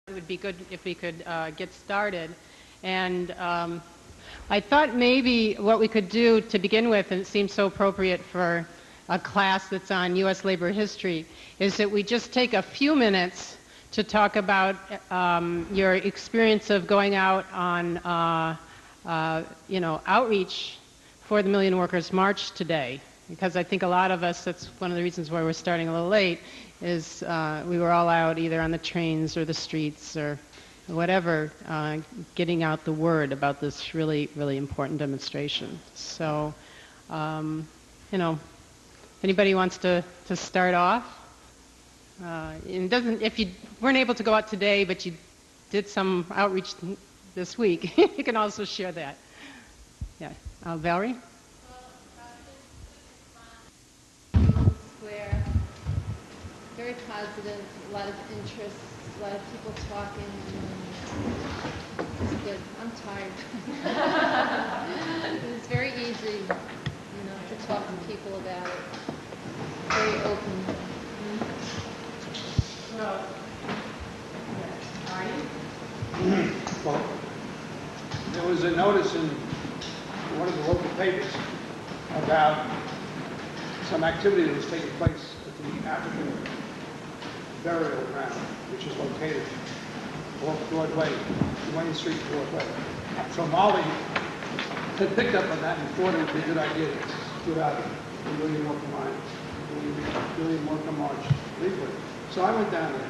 It would be good if we could get started. And I thought maybe what we could do to begin with, and it seems so appropriate for a class that's on U.S. labor history, is that we just take a few minutes to talk about your experience of going out on, outreach for the Million Workers March today. Because I think a lot of us, that's one of the reasons why we're starting a little late, is we were all out either on the trains or the streets or whatever, getting out the word about this really, really important demonstration. So, if anybody wants to start off. And if you weren't able to go out today, but you did some outreach this week, you can also share that. Yeah. Valerie? Very positive, a lot of interest, a lot of people talking. It's good. I'm tired. It's very easy, to talk to people about it. Very open. Well, there was a notice in one of the local papers about some activity that was taking place at the African burial ground, which is located off Broadway, Wayne Street, Broadway. So Molly had picked up on that and thought it would be a good idea to put out the Million Worker March leaflet. So I went down there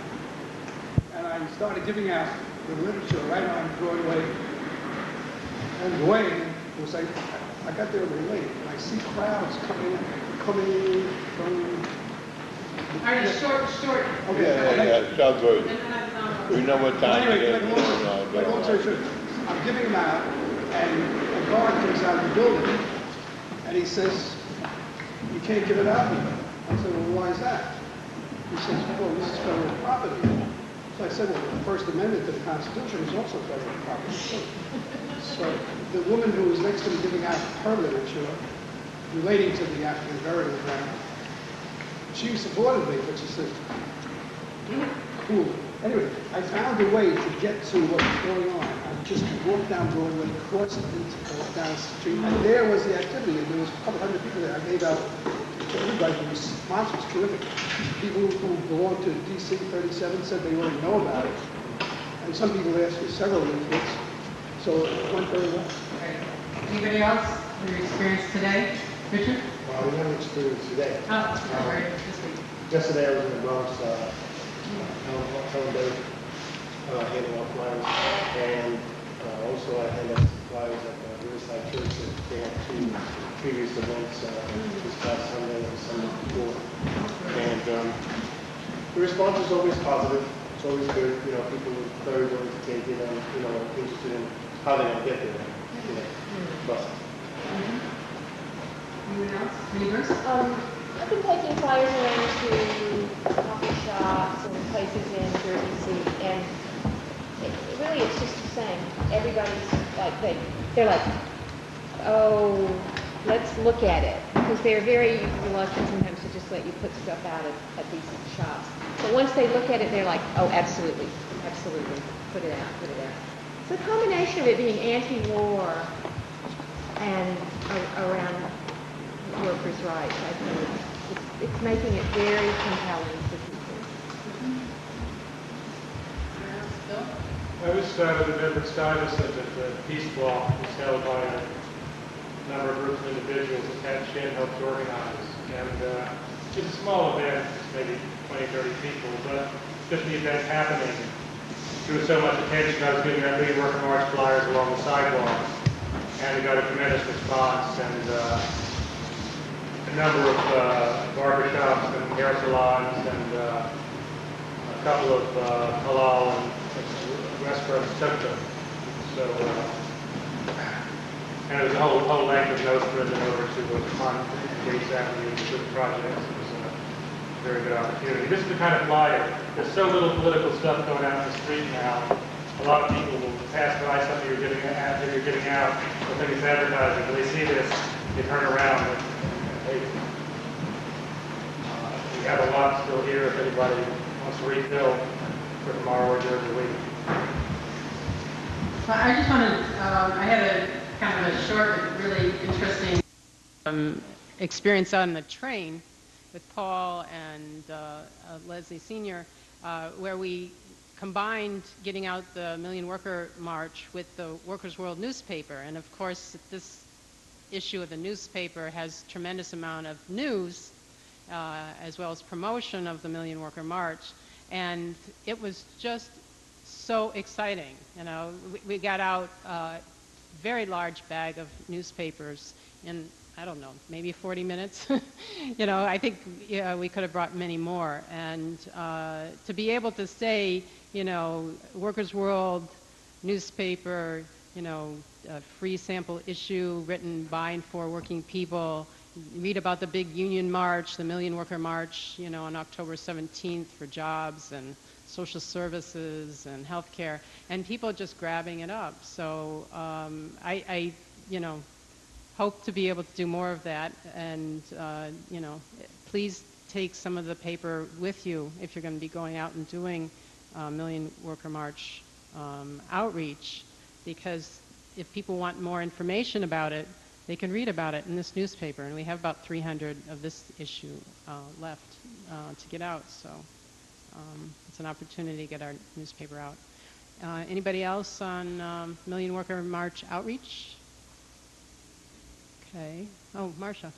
and I started giving out the literature right on Broadway and Wayne. Was I got there a little late and I see crowds coming from. All right, short. Okay. Yeah, sounds good. We know what time it is. I'm giving them out, and a guard comes out of the building, and he says, "You can't give it out here." I said, "Well, why is that?" He says, "Well, this is federal property." So I said, "Well, the First Amendment to the Constitution is also federal property." So the woman who was next to me giving out her literature relating to the African burial ground, she supported me, but she said, cool. Anyway, I found a way to get to what was going on. I just walked down Broadway, crossed down the street, and there was the activity, and there was a couple hundred people there. I gave out to everybody. The response was terrific. People who belonged to DC 37 said they already know about it. And some people asked for several leaflets. So it went very well. Okay. Anybody else? Your experience today? Richard? Well, we have an experience today. This week. Yesterday I was in the Bronx, home day, handing out flyers, and also I handed out flyers at the Riverside Church. They had two previous events this past Sunday and the Sunday before, and the response is always positive. It's always good. People are very willing to take it and interested in how they're going to get there. But. Anyone else? Neighbors? I've been taking flyers around to coffee shops and places in Jersey City, and really it's just the same. Everybody's like, they're like, oh, let's look at it. Because they're very reluctant sometimes to just let you put stuff out at these shops. But once they look at it, they're like, oh, absolutely, put it out. So the combination of it being anti-war and around workers' rights, I think it's making it very compelling to people. I was at a different status at the Peace Walk. It was held by a number of groups of individuals that Ted Shin helped organize. And it's a small event, maybe 20, 30 people, but just the event happening drew so much attention. I was giving out Million Worker March flyers along the sidewalks, and we got a tremendous response. And a number of barber shops and hair salons and a couple of halal and restaurants took them. So, and it was a whole length of notes written over to Vermont Gates Avenue to the project. It was a very good opportunity. This is the kind of flyer. There's so little political stuff going out in the street now. A lot of people will pass by something you're giving out, or think it's advertising. When they see this, they turn around. We have a lot still here if anybody wants to refill. for tomorrow or during the week. Well, I just wanted, I had a kind of a short but really interesting experience on the train with Paul and Leslie Sr., where we combined getting out the Million Worker March with the Workers' World newspaper. And of course, this issue of the newspaper has tremendous amount of news as well as promotion of the Million Worker March. And it was just so exciting. You know, we got out a very large bag of newspapers in, I don't know, maybe 40 minutes. You know, I think we could have brought many more. And to be able to say, you know, Workers' World newspaper, you know, a free sample issue written by and for working people, read about the big union march, the Million Worker March, you know, on October 17th for jobs and social services and healthcare, and people just grabbing it up. So I you know, hope to be able to do more of that, and you know, please take some of the paper with you if you're going to be going out and doing Million Worker March outreach, because if people want more information about it, they can read about it in this newspaper, and we have about 300 of this issue left to get out, so it's an opportunity to get our newspaper out. Anybody else on Million Worker March outreach? Okay. Oh, Marcia.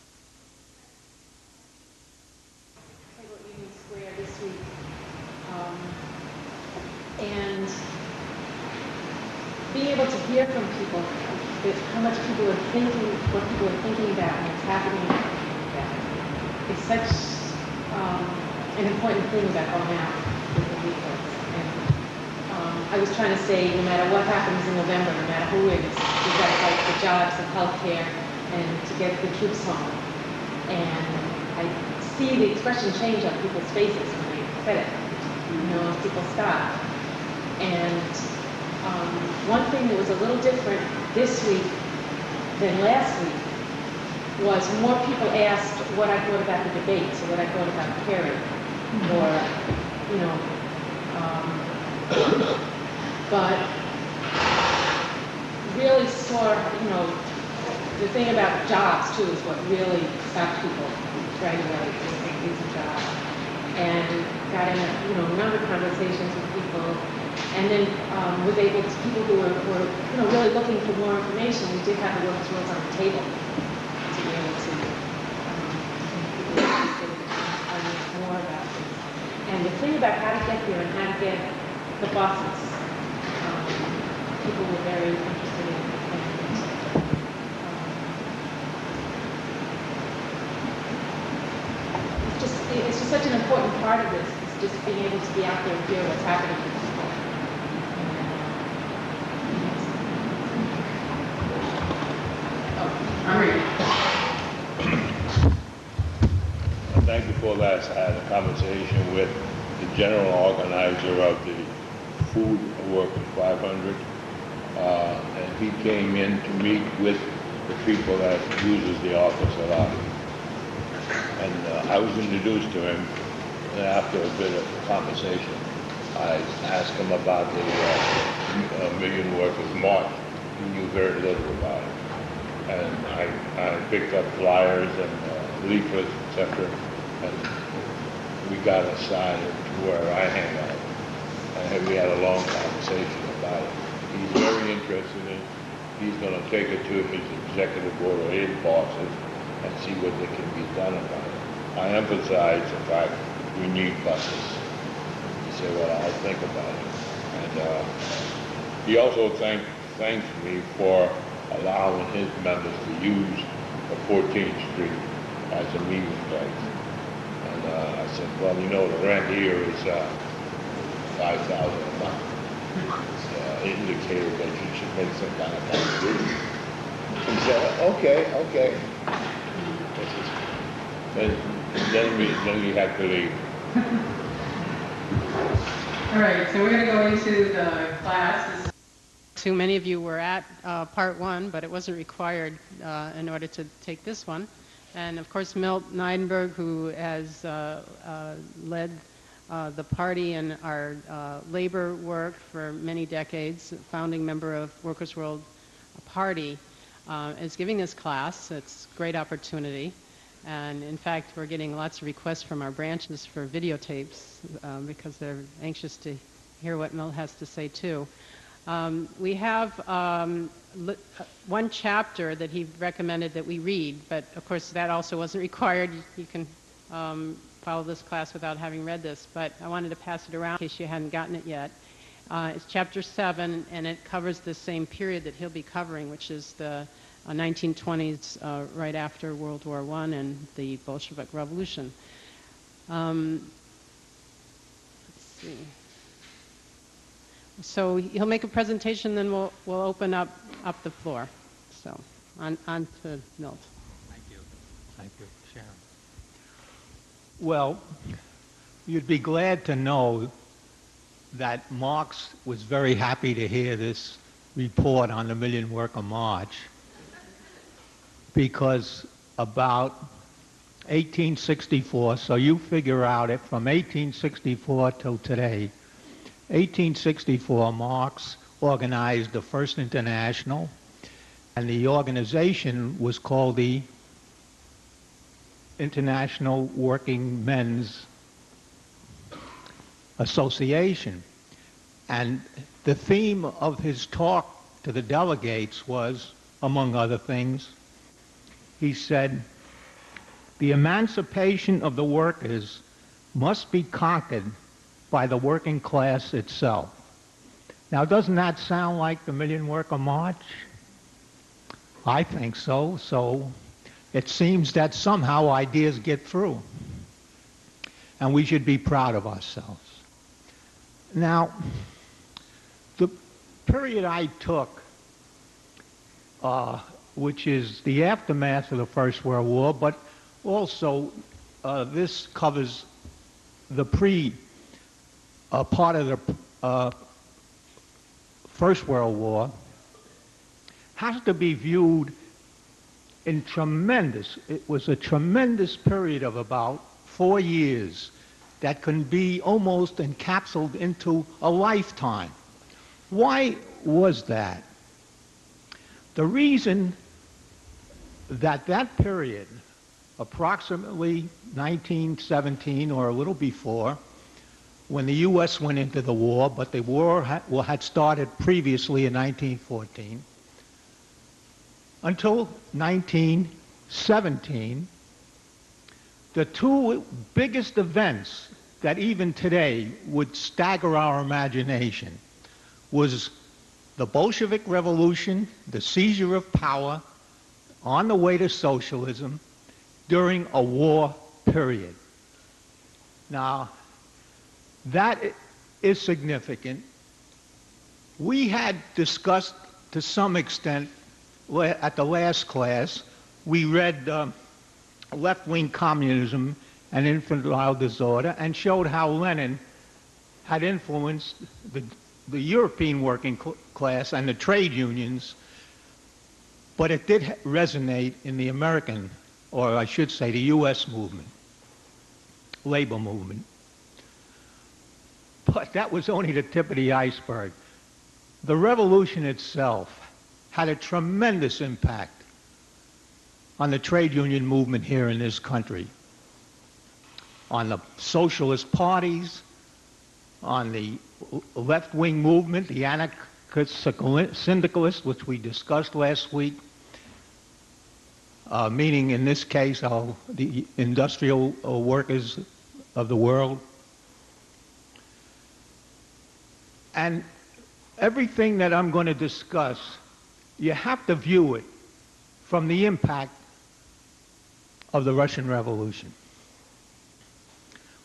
Union Square this week, and being able to hear from people how much people are thinking, what people are thinking about, and what's happening about it. It's such an important thing about going out with the leaflets. And I was trying to say, no matter what happens in November, no matter who wins, we've got to fight for jobs and healthcare and to get the troops home. And I see the expression change on people's faces when they said it. You know, as people stop. And one thing that was a little different this week than last week was more people asked what I thought about the debates or what I thought about Kerry, or, you know, but really saw, you know, the thing about jobs too is what really stopped people right away, is a job. And got in a, you know, a number of conversations with people, and then was able to, people who were you know, really looking for more information, we did have the Workers' World on the table to be able to find more about this. And the thing about how to get there and how to get the buses, people were very interested in. It's just such an important part of this, is just being able to be out there and hear what's happening with people. I'm ready. Thank you for that. I had a conversation with the general organizer of the Food Workers 500, and he came in to meet with the people that uses the office a lot. And I was introduced to him, and after a bit of conversation, I asked him about the Million Workers March. He knew very little about it. And I picked up flyers and leaflets, etc. And we got aside to where I hang out. And we had a long conversation about it. He's very interested in it. He's going to take it to his executive board or his bosses and see what they can be done about it. I emphasize the fact we need buses. He said, well, I'll think about it. And he also thanked me for allowing his members to use the 14th Street as a meeting place. And I said, well, you know, the rent here is $5,000 a month. It's indicated that you should make some kind of contribution. He said, okay. Then we had to leave. All right, so we're going to go into the class. Too many of you were at part one, but it wasn't required in order to take this one. And of course, Milt Neidenberg, who has led the party and our labor work for many decades, founding member of Workers' World Party, is giving this class. It's a great opportunity. And in fact, we're getting lots of requests from our branches for videotapes because they're anxious to hear what Milt has to say too. We have one chapter that he recommended that we read, but of course that also wasn't required. You can follow this class without having read this, but I wanted to pass it around in case you hadn't gotten it yet. It's chapter 7, and it covers the same period that he'll be covering, which is the 1920s, right after World War I and the Bolshevik Revolution. Let's see. So he'll make a presentation, then we'll open up the floor. So on to Milt. Thank you. Thank you, Sharon. Well, you'd be glad to know that Marx was very happy to hear this report on the Million Worker March, because about 1864, so you figure out it from 1864 till today, 1864, Marx organized the First International, and the organization was called the International Working Men's Association. And the theme of his talk to the delegates was, among other things, he said, the emancipation of the workers must be conquered by the working class itself. Now, doesn't that sound like the Million Worker March? I think so. So it seems that somehow ideas get through, and we should be proud of ourselves. Now, the period I took, which is the aftermath of the First World War, but also this covers the part of the First World War, has to be viewed in it was a tremendous period of about 4 years that can be almost encapsulated into a lifetime. Why was that? The reason that that period, approximately 1917 or a little before, when the U.S. went into the war, but the war had started previously in 1914, until 1917, the two biggest events that even today would stagger our imagination was the Bolshevik Revolution, the seizure of power on the way to socialism during a war period. Now, that is significant. We had discussed to some extent at the last class, we read Left-Wing Communism and Infantile Disorder and showed how Lenin had influenced the European working class and the trade unions, but it did resonate in the American, or I should say the U.S. movement, labor movement. But that was only the tip of the iceberg. The revolution itself had a tremendous impact on the trade union movement here in this country, on the socialist parties, on the left-wing movement, the anarchist-syndicalists, which we discussed last week, meaning in this case the industrial workers of the world. And everything that I'm going to discuss, you have to view it from the impact of the Russian Revolution.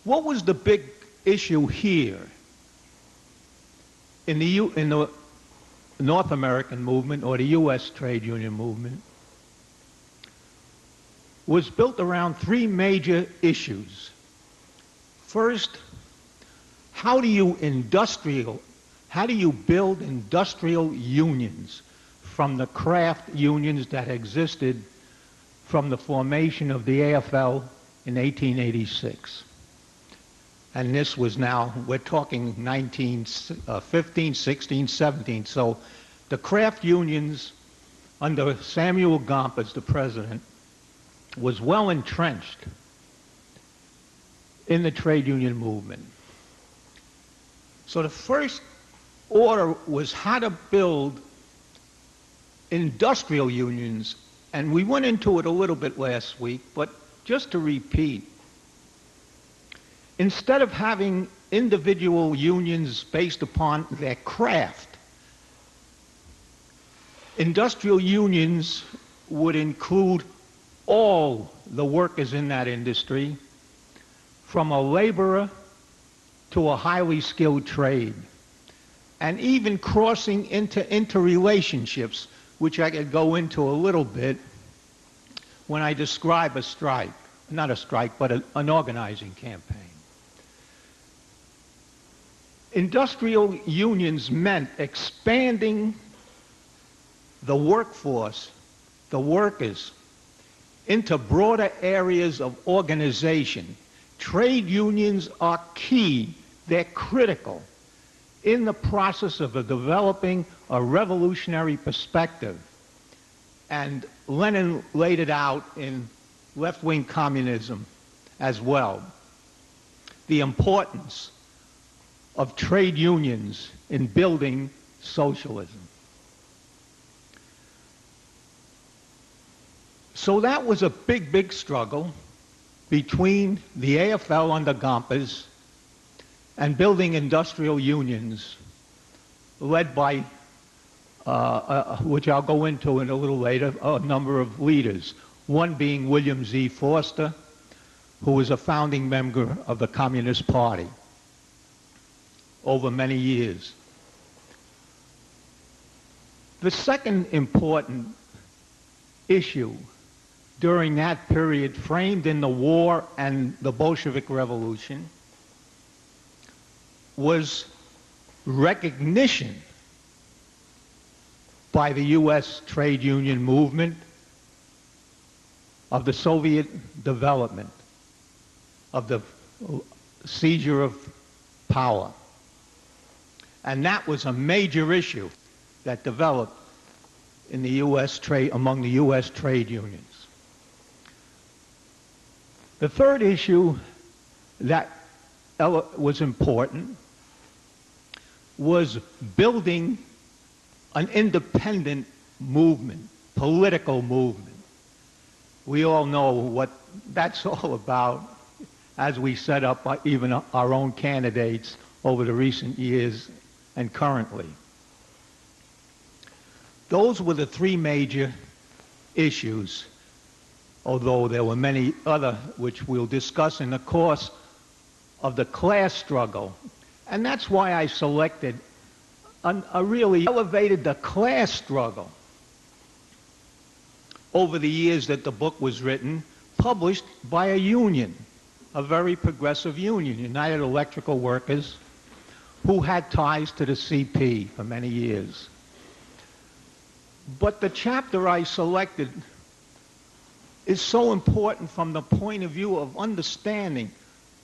What was the big issue here in the North American movement, or the U.S. trade union movement? Was built around three major issues. First, how do you build industrial unions from the craft unions that existed from the formation of the AFL in 1886? and this was now, we're talking 1915, 16, 17. So the craft unions under Samuel Gompers, the president, was well entrenched in the trade union movement. So the first order was how to build industrial unions, and we went into it a little bit last week, but just to repeat, instead of having individual unions based upon their craft, industrial unions would include all the workers in that industry, from a laborer to a highly skilled trade, and even crossing into interrelationships, which I could go into a little bit when I describe a strike. Not a strike, but an organizing campaign. Industrial unions meant expanding the workforce, the workers, into broader areas of organization. Trade unions are key, they're critical in the process of developing a revolutionary perspective. And Lenin laid it out in left-wing communism as well. The importance of trade unions in building socialism. So that was a big, big struggle between the AFL under Gompers and building industrial unions led by, which I'll go into in a little later, a number of leaders. One being William Z. Forster, who was a founding member of the Communist Party over many years. The second important issue during that period, framed in the war and the Bolshevik Revolution, was recognition by the U.S. trade union movement of the Soviet development, of the seizure of power. And that was a major issue that developed in the U.S. trade, among the U.S. trade unions. The third issue that was important was building an independent movement, political movement. We all know what that's all about as we set up even our own candidates over the recent years and currently. Those were the three major issues, although there were many other which we'll discuss in the course of the class struggle. And that's why I selected a really elevated the class struggle over the years that the book was written, published by a union, a very progressive union, United Electrical Workers, who had ties to the CP for many years. But the chapter I selected is so important from the point of view of understanding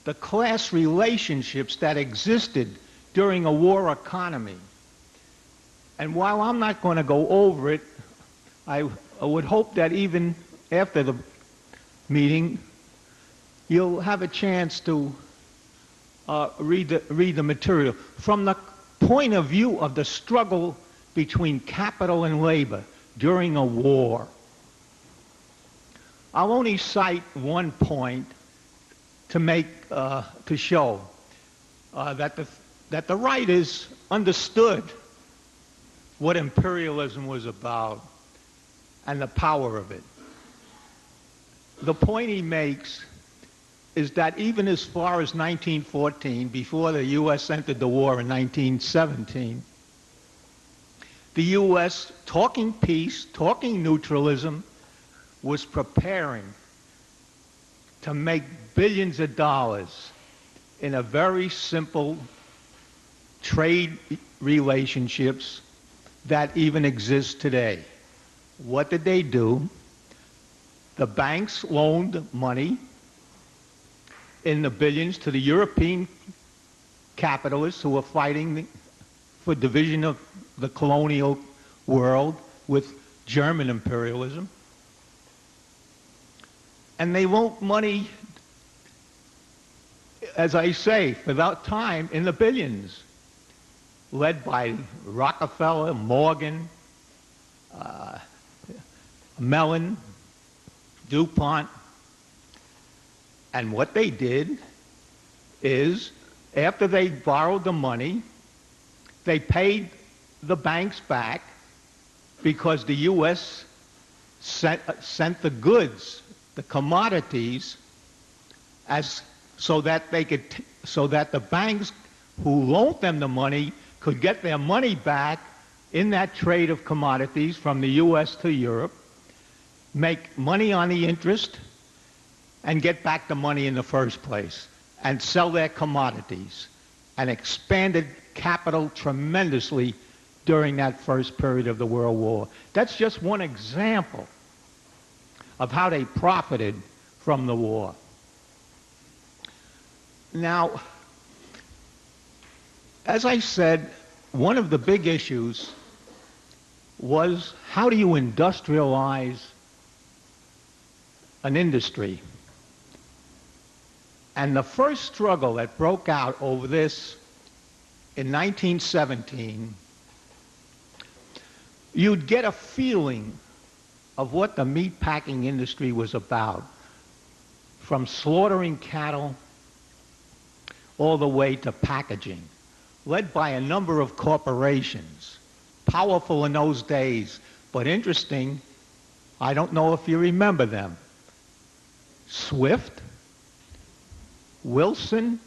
the class relationships that existed during a war economy. And while I'm not going to go over it, I would hope that even after the meeting, you'll have a chance to read the material. From the point of view of the struggle between capital and labor during a war, I'll only cite one point to make to show that the writers understood what imperialism was about and the power of it. The point he makes is that even as far as 1914, before the U.S. entered the war in 1917, the U.S., talking peace, talking neutralism, was preparing to make billions of dollars in a very simple trade relationships that even exist today. What did they do? The banks loaned money in the billions to the European capitalists who are fighting for division of the colonial world with German imperialism. And they want money, as I say, without time, in the billions, led by Rockefeller, Morgan, Mellon, DuPont. And what they did is, after they borrowed the money, they paid the banks back because the U.S. sent the goods, the commodities, so that the banks who loaned them the money could get their money back in that trade of commodities from the U.S. to Europe, make money on the interest, and get back the money in the first place, and sell their commodities, and expanded capital tremendously during that first period of the World War. That's just one example of how they profited from the war. Now, as I said, one of the big issues was, how do you industrialize an industry? And the first struggle that broke out over this in 1917, you'd get a feeling of what the meatpacking industry was about, from slaughtering cattle all the way to packaging, led by a number of corporations, powerful in those days, but interesting. I don't know if you remember them. Swift, Wilson,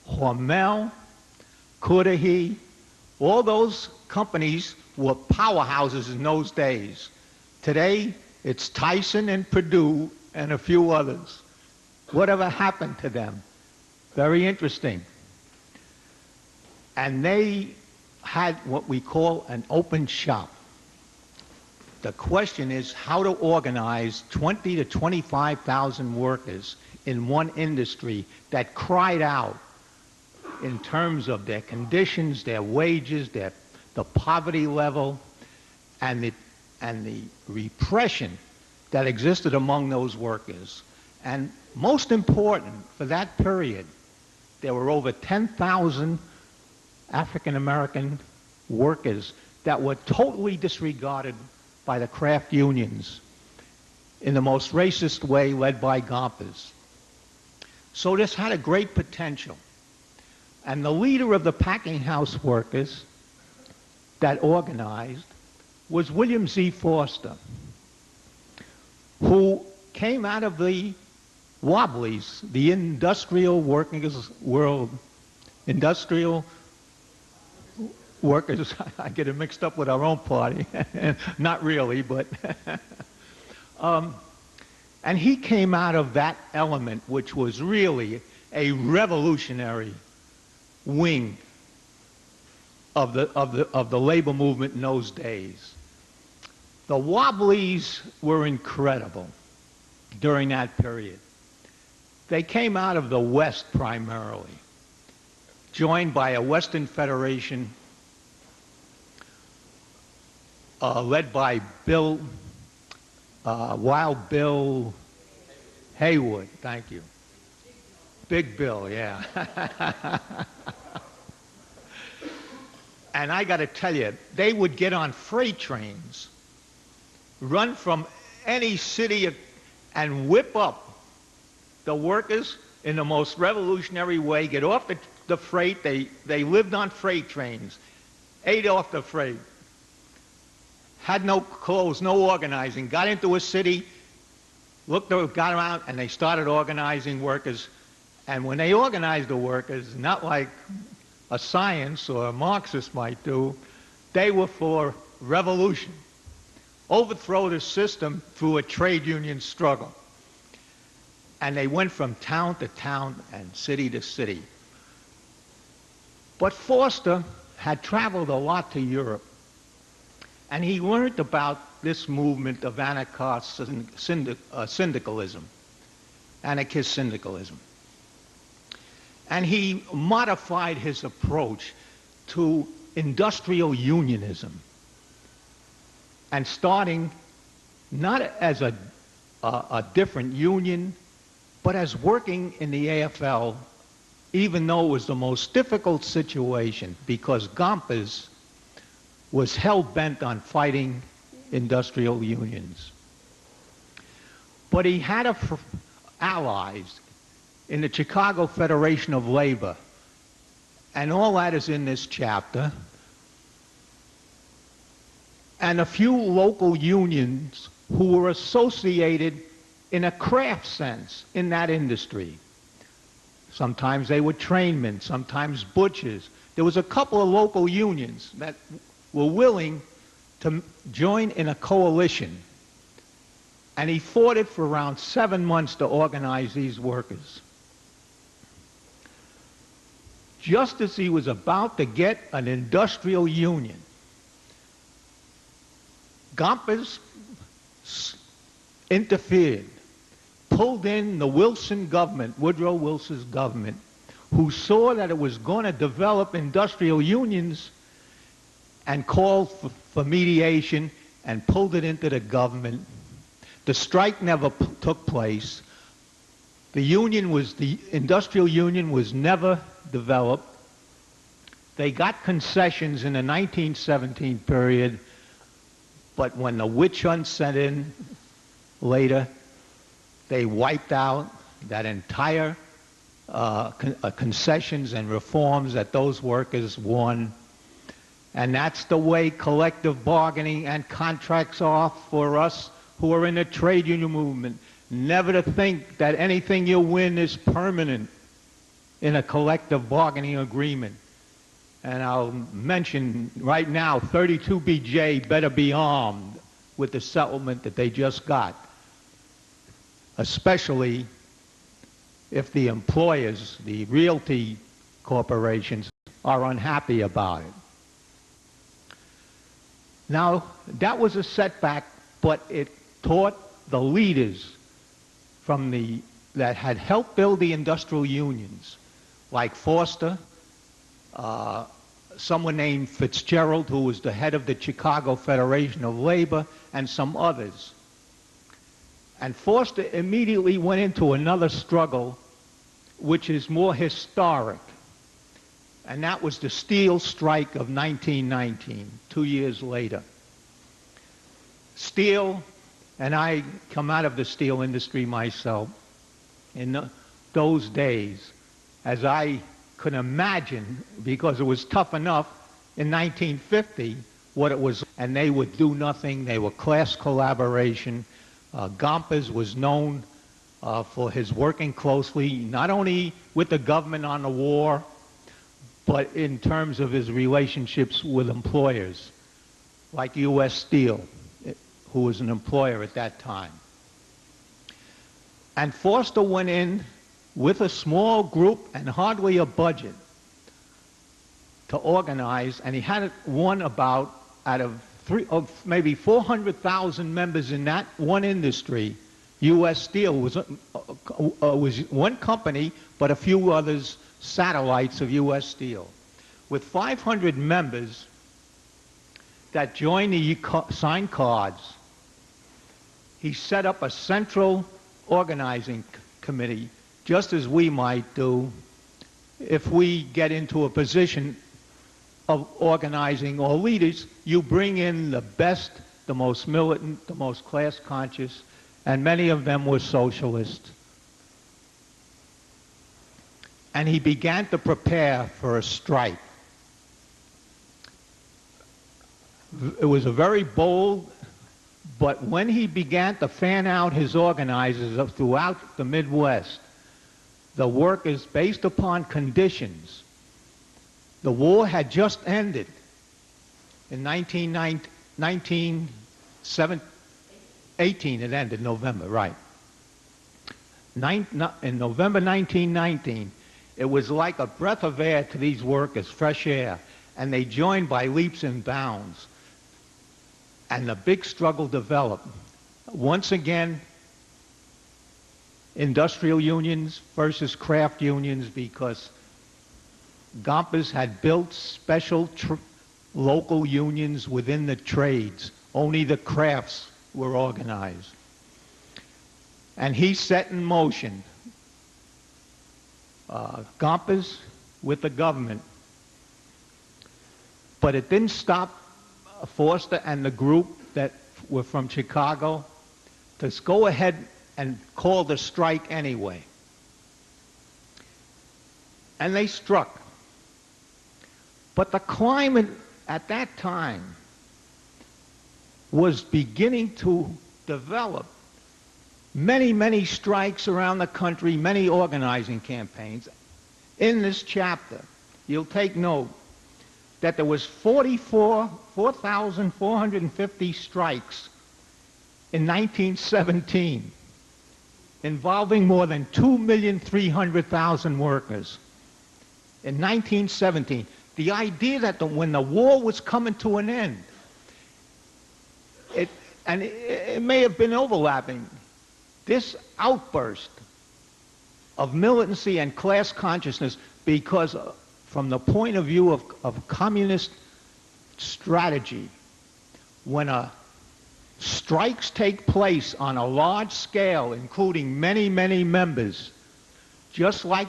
Hormel, Cudahy, all those companies were powerhouses in those days. Today, it's Tyson and Purdue and a few others. Whatever happened to them? Very interesting. And they had what we call an open shop. The question is how to organize 20 to 25,000 workers in one industry that cried out in terms of their conditions, their wages, the poverty level, and the repression that existed among those workers. And most important, for that period, there were over 10,000 African American workers that were totally disregarded by the craft unions in the most racist way, led by Gompers. So this had a great potential. And the leader of the packing house workers that organized was William Z. Forster, who came out of the Wobblies, the industrial workers world, industrial workers. I get it mixed up with our own party. Not really, but and he came out of that element, which was really a revolutionary wing of the labor movement in those days. The Wobblies were incredible during that period. They came out of the West primarily, joined by a Western Federation led by Wild Bill Haywood. Thank you. Big Bill, yeah. And I got to tell you, they would get on freight trains, run from any city and whip up the workers in the most revolutionary way, get off the freight. They lived on freight trains, ate off the freight, had no clothes, no organizing, got into a city, got around, and they started organizing workers. And when they organized the workers, not like a science or a Marxist might do, they were for revolution. Overthrow the system through a trade union struggle. And they went from town to town and city to city. But Forster had traveled a lot to Europe, and he learned about this movement of anarchist syndicalism, anarchist syndicalism. And he modified his approach to industrial unionism, and starting not as a different union, but as working in the AFL, even though it was the most difficult situation, because Gompers was hell-bent on fighting industrial unions. But he had allies in the Chicago Federation of Labor, and all that is in this chapter, and a few local unions who were associated in a craft sense in that industry. Sometimes they were trainmen, sometimes butchers. There was a couple of local unions that were willing to join in a coalition, and he fought it for around 7 months to organize these workers. Just as he was about to get an industrial union, Gompers interfered, pulled in the Wilson government, Woodrow Wilson's government, who saw that it was going to develop industrial unions, and called for mediation and pulled it into the government. The strike never took place. The industrial union was never developed. They got concessions in the 1917 period, but when the witch hunt set in later, they wiped out that entire concessions and reforms that those workers won. And that's the way collective bargaining and contracts are for us who are in the trade union movement. Never to think that anything you win is permanent in a collective bargaining agreement. And I'll mention right now, 32BJ better be armed with the settlement that they just got, especially if the employers, the realty corporations, are unhappy about it. Now, that was a setback, but it taught the leaders that had helped build the industrial unions, like Forster, someone named Fitzgerald, who was the head of the Chicago Federation of Labor, and some others. And Forster immediately went into another struggle, which is more historic, and that was the steel strike of 1919, 2 years later. Steel, and I come out of the steel industry myself, in those days, as I could imagine, because it was tough enough in 1950 what it was, and they would do nothing. They were class collaboration. Gompers was known for his working closely, not only with the government on the war, but in terms of his relationships with employers, like U.S. Steel, who was an employer at that time. And Forster went in with a small group and hardly a budget to organize, and he had won about, out of maybe 400,000 members in that one industry. U.S. Steel was one company, but a few others, satellites of U.S. Steel. With 500 members that joined the signed cards, he set up a central organizing committee, just as we might do if we get into a position of organizing or leaders. You bring in the best, the most militant, the most class conscious, and many of them were socialists. And he began to prepare for a strike. It was a very bold, but when he began to fan out his organizers throughout the Midwest, the workers, based upon conditions, the war had just ended in 1918, it ended November, right. In November 1919, it was like a breath of air to these workers, fresh air, and they joined by leaps and bounds. And the big struggle developed. Once again, industrial unions versus craft unions, because Gompers had built special local unions within the trades. Only the crafts were organized. And he set in motion Gompers with the government. But it didn't stop Forster and the group that were from Chicago to go ahead and call the strike anyway. And they struck. But the climate at that time was beginning to develop. Many, many strikes around the country, many organizing campaigns. In this chapter, you'll take note that there was 4,450 strikes in 1917, involving more than 2,300,000 workers. In 1917, the idea that when the war was coming to an end, it may have been overlapping, this outburst of militancy and class consciousness, because from the point of view of communist strategy, when strikes take place on a large scale, including many, many members, just like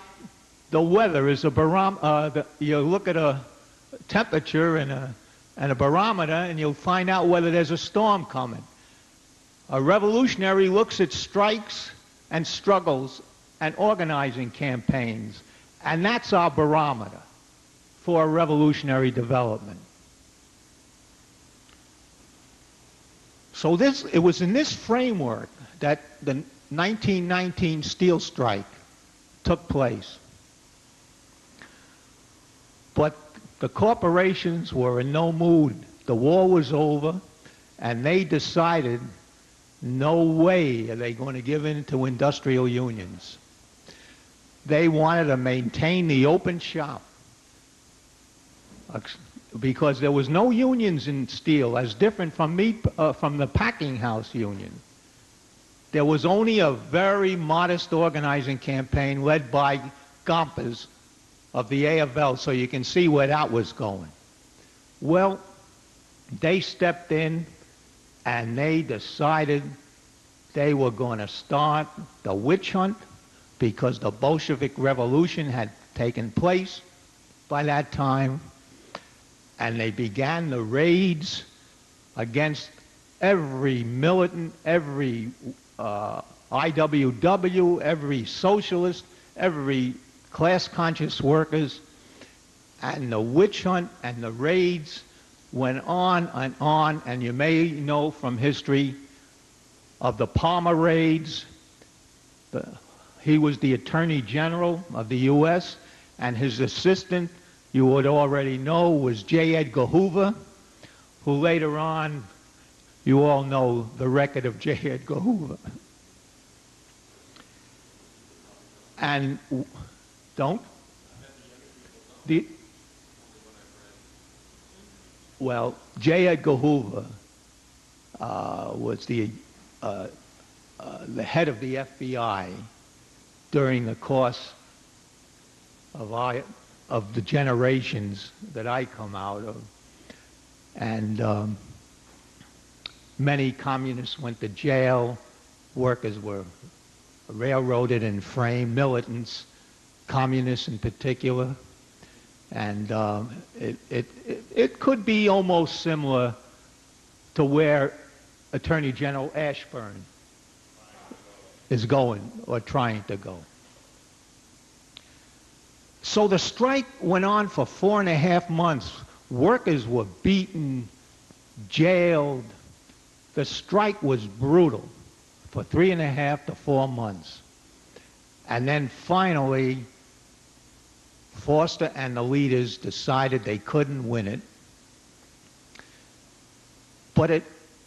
the weather is a barometer. You look at a temperature and a barometer, and you'll find out whether there's a storm coming. A revolutionary looks at strikes and struggles and organizing campaigns, and that's our barometer for a revolutionary development. So it was in this framework that the 1919 steel strike took place. But the corporations were in no mood. The war was over, and they decided no way are they going to give in to industrial unions. They wanted to maintain the open shop because there was no unions in steel, as different from the packing house union. There was only a very modest organizing campaign led by Gompers of the AFL, so you can see where that was going. Well, they stepped in and they decided they were going to start the witch hunt, because the Bolshevik Revolution had taken place by that time, and they began the raids against every militant, every IWW, every socialist, every class-conscious workers, and the witch hunt and the raids went on, and you may know from history of the Palmer raids. He was the Attorney General of the U.S., and his assistant, you would already know, was J. Edgar Hoover, who later on, you all know the record of J. Edgar Hoover. And well, J. Edgar Hoover was the head of the FBI during the course of the generations that I come out of. And many communists went to jail, workers were railroaded and framed, militants, communists in particular. And it could be almost similar to where Attorney General Ashburn is going or trying to go. So the strike went on for 4.5 months. Workers were beaten, jailed. The strike was brutal for 3.5 to 4 months. And then finally, Forster and the leaders decided they couldn't win it. But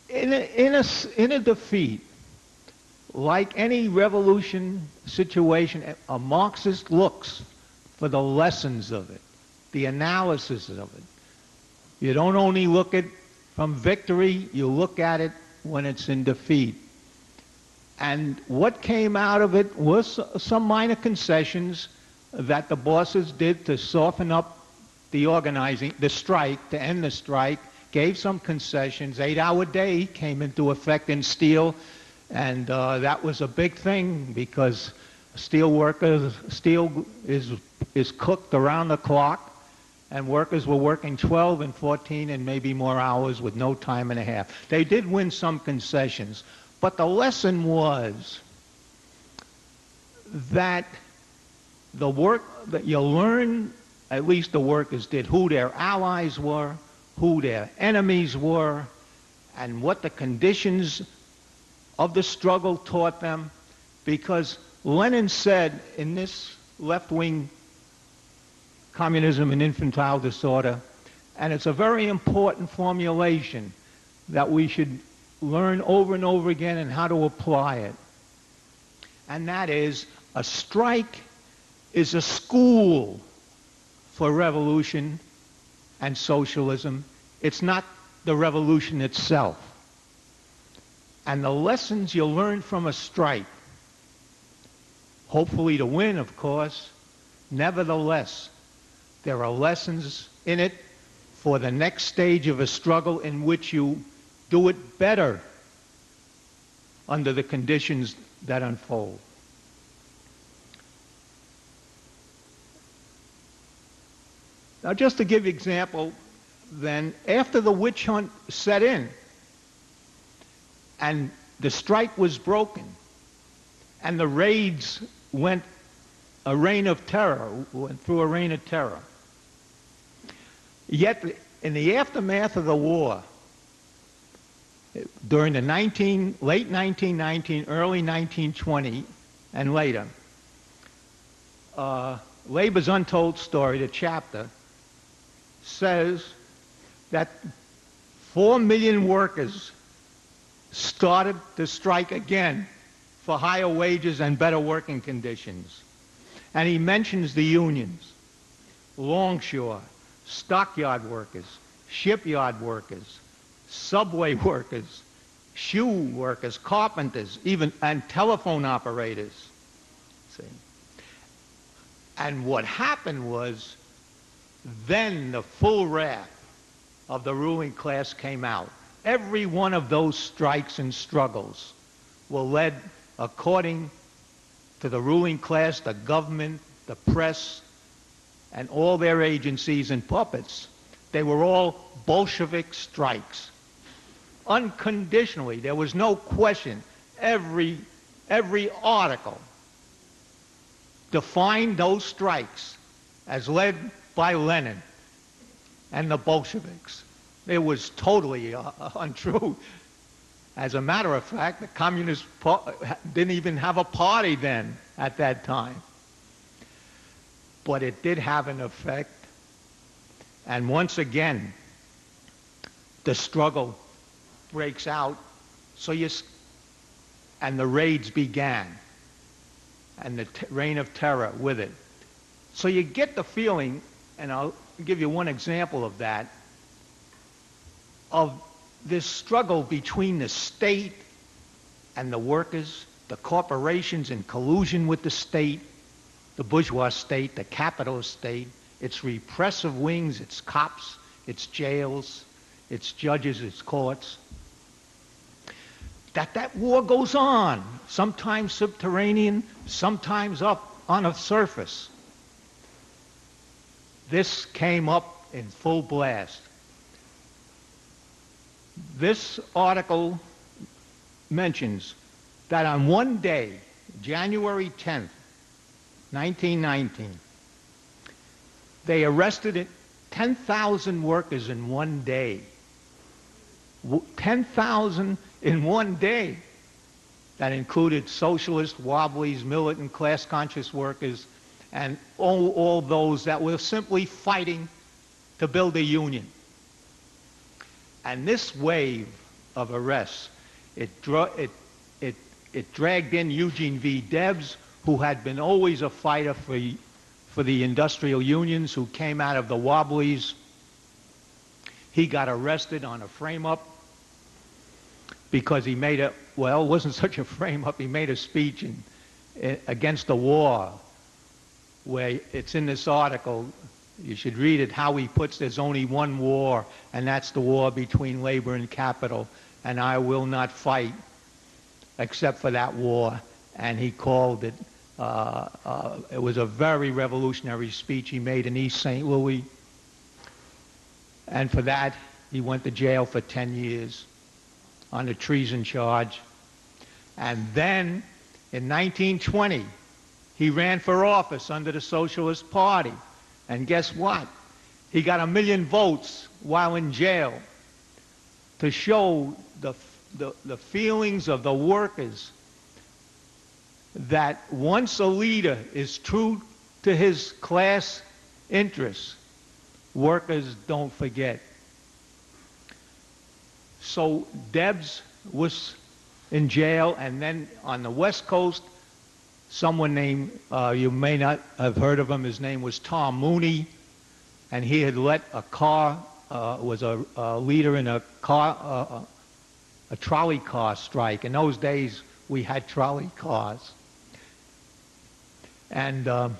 in a defeat, like any revolution situation, a Marxist looks for the lessons of it, the analysis of it. You don't only look at from victory, you look at it when it's in defeat. And what came out of it was some minor concessions that the bosses did to soften up the organizing, the strike, to end the strike, gave some concessions. 8-hour day came into effect in steel, and that was a big thing because steel is cooked around the clock, and workers were working 12 and 14 and maybe more hours with no time and a half. They did win some concessions, but the lesson was that the work that you learn, at least the workers did, who their allies were, who their enemies were, and what the conditions of the struggle taught them, because Lenin said in this left-wing Communism and Infantile Disorder, and it's a very important formulation that we should learn over and over again and how to apply it. And that is, a strike is a school for revolution and socialism. It's not the revolution itself. And the lessons you learn from a strike, hopefully to win, of course, nevertheless, there are lessons in it for the next stage of a struggle in which you do it better under the conditions that unfold. Now, just to give you an example, then, after the witch hunt set in and the strike was broken and the raids went through a reign of terror, yet in the aftermath of the war, during the late 1919, early 1920, and later, Labor's Untold Story, the chapter, says that 4 million workers started to strike again for higher wages and better working conditions. And he mentions the unions, longshore, stockyard workers, shipyard workers, subway workers, shoe workers, carpenters, and telephone operators. See? And what happened was, then the full wrath of the ruling class came out. Every one of those strikes and struggles were led according to the ruling class, the government, the press, and all their agencies and puppets. They were all Bolshevik strikes. Unconditionally, there was no question. Every article defined those strikes as led by Lenin and the Bolsheviks. It was totally untrue. As a matter of fact, the Communist didn't even have a party then at that time. But it did have an effect. And once again, the struggle breaks out. And the raids began. And the reign of terror with it. So you get the feeling, and I'll give you one example of that, of this struggle between the state and the workers, the corporations in collusion with the state, the bourgeois state, the capitalist state, its repressive wings, its cops, its jails, its judges, its courts. That war goes on, sometimes subterranean, sometimes up on a surface. This came up in full blast. This article mentions that on one day, January 10th, 1919, they arrested 10,000 workers in one day. 10,000 in one day. That included socialist, wobblies, militant, class-conscious workers, and all those that were simply fighting to build a union. And this wave of arrests, it dragged in Eugene V. Debs, who had been always a fighter for the industrial unions, who came out of the wobblies. He got arrested on a frame-up because he made it wasn't such a frame-up, he made a speech against the war. where it's in this article. You should read it, how he puts there's only one war, and that's the war between labor and capital, and I will not fight except for that war. And he called it, it was a very revolutionary speech he made in East St. Louis. And for that, he went to jail for 10 years on a treason charge. And then, in 1920, he ran for office under the Socialist Party. And guess what? He got 1 million votes while in jail to show the feelings of the workers that once a leader is true to his class interests, workers don't forget. So Debs was in jail, and then on the West Coast, someone named, you may not have heard of him, his name was Tom Mooney, and he had let a car, was a leader in a trolley car strike. In those days, we had trolley cars. And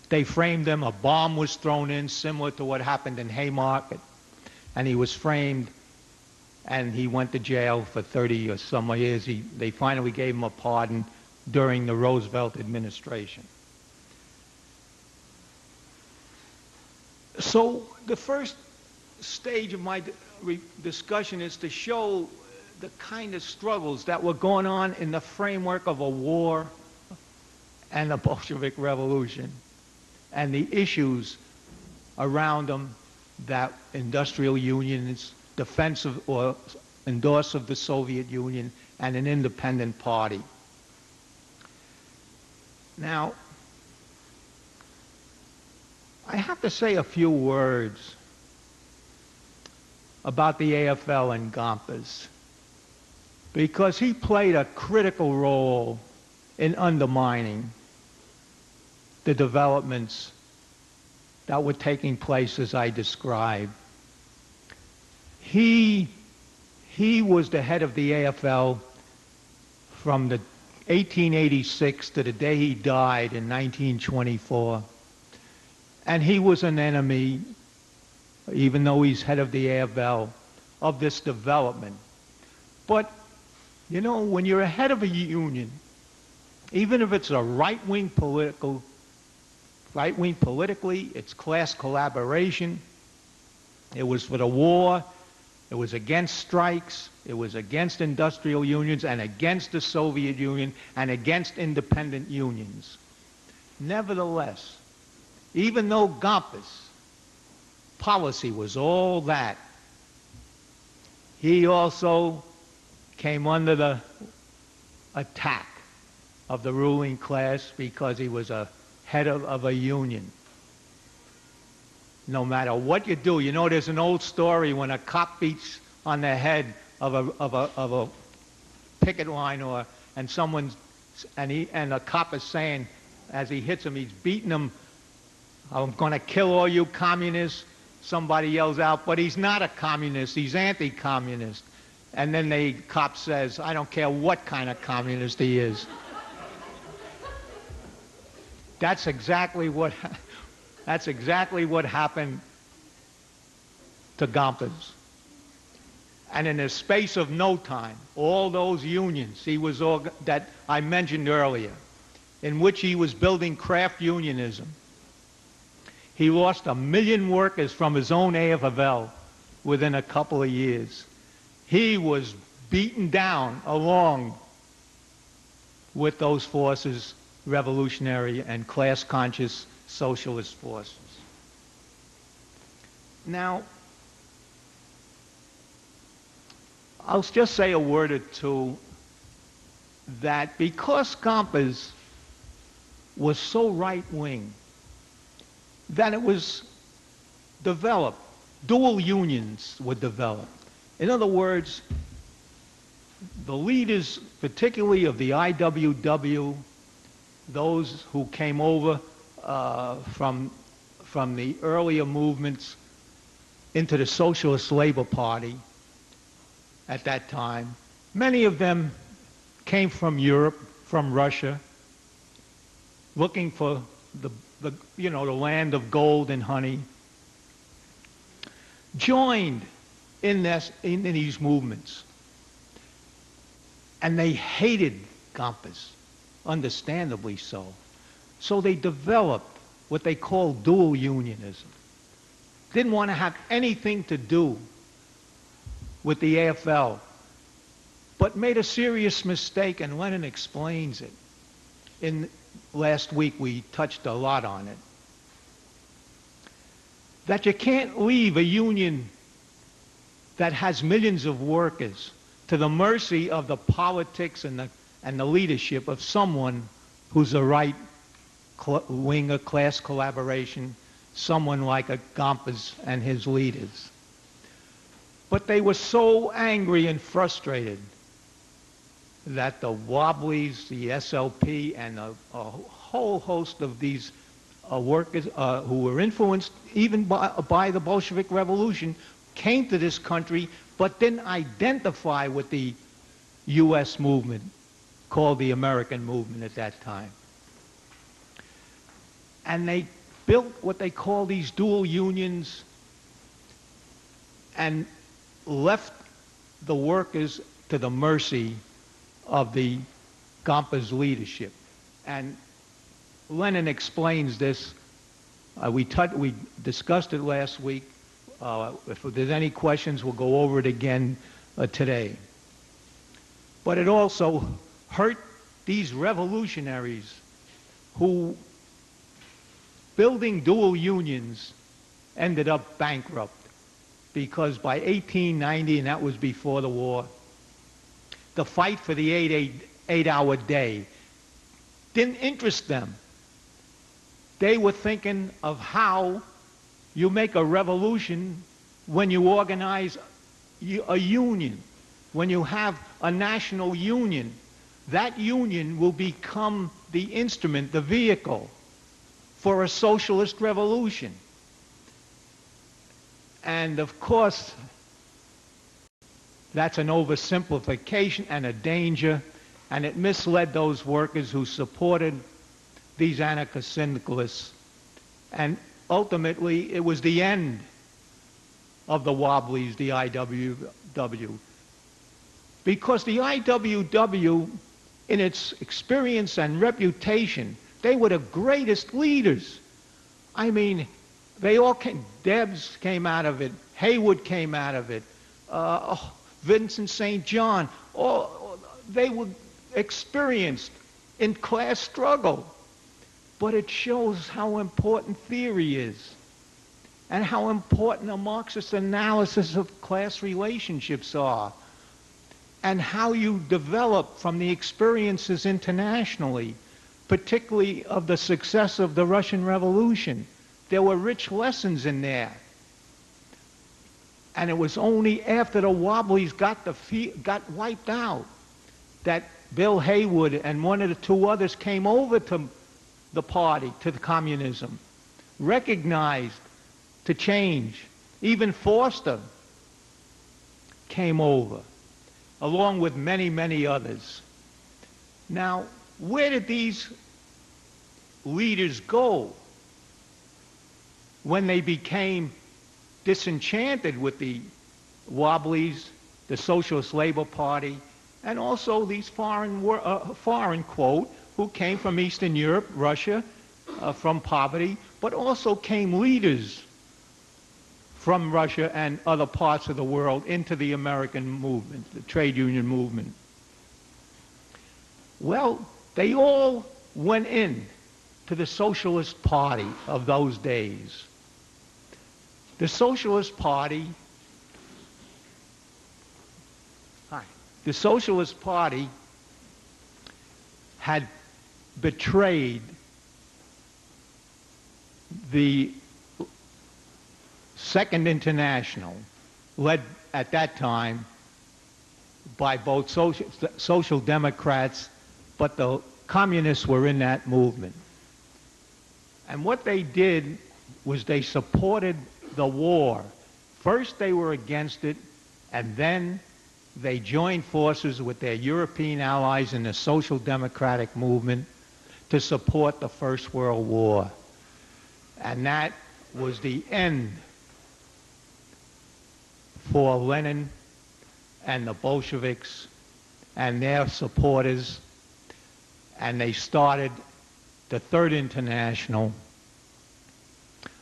they framed him. A bomb was thrown in, similar to what happened in Haymarket. And he was framed, and he went to jail for 30 or some years. They finally gave him a pardon during the Roosevelt administration. So the first stage of my discussion is to show the kind of struggles that were going on in the framework of a war and the Bolshevik Revolution, and the issues around them that industrial unions, defensive or endorse of the Soviet Union, and an independent party. Now, I have to say a few words about the AFL and Gompers, because he played a critical role in undermining the developments that were taking place as I described. He was the head of the AFL from the 1886 to the day he died in 1924. And he was an enemy, even though he's head of the AFL, of this development. But, you know, when you're a head of a union, even if it's a right-wing politically, it's class collaboration. It was for the war. It was against strikes. It was against industrial unions and against the Soviet Union and against independent unions. Nevertheless, even though Gompers' policy was all that, he also came under the attack of the ruling class because he was a head of a union. No matter what you do, you know, there's an old story when a cop beats on the head of a picket line, and the cop is saying, as he hits him, he's beating him, "I'm going to kill all you communists." Somebody yells out, "But he's not a communist, he's anti-communist." And then the cop says, "I don't care what kind of communist he is." That's exactly what happened to Gompers. And in a space of no time, all those unions that I mentioned earlier, in which he was building craft unionism, he lost 1 million workers from his own AFL within a couple of years. He was beaten down along with those forces, revolutionary and class-conscious socialist forces. Now, I'll just say a word or two that because Gompers was so right-wing, that it was developed, dual unions were developed. In other words, the leaders, particularly of the IWW, those who came over from the earlier movements into the Socialist Labor Party at that time, many of them came from Europe, from Russia, looking for the land of gold and honey, joined in these movements. And they hated Gompers, understandably so. So they developed what they call dual unionism. Didn't want to have anything to do with the AFL, but made a serious mistake, and Lenin explains it. Last week we touched a lot on it. That you can't leave a union that has millions of workers to the mercy of the politics and the leadership of someone who's a right wing of class collaboration, someone like a Gompers and his leaders. But they were so angry and frustrated that the Wobblies, the SLP, and a whole host of these workers who were influenced even by the Bolshevik Revolution came to this country but didn't identify with the U.S. movement called the American movement at that time. And they built what they call these dual unions and left the workers to the mercy of the Gompers leadership. And Lenin explains this. We discussed it last week. If there's any questions, we'll go over it again today. But it also hurt these revolutionaries who, building dual unions, ended up bankrupt. Because by 1890, and that was before the war, the fight for the eight-hour day didn't interest them. They were thinking of how you make a revolution when you organize a union, when you have a national union. That union will become the instrument, the vehicle for a socialist revolution. And of course, that's an oversimplification and a danger, and it misled those workers who supported these anarcho-syndicalists. And ultimately, it was the end of the Wobblies, the IWW. Because the IWW, in its experience and reputation, they were the greatest leaders. I mean, they all came, Debs came out of it, Haywood came out of it, Vincent St. John, they were experienced in class struggle. But it shows how important theory is and how important a Marxist analysis of class relationships are and how you develop from the experiences internationally, particularly of the success of the Russian Revolution. There were rich lessons in there. And it was only after the Wobblies got wiped out that Bill Haywood and one of the two others came over to the party, to the communism, recognized to change. Even Forster came over, along with many, many others. Now, where did these leaders go when they became disenchanted with the Wobblies, the Socialist Labor Party, and also these foreign, quote, who came from Eastern Europe, Russia, from poverty, but also came leaders from Russia and other parts of the world into the American movement, the trade union movement? Well, they all went in to the Socialist Party of those days. The Socialist Party, had betrayed the Second International, led at that time by both social democrats, but the communists were in that movement. And what they did was they supported the war. First they were against it, and then they joined forces with their European allies in the social democratic movement to support the First World War. And that was the end for Lenin and the Bolsheviks and their supporters, and they started the Third International,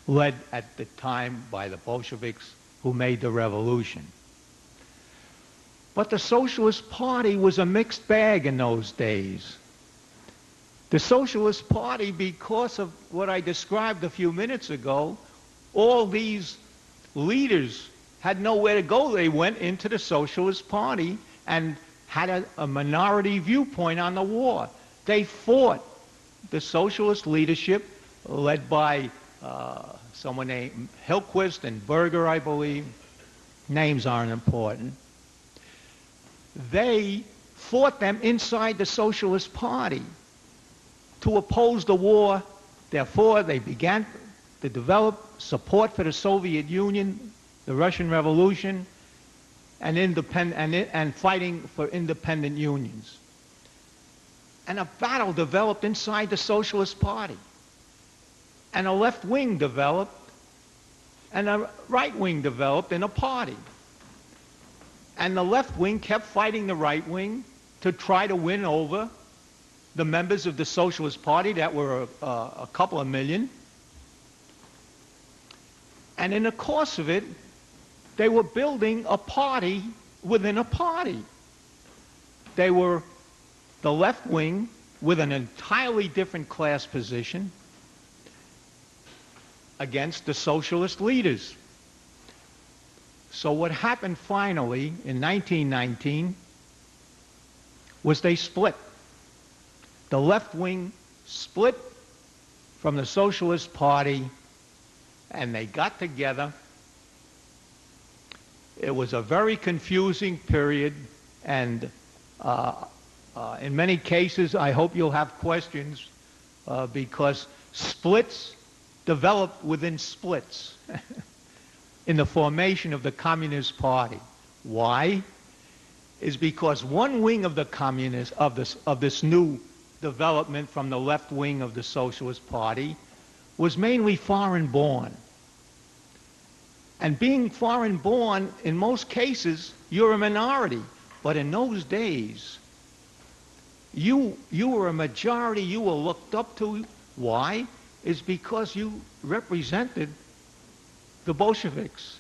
led at the time by the Bolsheviks who made the revolution. But the Socialist Party was a mixed bag in those days. The Socialist Party, because of what I described a few minutes ago, all these leaders had nowhere to go. They went into the Socialist Party and had a minority viewpoint on the war. They fought the socialist leadership led by someone named Hillquist and Berger, I believe. Names aren't important. They fought them inside the Socialist Party to oppose the war. Therefore, they began to develop support for the Soviet Union, the Russian Revolution, and fighting for independent unions. And a battle developed inside the Socialist Party. And a left wing developed, and a right wing developed in a party. And the left wing kept fighting the right wing to try to win over the members of the Socialist Party that were a couple of million. And in the course of it, they were building a party within a party. They were the left wing with an entirely different class position against the socialist leaders. So what happened finally in 1919 was they split. The left wing split from the Socialist Party, and they got together. It was a very confusing period, and in many cases, I hope you'll have questions, because splits developed within splits in the formation of the Communist Party. Why? Is because one wing of the communist of this new development from the left wing of the Socialist Party was mainly foreign born. And being foreign born, in most cases, you're a minority. But in those days, you were a majority, you were looked up to. Why? Is because you represented the Bolsheviks.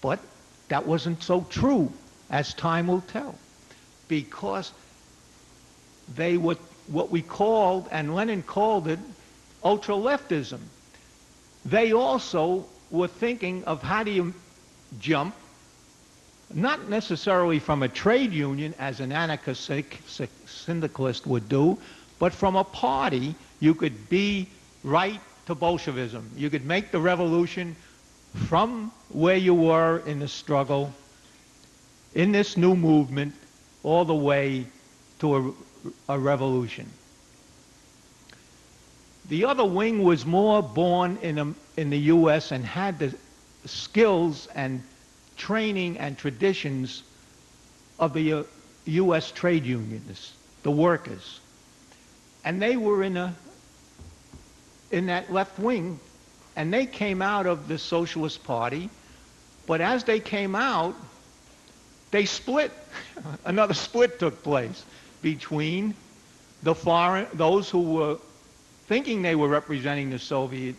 But that wasn't so true, as time will tell. Because they were what we called, and Lenin called it, ultra-leftism. They also were thinking of how do you jump, not necessarily from a trade union as an anarchist syndicalist would do, but from a party. You could be right to Bolshevism. You could make the revolution from where you were in the struggle, in this new movement, all the way to a revolution. The other wing was more born in the U.S. and had the skills and training and traditions of the U.S. trade unionists, the workers. And they were in that left wing, and they came out of the Socialist Party, but as they came out, they split. Another split took place between those who were thinking they were representing the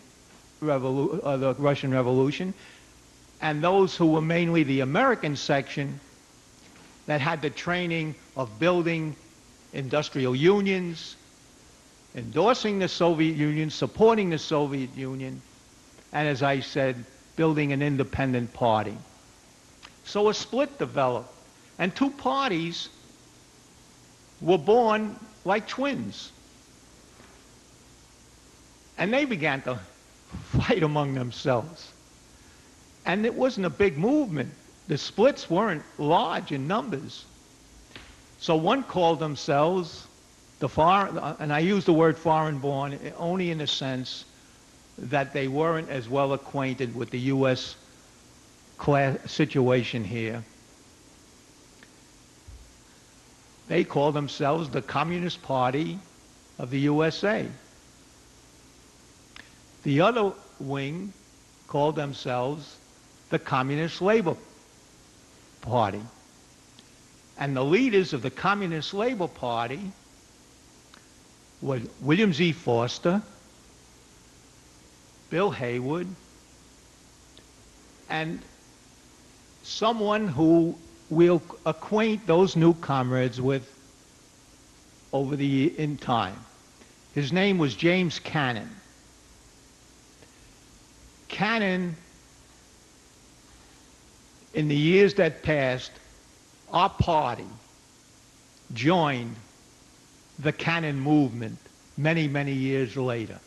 the Russian Revolution, and those who were mainly the American section that had the training of building industrial unions, endorsing the Soviet Union, supporting the Soviet Union, and as I said, building an independent party. So a split developed, and two parties were born like twins. And they began to fight among themselves. And it wasn't a big movement. The splits weren't large in numbers. So one called themselves and I use the word foreign born only in the sense that they weren't as well acquainted with the U.S. class situation here. They called themselves the Communist Party of the USA. The other wing called themselves the Communist Labor Party. And the leaders of the Communist Labor Party were William Z. Forster, Bill Haywood, and someone who we'll acquaint those new comrades with in time. His name was James Cannon. Cannon, in the years that passed, our party joined the Cannon movement many, many years later,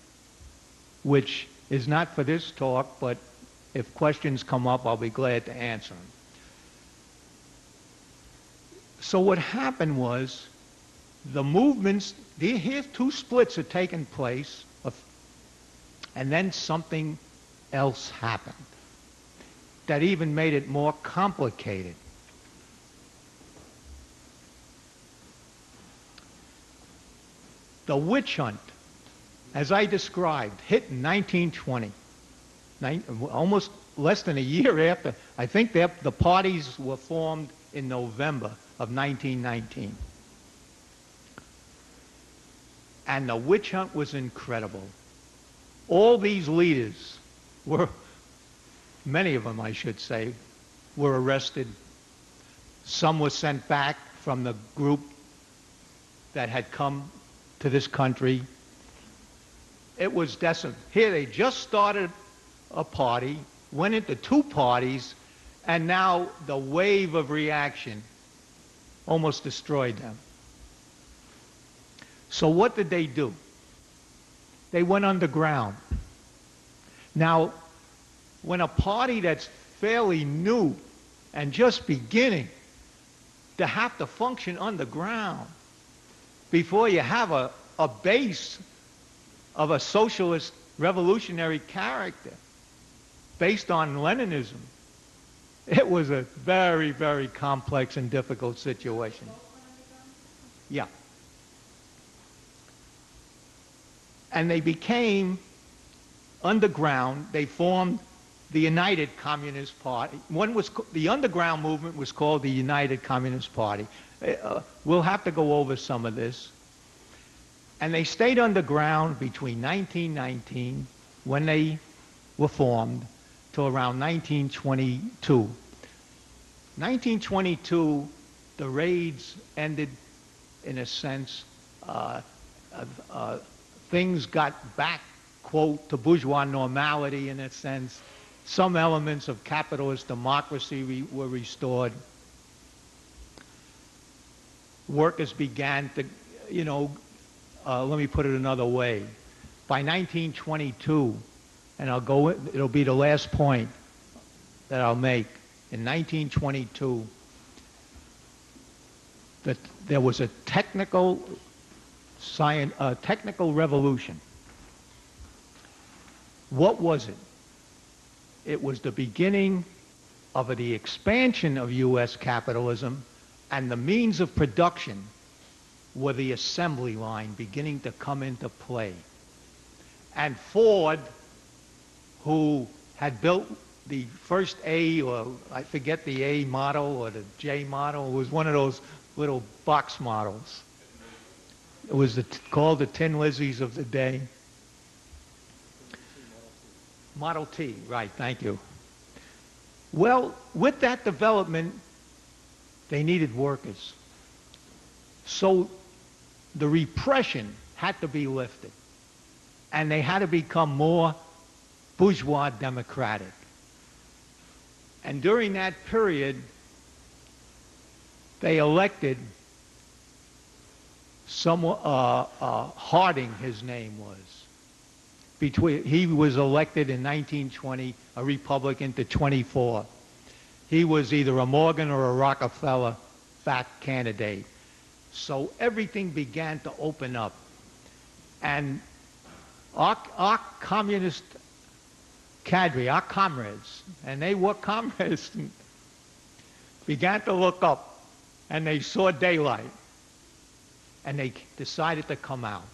which is not for this talk, but if questions come up, I'll be glad to answer them. So what happened was the movements, here two splits had taken place, and then something else happened that even made it more complicated. The witch hunt, as I described, hit in 1920, almost less than a year after. I think the parties were formed in November of 1919. And the witch hunt was incredible. All these leaders were, many of them I should say, were arrested. Some were sent back from the group that had come to this country. It was desolate. Here they just started a party, went into two parties, and now the wave of reaction almost destroyed them. So what did they do? They went underground. Now, when a party that's fairly new and just beginning to have to function underground before you have a base of a socialist revolutionary character based on Leninism, it was a very, very complex and difficult situation. Yeah. And they became underground. They formed the United Communist Party. The underground movement was called the United Communist Party. We'll have to go over some of this. And they stayed underground between 1919, when they were formed, to around 1922. 1922, the raids ended, in a sense. Things got back, quote, to bourgeois normality, in a sense. Some elements of capitalist democracy were restored. Workers began to, let me put it another way. By 1922, and it'll be the last point that I'll make. In 1922, that there was a technical revolution. What was it? It was the beginning of the expansion of U.S. capitalism, and the means of production were the assembly line beginning to come into play. And Ford, who had built the first A, or I forget the A model or the J model, it was one of those little box models. It was called the Tin Lizzies of the day. Model T, right, thank you. Well, with that development, they needed workers. So the repression had to be lifted, and they had to become more bourgeois democratic. And during that period, they elected Harding, his name was. He was elected in 1920, a Republican, to 24. He was either a Morgan or a Rockefeller backed candidate. So everything began to open up. And our communist cadre, our comrades, and they were comrades, began to look up, and they saw daylight, and they decided to come out.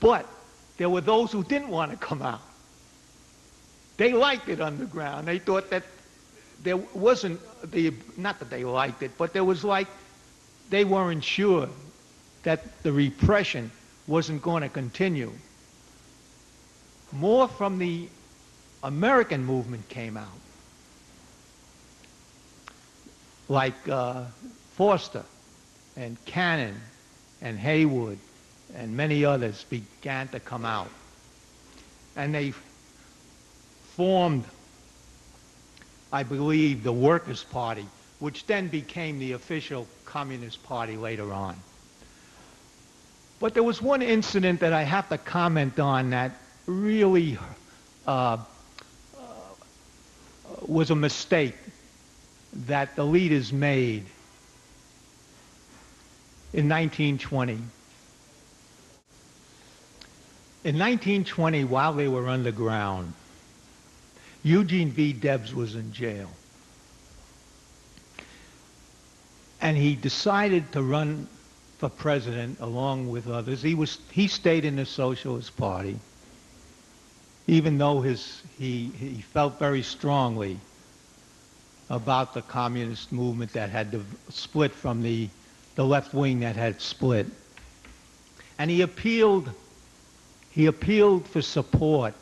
But there were those who didn't want to come out. They liked it underground. They thought that there wasn't not that they liked it, but there was like, they weren't sure that the repression wasn't going to continue. More from the American movement came out, like Forster and Cannon and Haywood and many others began to come out. And they formed, I believe, the Workers' Party, which then became the official Communist Party later on. But there was one incident that I have to comment on that really was a mistake that the leaders made in 1920. In 1920, while they were underground, Eugene V. Debs was in jail. And he decided to run for president along with others. He stayed in the Socialist Party, even though he felt very strongly about the communist movement that had split from the left wing that had split. And he appealed for support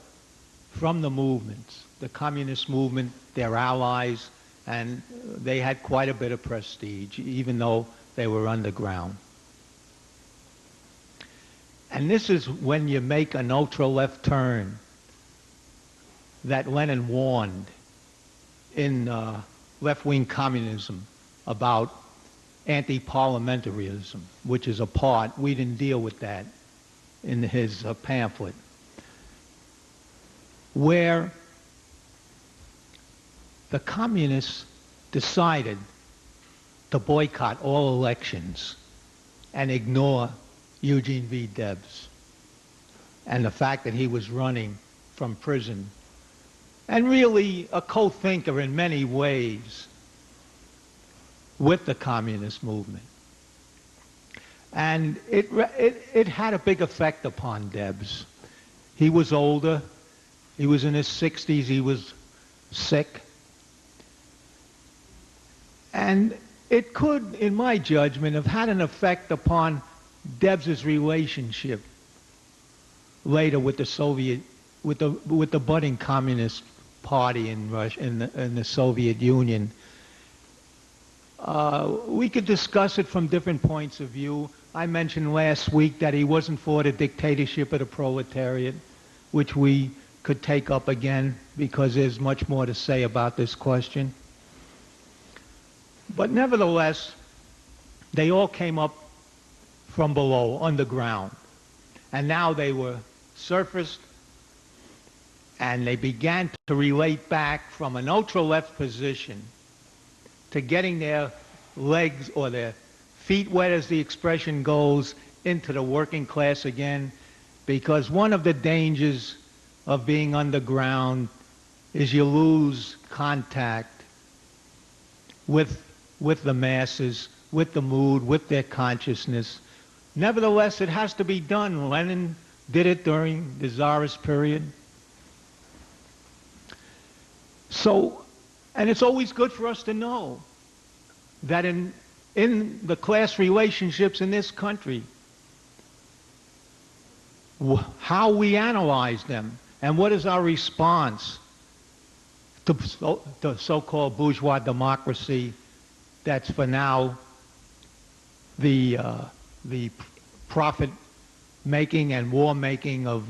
from the movements, the communist movement, their allies, and they had quite a bit of prestige, even though they were underground. And this is when you make an ultra-left turn that Lenin warned in left-wing communism about anti-parliamentarism, which is a part. We didn't deal with that in his pamphlet, where the communists decided to boycott all elections and ignore Eugene V. Debs and the fact that he was running from prison and really a co-thinker in many ways with the communist movement. And it had a big effect upon Debs. He was older. He was in his 60s. He was sick. And it could, in my judgment, have had an effect upon Debs's relationship later with the Soviet, with the budding Communist Party in Russia, in the Soviet Union. We could discuss it from different points of view. I mentioned last week that he wasn't for the dictatorship of the proletariat, which we could take up again because there's much more to say about this question. But nevertheless, they all came up from below, underground. And now they were surfaced, and they began to relate back from an ultra-left position to getting their legs or their feet wet, as the expression goes, into the working class again, because one of the dangers of being underground is you lose contact with the masses, with the mood, with their consciousness. Nevertheless, it has to be done. Lenin did it during the Tsarist period. So, and it's always good for us to know that in the class relationships in this country, how we analyze them and what is our response to so-called bourgeois democracy that's for now the profit-making and war-making of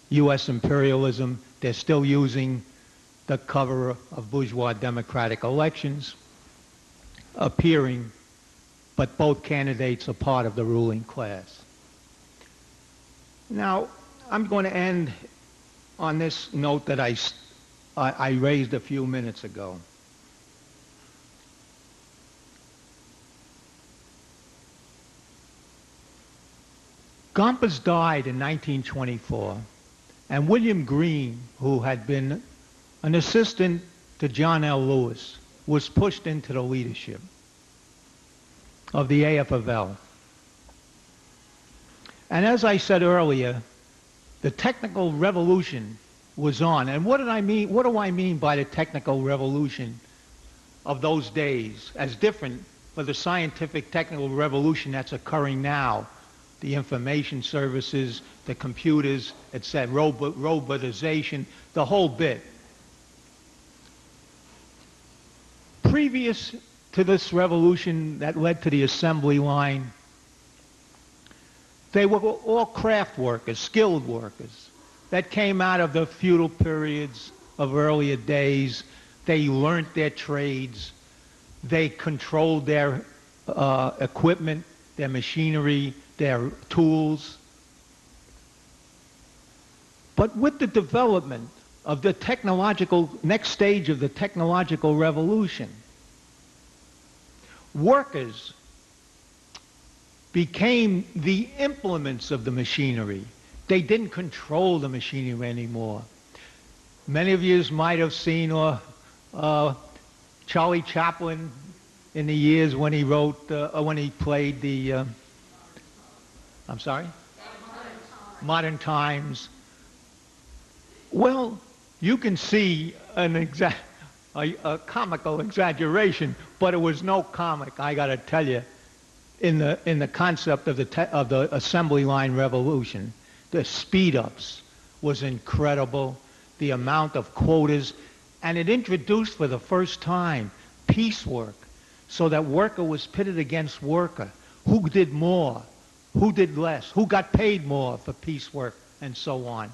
U.S. imperialism. They're still using the cover of bourgeois democratic elections appearing, but both candidates are part of the ruling class. Now, I'm going to end on this note that I raised a few minutes ago. Gompers died in 1924, and William Green, who had been an assistant to John L. Lewis, was pushed into the leadership of the AFL. And as I said earlier, the technical revolution was on. And what did I mean? What do I mean by the technical revolution of those days as different for the scientific technical revolution that's occurring now? The information services, the computers, etc., robotization, the whole bit. Previous to this revolution that led to the assembly line, they were all craft workers, skilled workers, that came out of the feudal periods of earlier days. They learned their trades. They controlled their equipment, their machinery, their tools. But with the development of the next stage of the technological revolution, workers became the implements of the machinery. They didn't control the machinery anymore. Many of you might have seen Charlie Chaplin in the years when he wrote, when he played the, I'm sorry? Modern Times. Well, you can see a comical exaggeration, but it was no comic, I got to tell you, in the concept of the assembly line revolution. The speed-ups was incredible, the amount of quotas, and it introduced for the first time piecework, so that worker was pitted against worker. Who did more? Who did less? Who got paid more for piecework, and so on.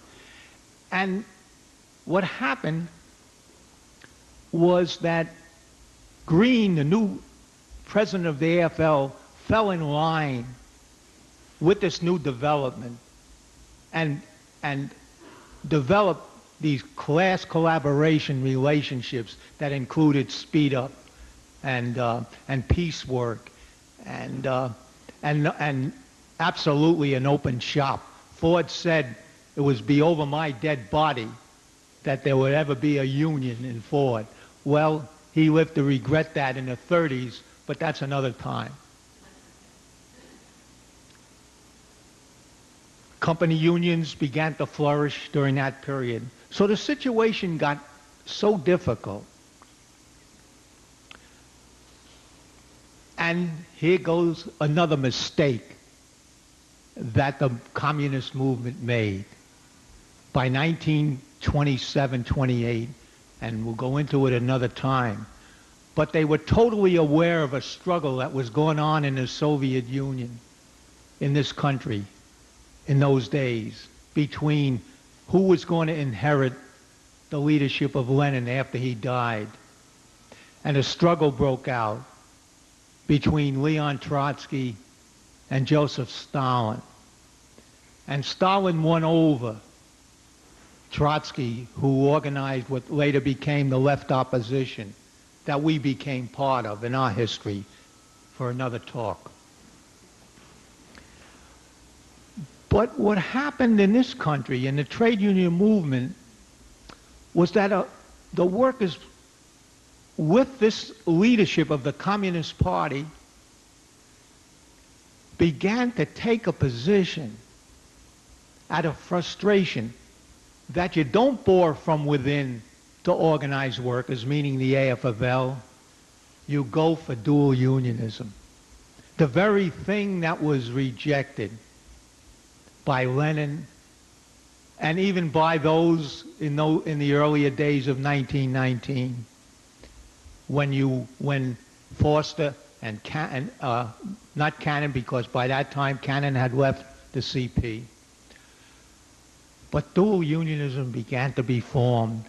And what happened was that Green, the new president of the AFL, fell in line with this new development and developed these class collaboration relationships that included speed up and piecework and absolutely an open shop. Ford said it would be over my dead body that there would ever be a union in Ford. Well, he lived to regret that in the 30s, but that's another time. Company unions began to flourish during that period. So the situation got so difficult. And here goes another mistake that the communist movement made. By 1927, 28, and we'll go into it another time, but they were totally aware of a struggle that was going on in the Soviet Union, in this country, in those days, between who was going to inherit the leadership of Lenin after he died. And a struggle broke out between Leon Trotsky and Joseph Stalin. And Stalin won over Trotsky, who organized what later became the left opposition that we became part of in our history, for another talk. But what happened in this country, in the trade union movement, was that the workers, with this leadership of the Communist Party, began to take a position out of frustration that you don't bore from within to organize workers, meaning the AFL, you go for dual unionism. The very thing that was rejected by Lenin and even by those in the earlier days of 1919, when Forster and not Cannon, because by that time Cannon had left the CP, but dual unionism began to be formed,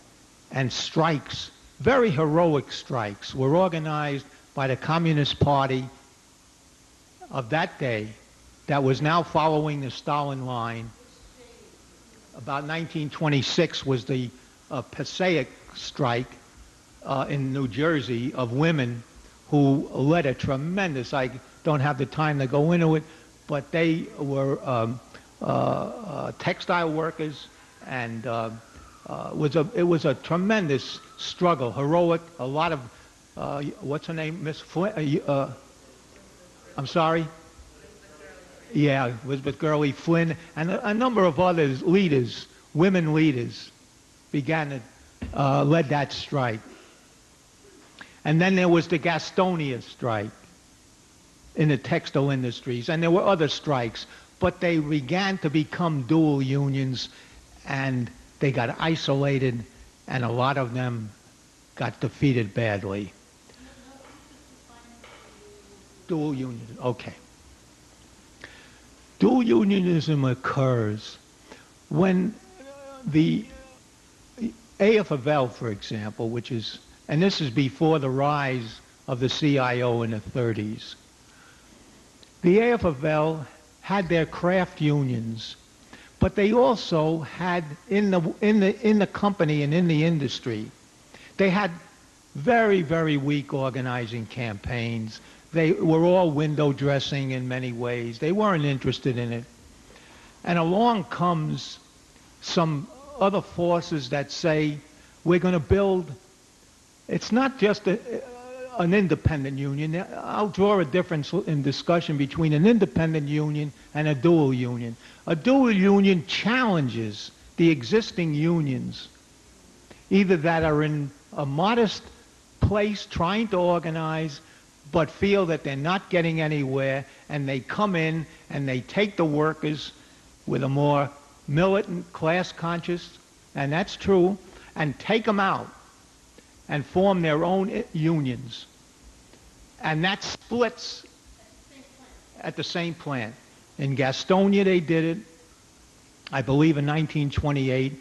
and strikes, very heroic strikes, were organized by the Communist Party of that day that was now following the Stalin line. About 1926 was the Passaic strike in New Jersey of women who led a tremendous, I don't have the time to go into it, but they were textile workers, and it was a tremendous struggle, heroic, a lot of, what's her name, Miss Flint, I'm sorry? Yeah, Elizabeth Gurley Flynn, and a number of others, leaders, women leaders, began to led that strike. And then there was the Gastonia strike in the textile industries, and there were other strikes, but they began to become dual unions, and they got isolated, and a lot of them got defeated badly. Dual union, okay. Dual unionism occurs when the AFL, for example, which is, and this is before the rise of the CIO in the 30s, the AFL had their craft unions, but they also had in the company and in the industry, they had very, very weak organizing campaigns. They were all window dressing in many ways. They weren't interested in it. And along comes some other forces that say, we're going to build, it's not just an independent union. I'll draw a difference in discussion between an independent union and a dual union. A dual union challenges the existing unions, either that are in a modest place trying to organize, but feel that they're not getting anywhere, and they come in and they take the workers with a more militant, class conscious, and that's true, and take them out and form their own unions. And that splits at the same plant. In Gastonia they did it, I believe in 1928,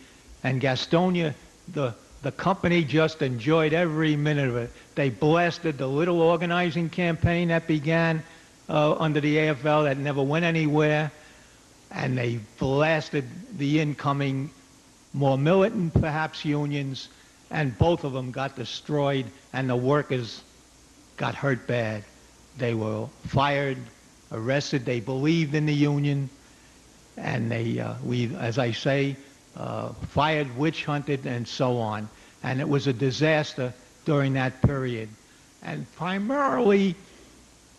and Gastonia, the company just enjoyed every minute of it. They blasted the little organizing campaign that began under the AFL that never went anywhere, and they blasted the incoming, more militant perhaps, unions, and both of them got destroyed, and the workers got hurt bad. They were fired, arrested. They believed in the union, and they, as I say, fired, witch hunted, and so on. And it was a disaster during that period. And primarily,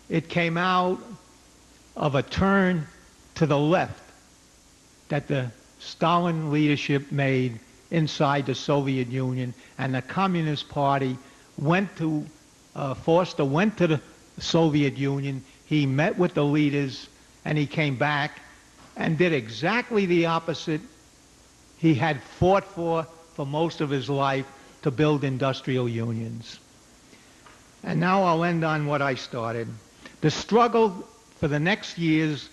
it came out of a turn to the left that the Stalin leadership made inside the Soviet Union, and the Communist Party went to, Forster went to the Soviet Union, he met with the leaders, and he came back and did exactly the opposite he had fought for most of his life, to build industrial unions. And now I'll end on what I started. The struggle for the next years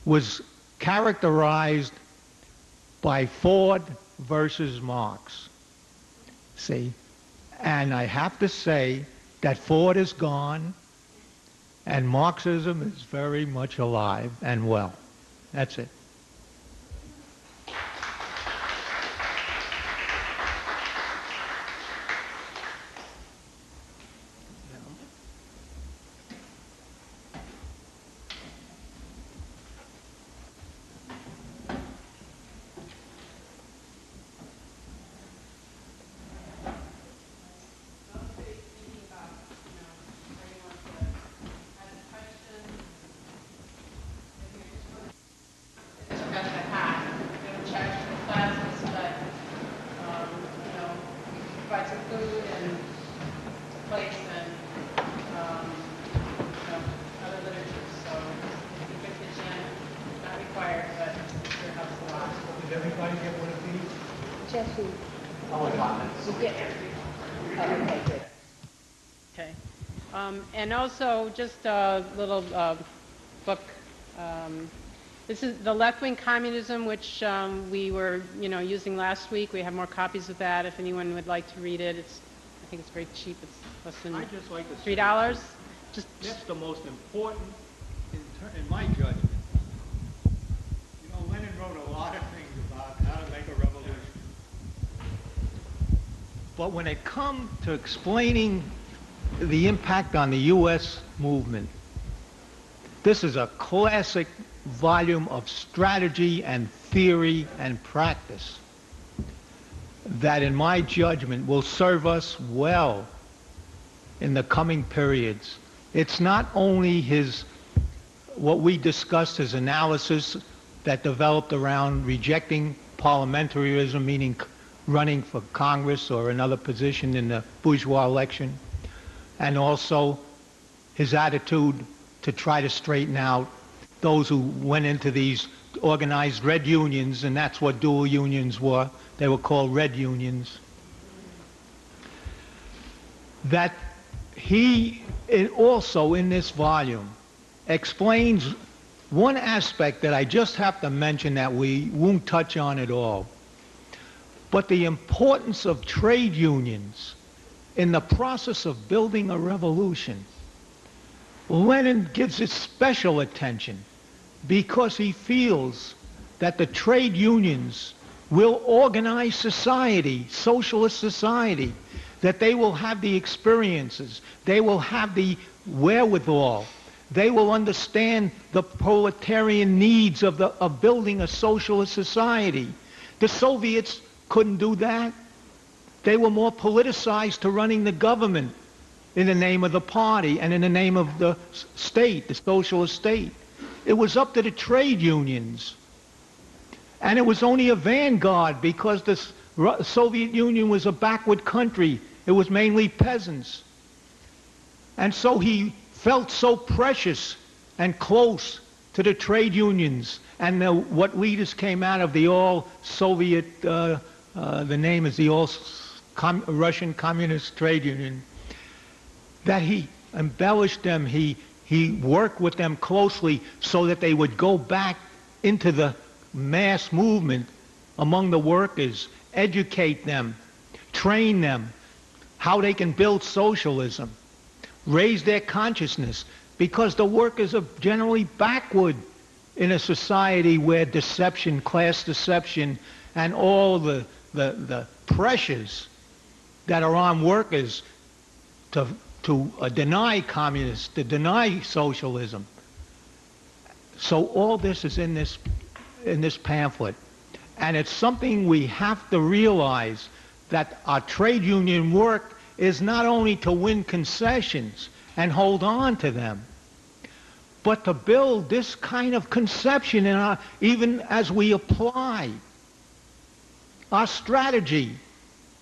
was characterized by Ford versus Marx. See? And I have to say that Ford is gone and Marxism is very much alive and well. That's it. And also, just a little book. This is The Left-Wing Communism, which we were, using last week. We have more copies of that if anyone would like to read it. I think it's very cheap. It's less than $3. That's the most important in my judgment. Lenin wrote a lot of things about how to make a revolution. But when it comes to explaining the impact on the U.S. movement, this is a classic volume of strategy and theory and practice that, in my judgment, will serve us well in the coming periods. It's not only his what we discussed as analysis that developed around rejecting parliamentarism, meaning running for Congress or another position in the bourgeois election, and also his attitude to try to straighten out those who went into these organized red unions, and that's what dual unions were. They were called red unions. That he also in this volume explains one aspect that I just have to mention that we won't touch on at all, but the importance of trade unions in the process of building a revolution. Lenin gives it special attention because he feels that the trade unions will organize society, socialist society, that they will have the experiences, they will have the wherewithal, they will understand the proletarian needs of building a socialist society. The Soviets couldn't do that. They were more politicized to running the government in the name of the party and in the name of the state, the socialist state. It was up to the trade unions. And it was only a vanguard because the Soviet Union was a backward country. It was mainly peasants. And so he felt so precious and close to the trade unions and what leaders came out of the all-Soviet, the name is the All-Russian Communist Trade Union, that he embellished them, he worked with them closely so that they would go back into the mass movement among the workers, educate them, train them, how they can build socialism, raise their consciousness, because the workers are generally backward in a society where deception, class deception, and all the pressures that are on workers to deny communists, to deny socialism. So all this is in this pamphlet. And it's something we have to realize, that our trade union work is not only to win concessions and hold on to them, but to build this kind of conception in our, even as we apply our strategy.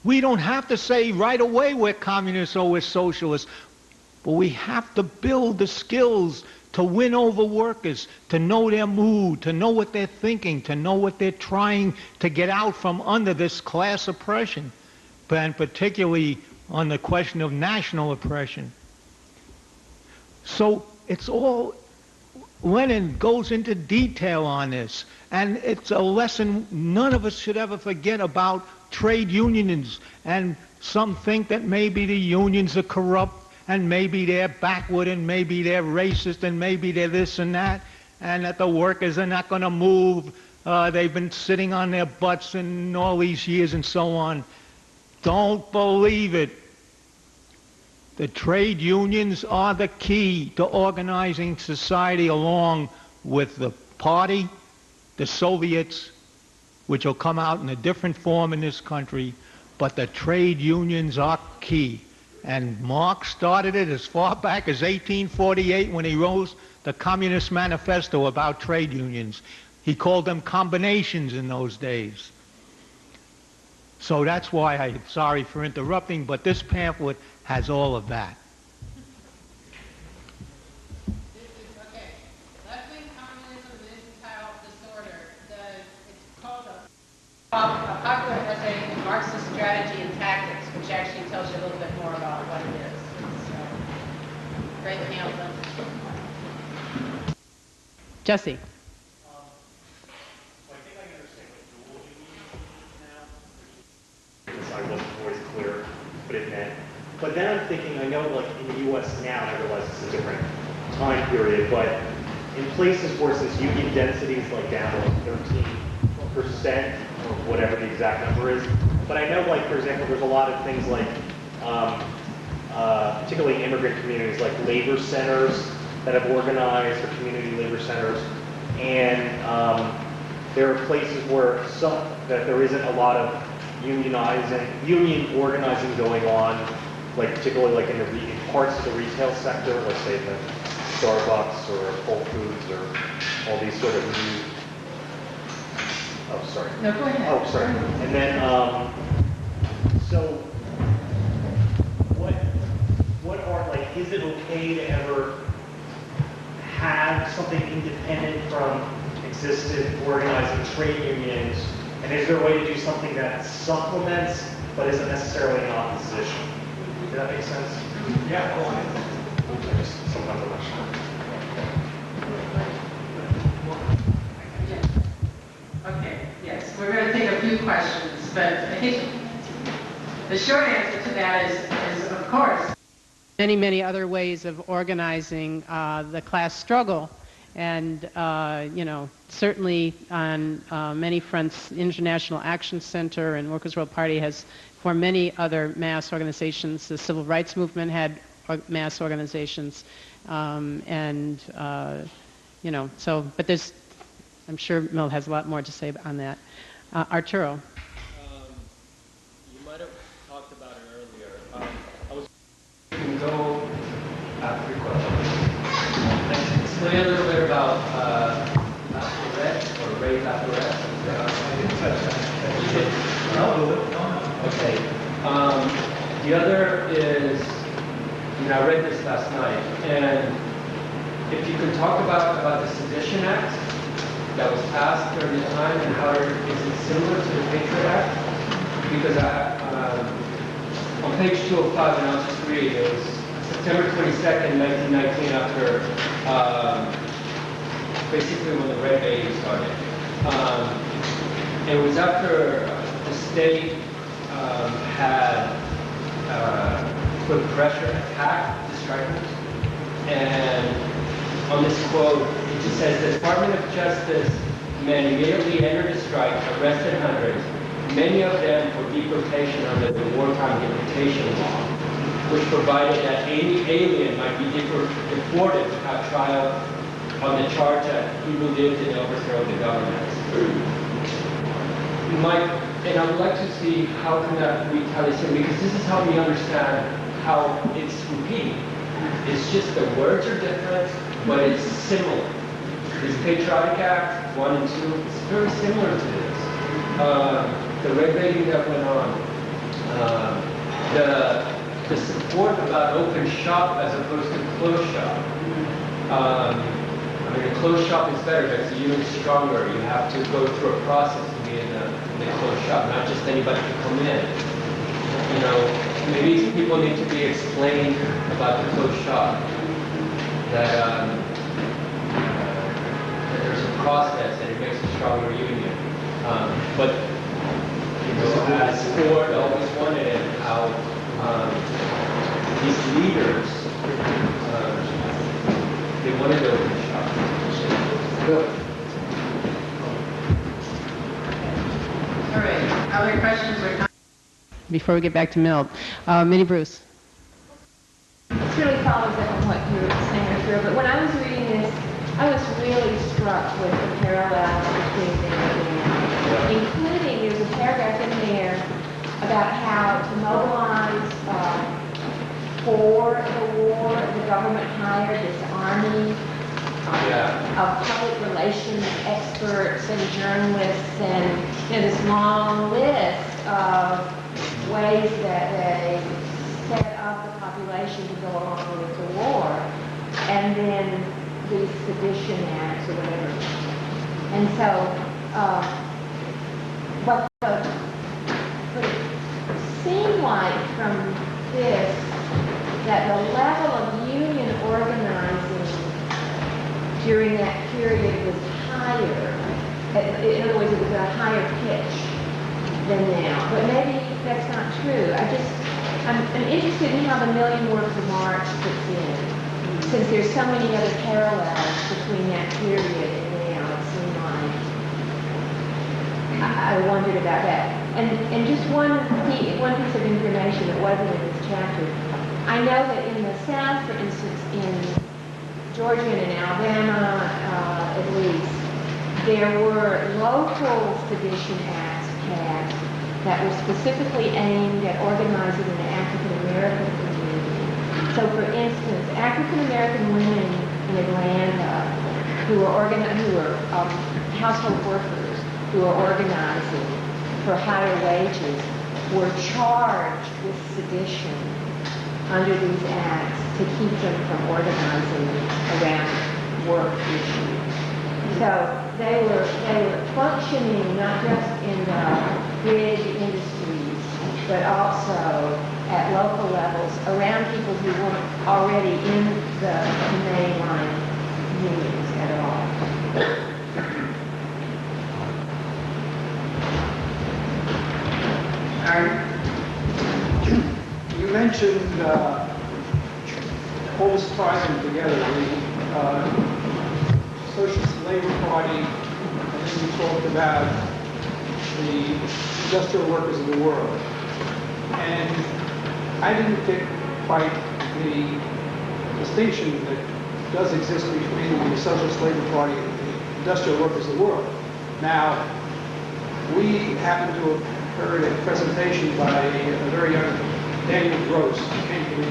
We don't have to say right away we're communists or we're socialists, but we have to build the skills to win over workers, to know their mood, to know what they're thinking, to know what they're trying to get out from under this class oppression, and particularly on the question of national oppression. So it's all, Lenin goes into detail on this, and it's a lesson none of us should ever forget about trade unions. And some think that maybe the unions are corrupt, and maybe they're backward, and maybe they're racist, and maybe they're this and that, and that the workers are not going to move. They've been sitting on their butts in all these years and so on. Don't believe it. The trade unions are the key to organizing society along with the party, the Soviets, which will come out in a different form in this country, but the trade unions are key. And Marx started it as far back as 1848 when he wrote the Communist Manifesto about trade unions. He called them combinations in those days. So that's why I'm sorry for interrupting, but this pamphlet has all of that. Okay. Left-wing communism and infantile disorder. It's called a popular essay in Marxist Strategy and Tactics, which actually tells you a little bit more about what it is. So, great pamphlet. Jesse. I wasn't always clear what it meant. But then I'm thinking, I know like in the US now, and I realize it's a different time period, but in places where since union density is like down to like 13%, or whatever the exact number is. But I know like, for example, there's a lot of things like, particularly immigrant communities, like labor centers that have organized, or community labor centers. And there are places where that there isn't a lot of union organizing going on, like particularly like in parts of the retail sector, let's say the Starbucks or Whole Foods or all these sort of new. Oh, sorry. No, go ahead. Oh, sorry. And then, so what are, like, is it okay to ever have something independent from existing organizing trade unions? And is there a way to do something that supplements but isn't necessarily in opposition? Does that make sense? Yeah, go ahead. Sometimes I'm not sure. Okay, yes, we're going to take a few questions, but I think the short answer to that is of course, many other ways of organizing the class struggle. And, you know, certainly on many fronts, International Action Center and Workers' World Party has formed many other mass organizations. The Civil Rights Movement had mass organizations. You know, so, but there's, I'm sure Milt has a lot more to say on that. Arturo. You might have talked about it earlier. I was going to go after your question. Explain a little bit about LABOR'S or Ray LABOR'S. I didn't touch that. You did? No. Okay. The other is, you know, I read this last night, and if you could talk about the Sedition Act that was passed during the time and how is it similar to the Patriot Act? Because on page 205, and I'll just read, it was September 22nd, 1919, after basically when the Red Baby started. It was after the state had put pressure, attacked the strikers, and on this quote, it just says, the Department of Justice men immediately entered the strike, arrested hundreds, many of them for deportation under the wartime deportation law, which provided that any alien might be deported without trial on the charge that he believed in overthrowing the government. And I would like to see how can that retaliation, because this is how we understand how it's repeating. It's just the words are different, but it's similar. This Patriotic Act 1 and 2 is very similar to this. The red baiting that went on, the support about open shop as opposed to closed shop. I mean, a closed shop is better because the union's stronger. You have to go through a process to be in the closed shop, not just anybody can come in. You know, maybe people need to be explained about the closed shop. That there's a process and it makes a stronger union. But you know, as Ford always wanted it, how these leaders they wanted to open shop. Good. All right. Other questions or comments? Before we get back to Milt, Minnie Bruce. This really follows up on what you were saying earlier, but when I was reading this, I was really struck with the parallels between then and now, including there's a paragraph in there about how to mobilize for the war, the government hired this army of public relations experts and journalists, and you know, this long list of ways that they set up the population to go along with the war, and then these sedition acts or whatever. And so, what it seemed like from this, that the level of union organizing during that period was higher. In other words, it was at a higher pitch than now. But maybe that's not true. I'm interested in how the Million Works of Marx fits in, since there's so many other parallels between that period and now. It seemed like I wondered about that. And just one piece of information that wasn't in this chapter. I know that in the South, for instance, in Georgia and in Alabama, at least, there were local sedition acts passed that were specifically aimed at organizing an African American community. So, for instance, African American women in Atlanta who were household workers who were organizing for higher wages were charged with sedition under these acts to keep them from organizing around work issues. So they were functioning not just in the big industries, but also at local levels around people who weren't already in the mainline unions at all. You mentioned almost tying them together, the Socialist Labor Party, and then you talked about the industrial workers of the world. And I didn't get quite the distinction that does exist between the Socialist Labor Party and the industrial workers of the world. Now, we happen to have heard a presentation by a very young Daniel Gross, who came to the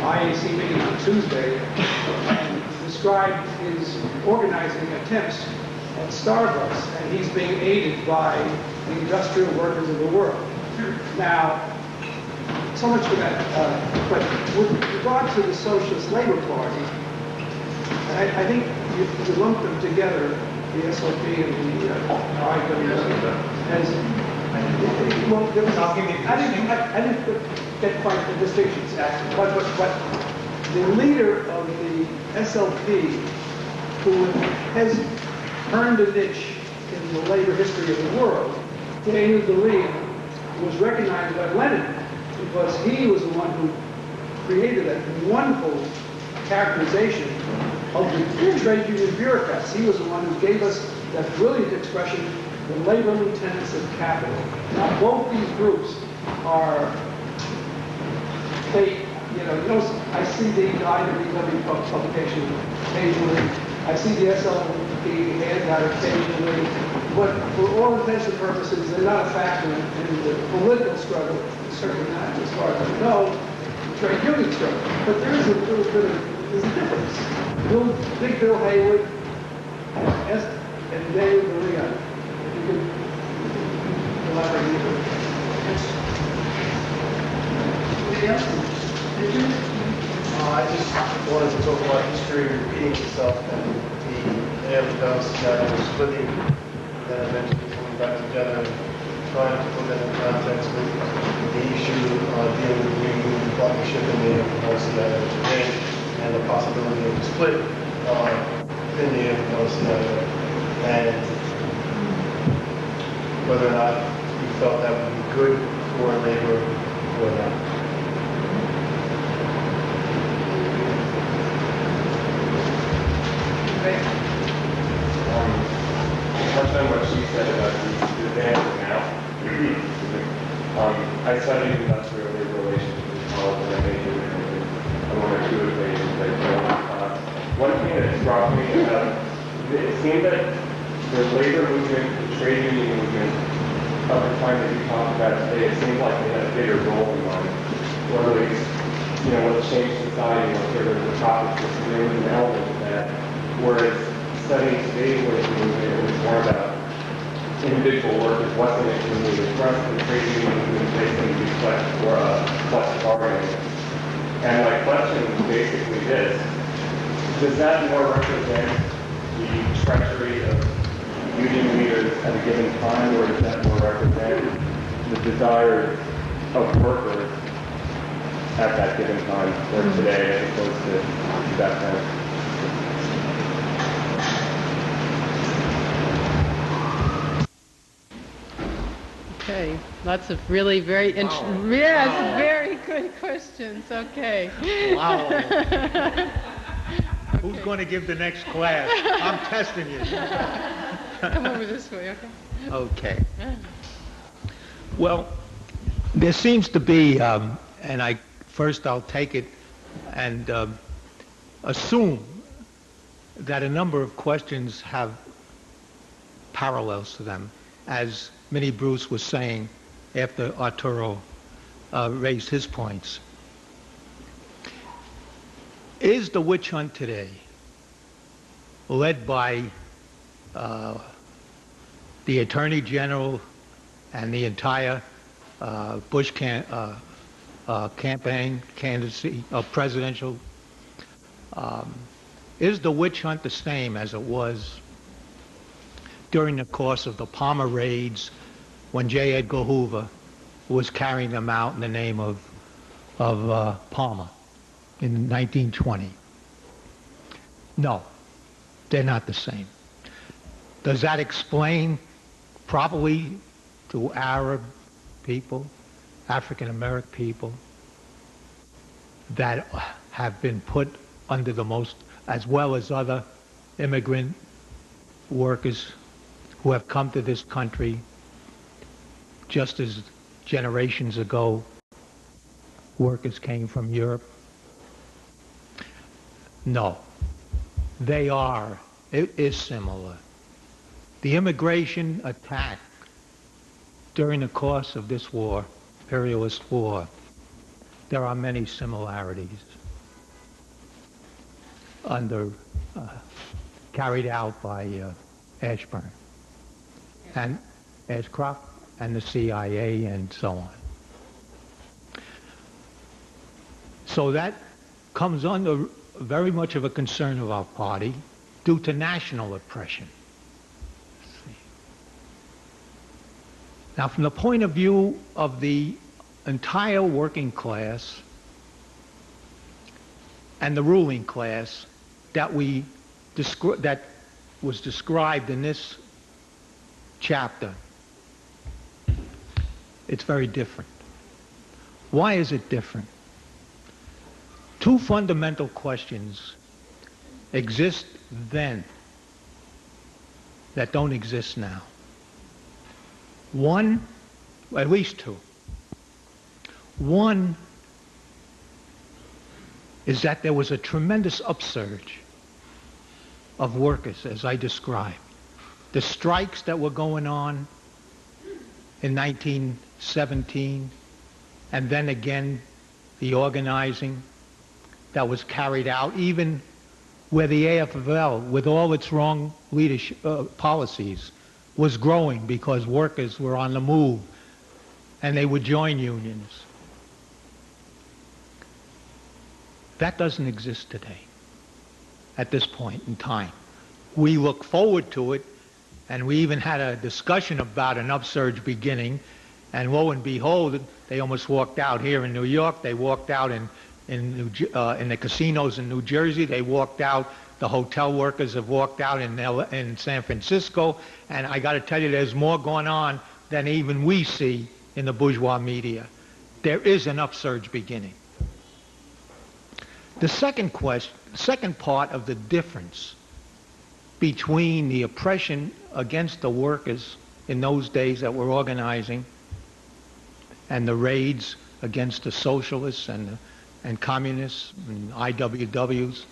IAC meeting on Tuesday and described his organizing attempts at Starbucks, and he's being aided by the industrial workers of the world. Now, so much for that. But with regard to the Socialist Labor Party, I think you lump them together, the SLP and the IWS, as well, there was, I didn't get quite the distinctions, but the leader of the SLP, who has earned a niche in the labor history of the world, Daniel Deline, was recognized by Lenin because he was the one who created that wonderful characterization of the trade union bureaucrats. He was the one who gave us that brilliant expression, the labor lieutenants of capital. Now, both these groups are, I see the IWW publication occasionally. I see the SLP handout occasionally. But for all intents and purposes, they're not a factor in the political struggle, certainly not as far as I know, the trade union struggle. But there is a little bit of, there's a difference. Big Bill Haywood and Daniel Deline. I just wanted to talk about history repeating itself and the evidence that was splitting, then eventually coming back together and trying to put that in context with the issue dealing with the union partnership in the LCIO today and the possibility of a split in the LCIO. And whether or not you felt that would be good for labor or not. Touch on what she said about the advances now. I studied industrial labor relations in college and I majored in one or two equations I failed. One thing that struck me about it seemed that the labor movement, the trade union movement, of the time that you talked about today, it seemed like they had a bigger role in mind, or at least, what changed society, what sort of the topics, there was an element of that. Whereas studying today's labor movement, it was more about individual workers, what's in it for me. For us, the trade union movement basically reflects for collective bargaining. And my question is basically this: does that more represent the treachery of union leaders at a given time, or does that more represent the desires of workers at that given time, or today, as opposed to back then? Okay, lots of really very interesting, yes, very good questions. Okay. Wow. Who's going to give the next class? I'm testing you. Come over this way, okay? Okay. Well, there seems to be, and I'll take it and assume that a number of questions have parallels to them, as Minnie Bruce was saying after Arturo raised his points. Is the witch hunt today led by the Attorney General and the entire Bush campaign candidacy of presidential? Is the witch hunt the same as it was during the course of the Palmer raids when J. Edgar Hoover was carrying them out in the name of Palmer in 1920? No, they're not the same. Does that explain properly to Arab people, African American people, that have been put under the most, as well as other immigrant workers who have come to this country just as generations ago workers came from Europe? No, they are. It is similar. The immigration attack during the course of this war, imperialist war, there are many similarities carried out by Ashburn and Ashcroft and the CIA and so on. So that comes under very much of a concern of our party due to national oppression. Now, from the point of view of the entire working class and the ruling class that was described in this chapter, it's very different. Why is it different? Two fundamental questions exist then that don't exist now. One, at least two. One is that there was a tremendous upsurge of workers, as I described. The strikes that were going on in 1917, and then again the organizing that was carried out, even where the AFL, with all its wrong leadership policies, was growing because workers were on the move and they would join unions. That doesn't exist today at this point in time. We look forward to it, and we even had a discussion about an upsurge beginning, and lo and behold, they almost walked out here in New York. They walked out in the casinos in New Jersey. They walked out. The hotel workers have walked out in San Francisco. And I got to tell you, there's more going on than even we see in the bourgeois media. There is an upsurge beginning. The second part of the difference between the oppression against the workers in those days that were organizing and the raids against the socialists and communists and IWWs.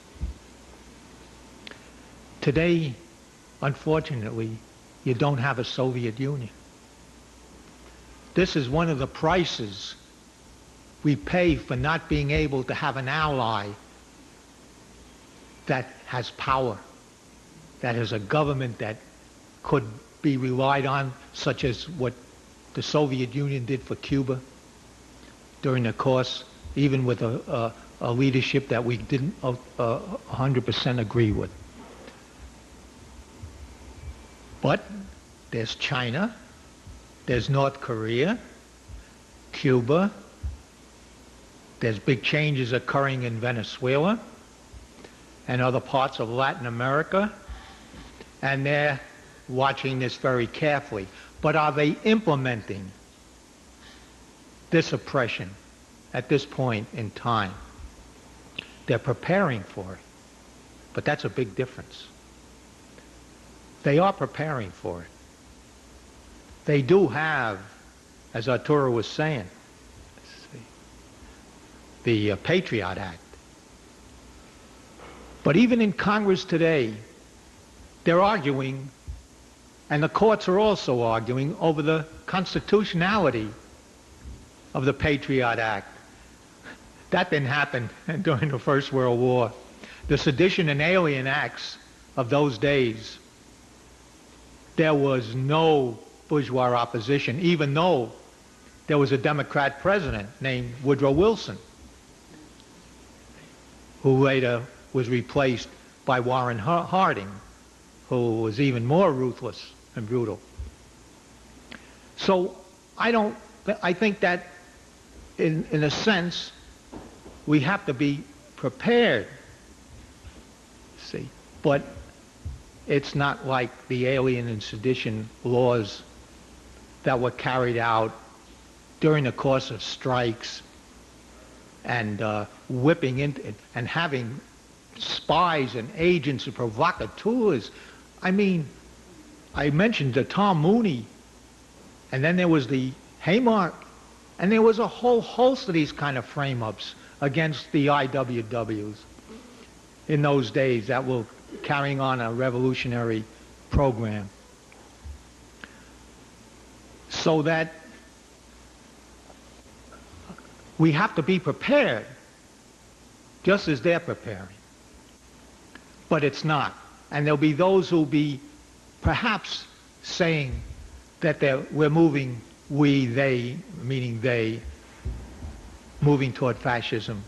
Today, unfortunately, you don't have a Soviet Union. This is one of the prices we pay for not being able to have an ally that has power, that is a government that could be relied on, such as what the Soviet Union did for Cuba during the course, even with a leadership that we didn't 100% agree with. But there's China, there's North Korea, Cuba, there's big changes occurring in Venezuela and other parts of Latin America, and they're watching this very carefully. But are they implementing this oppression at this point in time? They're preparing for it, but that's a big difference. They are preparing for it. They do have, as Arturo was saying, the Patriot Act. But even in Congress today, they're arguing, and the courts are also arguing, over the constitutionality of the Patriot Act. That didn't happen during the First World War. The Sedition and Alien Acts of those days, there was no bourgeois opposition, even though there was a Democrat president named Woodrow Wilson, who later was replaced by Warren Harding, who was even more ruthless and brutal. So I think that in a sense, we have to be prepared, see, but it's not like the alien and sedition laws that were carried out during the course of strikes and whipping into and having spies and agents and provocateurs. I mean, I mentioned the Tom Mooney, and then there was the Haymark, and there was a whole host of these kind of frame-ups against the IWWs in those days that were carrying on a revolutionary program. So that we have to be prepared, just as they're preparing. But it's not. And there'll be those who'll be perhaps saying that we're moving, they, meaning they, moving toward fascism,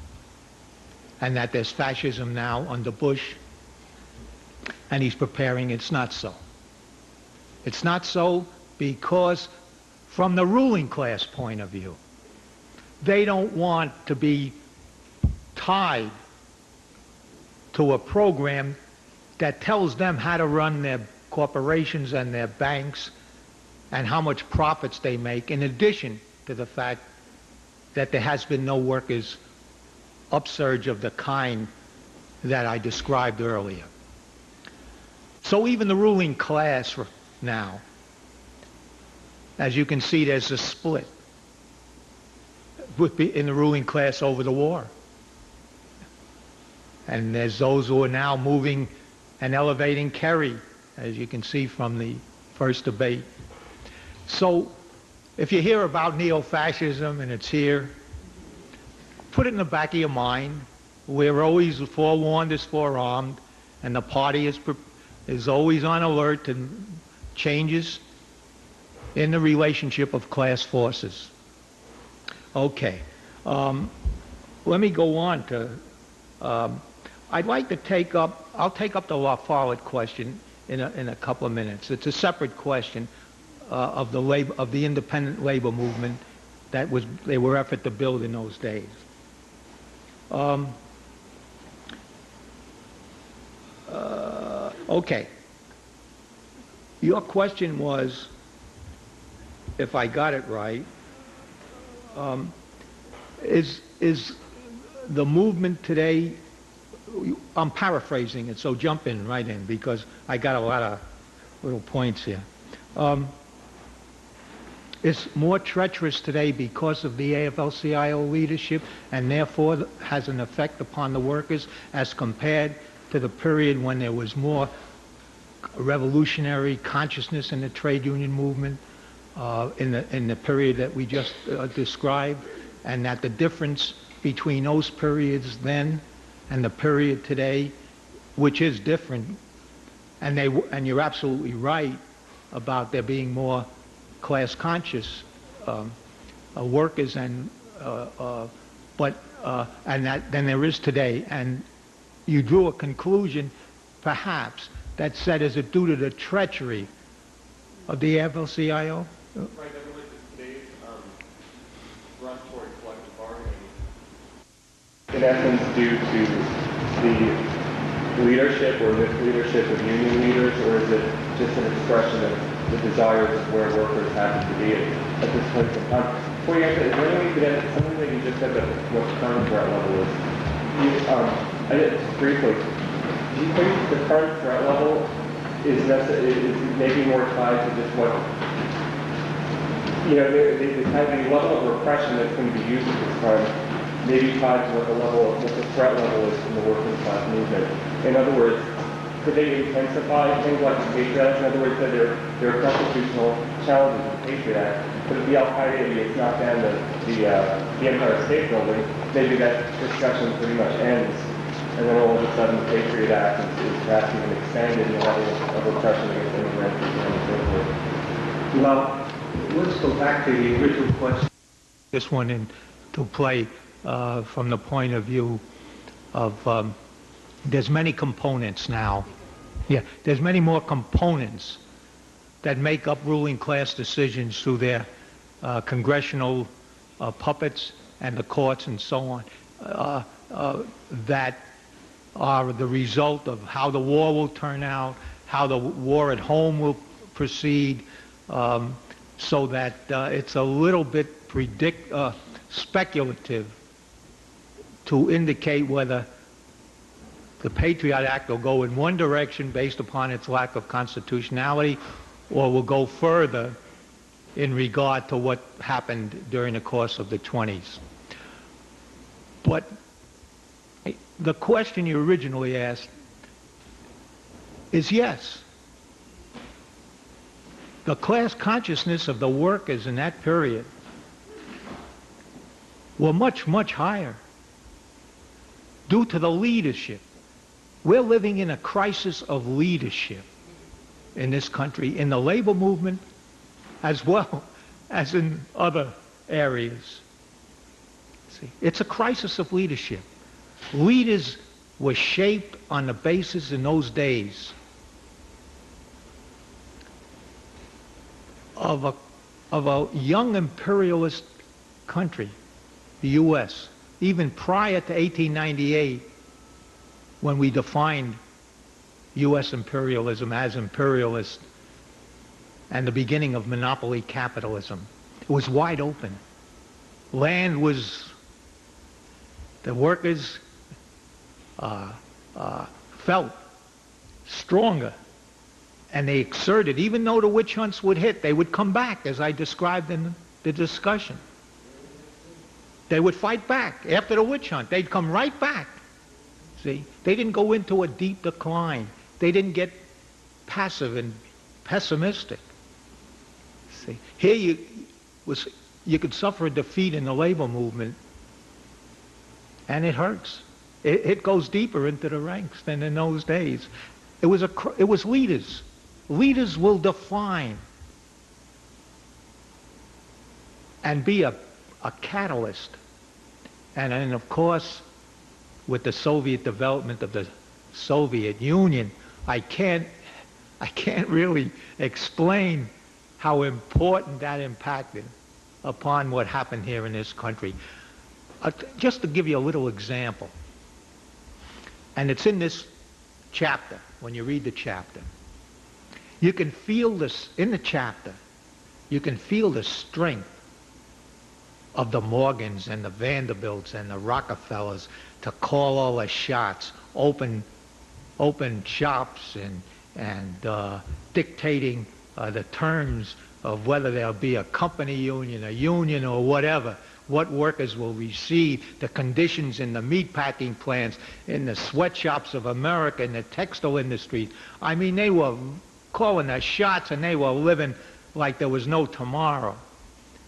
and that there's fascism now under Bush, and he's preparing. It's not so. It's not so because from the ruling class point of view, they don't want to be tied to a program that tells them how to run their corporations and their banks and how much profits they make, in addition to the fact that there has been no workers' upsurge of the kind that I described earlier. So even the ruling class now, as you can see, there's a split in the ruling class over the war. And there's those who are now moving and elevating Kerry, as you can see from the first debate. So if you hear about neo-fascism and it's here, put it in the back of your mind. We're always forewarned is forearmed, and the party is always on alert to changes in the relationship of class forces. Okay, let me go on to, I'd like to I'll take up the La Follette question in a couple of minutes. It's a separate question of the independent labor movement that they were effort to build in those days. Okay, your question was, if I got it right, is the movement today, I'm paraphrasing it, so jump in right in, because I got a lot of little points here. Is more treacherous today because of the AFL-CIO leadership, and therefore has an effect upon the workers as compared to the period when there was more revolutionary consciousness in the trade union movement, in the period that we just described, and that the difference between those periods then and the period today, which is different, and you're absolutely right about there being more class conscious workers and than there is today. And you drew a conclusion, perhaps, that said, is it due to the treachery of the AFL-CIO? Right, that relates to today's run toward collective bargaining. In essence, due to the leadership or misleadership of union leaders, or is it just an expression of the desires of where workers happen to be at this point in time? Before you answer, is there any way you could add something that you just said that what the current threat level is? Briefly, do you think the current threat level is maybe more tied to just what, the level of repression that's going to be used at this time, maybe tied to what the threat level is from the working class movement? In other words, could they intensify things like the Patriot Act? In other words, that there are constitutional challenges to the Patriot Act, but if the Al-Qaeda idiots knock down the Empire State Building, maybe that discussion pretty much ends, and then all of a sudden the Patriot Act is perhaps even expanded in the level of repression against immigrants and so forth. Well, let's go back to the original question. This one into play from the point of view of there's many components now. Yeah, there's many more components that make up ruling class decisions through their congressional puppets and the courts and so on that are the result of how the war will turn out, how the war at home will proceed, so that it's a little bit speculative to indicate whether the Patriot Act will go in one direction based upon its lack of constitutionality, or will go further in regard to what happened during the course of the 20s. But the question you originally asked is yes. The class consciousness of the workers in that period were much, much higher due to the leadership. We're living in a crisis of leadership in this country, in the labor movement as well as in other areas. See, it's a crisis of leadership. Leaders were shaped on the basis in those days of a young imperialist country, the U.S., even prior to 1898, when we defined U.S. imperialism as imperialist and the beginning of monopoly capitalism. It was wide open. Land was, the workers felt stronger, and they exerted, even though the witch hunts would hit, they would come back, as I described in the discussion. They would fight back. After the witch hunt, they'd come right back. See, they didn't go into a deep decline. They didn't get passive and pessimistic. See, here you could suffer a defeat in the labor movement, and it hurts. It goes deeper into the ranks than in those days. It was leaders. Leaders will define and be a catalyst. And of course, with the Soviet development of the Soviet Union, I can't really explain how important that impacted upon what happened here in this country. Just to give you a little example, and it's in this chapter, when you read the chapter, you can feel this, in the chapter, you can feel the strength of the Morgans and the Vanderbilts and the Rockefellers to call all the shots, open shops and dictating the terms of whether there'll be a company union, a union, or whatever, what workers will receive, the conditions in the meatpacking plants, in the sweatshops of America, in the textile industry. I mean, they were calling the shots, and they were living like there was no tomorrow.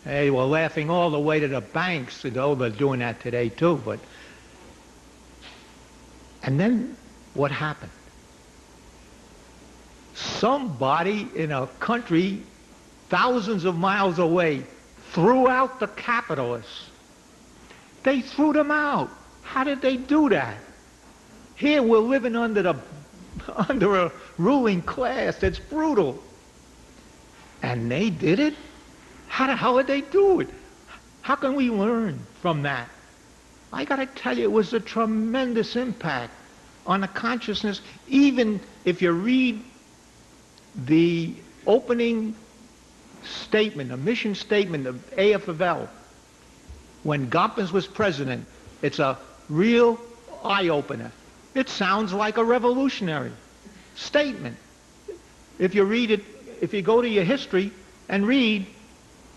They were laughing all the way to the banks, though they're doing that today too. But and then what happened? Somebody in a country thousands of miles away threw out the capitalists. They threw them out. How did they do that? Here we're living under a ruling class that's brutal. And they did it? How the hell did they do it? How can we learn from that? I got to tell you, it was a tremendous impact on the consciousness. Even if you read the opening statement, a mission statement of AFL, when Gompers was president, it's a real eye-opener. It sounds like a revolutionary statement. If you read it, if you go to your history and read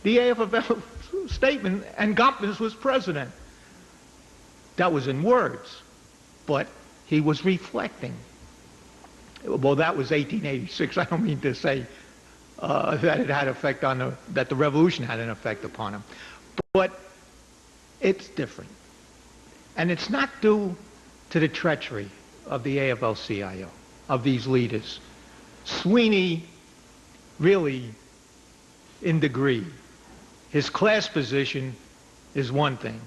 the AFL statement, and Gompers was president. That was in words, but he was reflecting Well, that was 1886. I don't mean to say that it had effect on that the revolution had an effect upon him. But it's different. And it's not due to the treachery of the AFL-CIO, of these leaders. Sweeney, really, in degree, his class position is one thing.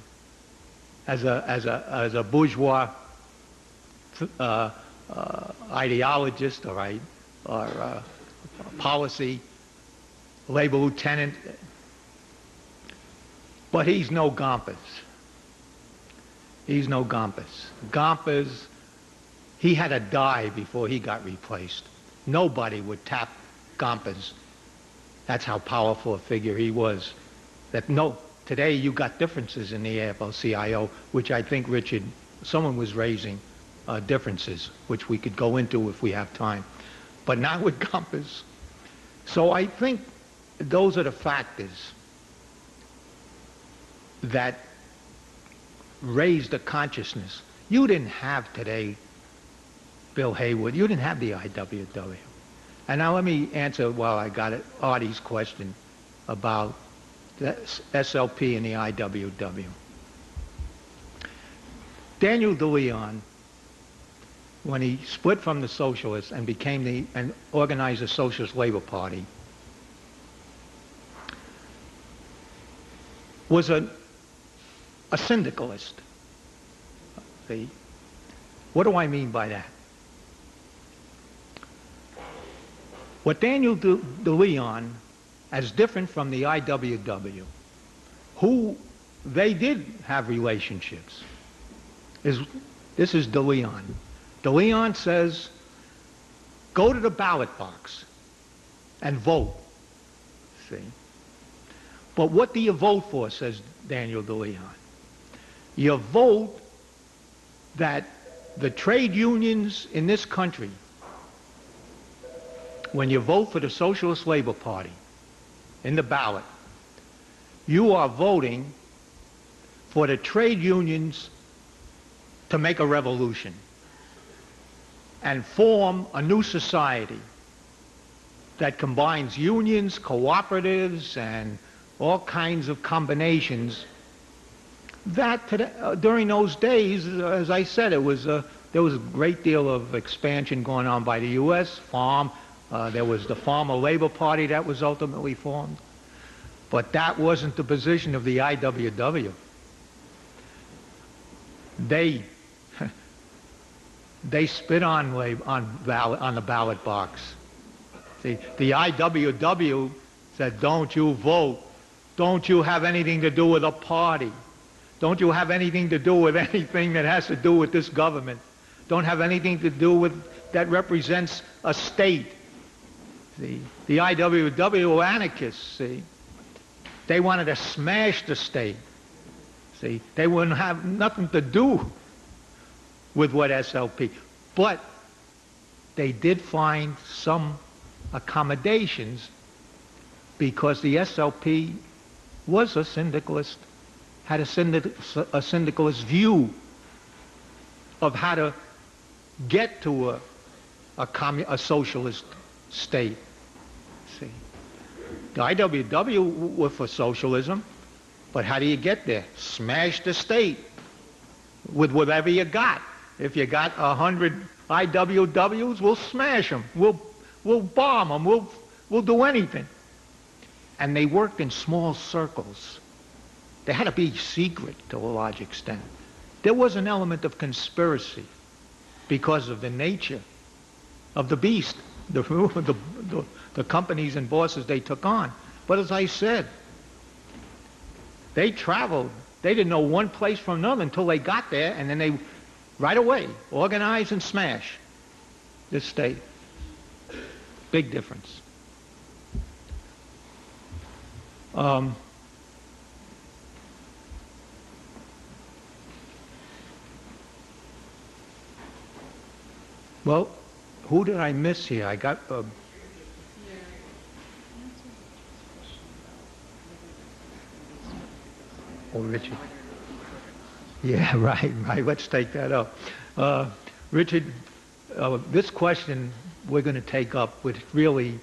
As a bourgeois ideologist, all right, or policy, labor lieutenant, but he's no Gompers. He's no Gompers. Gompers, he had to die before he got replaced. Nobody would tap Gompers. That's how powerful a figure he was. Today you got differences in the AFL-CIO, which I think, Richard, someone was raising differences, which we could go into if we have time, but not with Gompers. So I think those are the factors that raised the consciousness. You didn't have today, Bill Haywood, you didn't have the IWW. And now let me answer, while I got it, Artie's question about the SLP and the IWW. Daniel DeLeon, when he split from the Socialists and and organized the Socialist Labor Party, was a syndicalist. See? What do I mean by that? What Daniel DeLeon, as different from the IWW, who they did have relationships, this is DeLeon. DeLeon says, go to the ballot box and vote. See? But what do you vote for, says Daniel DeLeon? You vote that the trade unions in this country, when you vote for the Socialist Labor Party in the ballot, you are voting for the trade unions to make a revolution and form a new society that combines unions, cooperatives, and all kinds of combinations. That during those days, as I said, there was a great deal of expansion going on by the U.S. Farm. There was the Farmer Labor Party that was ultimately formed, but that wasn't the position of the IWW. They spit on the ballot box. See, the IWW said, "Don't you vote? Don't you have anything to do with a party? Don't you have anything to do with anything that has to do with this government? Don't have anything to do with that represents a state." See, the IWW were anarchists. See, they wanted to smash the state. See, they wouldn't have nothing to do with what SLP, but they did find some accommodations because the SLP was a syndicalist, had a syndicalist view of how to get to a socialist state. See, the IWW were for socialism, but how do you get there? Smash the state with whatever you got. If you got 100 IWWs, we'll smash them. We'll bomb them. We'll do anything. And they worked in small circles. They had to be secret to a large extent. There was an element of conspiracy because of the nature of the beast, the companies and bosses they took on. But as I said, they traveled. They didn't know one place from another until they got there, and then they, right away, organize and smash this state. Big difference. Well, who did I miss here? I got... Oh, Richard. Yeah, right. Let's take that up. Richard this question we're going to take up, which really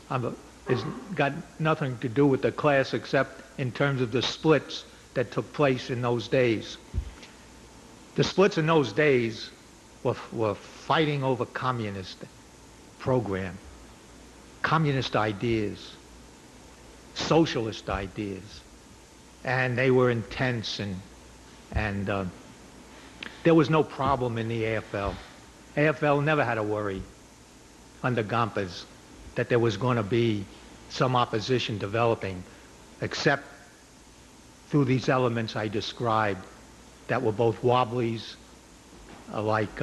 has got nothing to do with the class except in terms of the splits that took place in those days. The splits in those days were fighting over communist program, communist ideas, socialist ideas, and they were intense, and there was no problem in the AFL. AFL never had to worry under Gompers that there was going to be some opposition developing, except through these elements I described that were both wobblies, like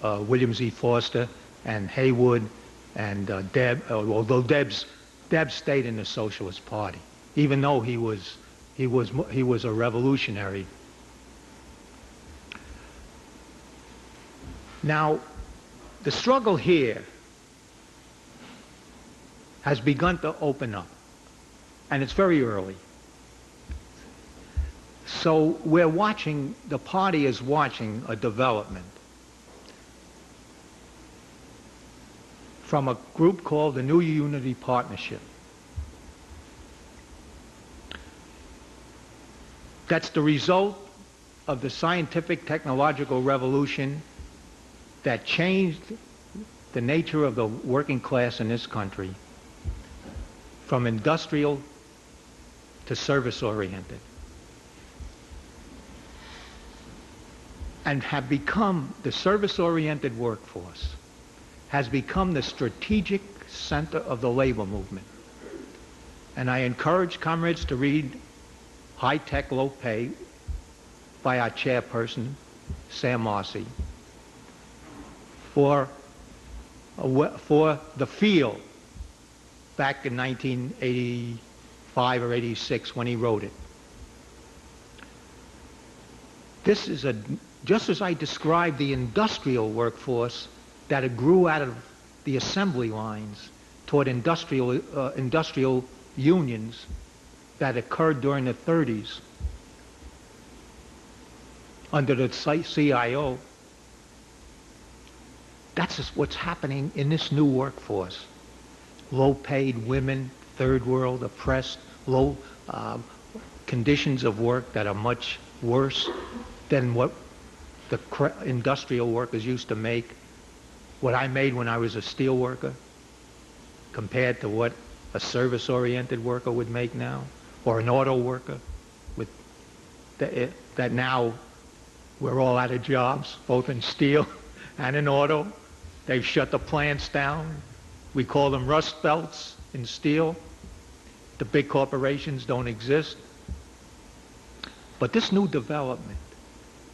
William Z. Foster and Haywood and Deb, although Deb stayed in the Socialist Party, even though he was a revolutionary. Now, the struggle here has begun to open up, and it's very early. So we're watching, the party is watching a development from a group called the New Unity Partnership. That's the result of the scientific technological revolution that changed the nature of the working class in this country from industrial to service-oriented, and have become, the service-oriented workforce has become the strategic center of the labor movement. And I encourage comrades to read High Tech, Low Pay by our chairperson, Sam Marcy, for the field back in 1985 or 86 when he wrote it. This is just as I described the industrial workforce that it grew out of the assembly lines toward industrial unions that occurred during the 30s under the CIO. That's just what's happening in this new workforce. Low-paid women, third world, oppressed, low conditions of work that are much worse than what the industrial workers used to make, what I made when I was a steel worker, compared to what a service-oriented worker would make now, or an auto worker, with that now we're all out of jobs, both in steel and in auto. They've shut the plants down. We call them rust belts in steel. The big corporations don't exist. But this new development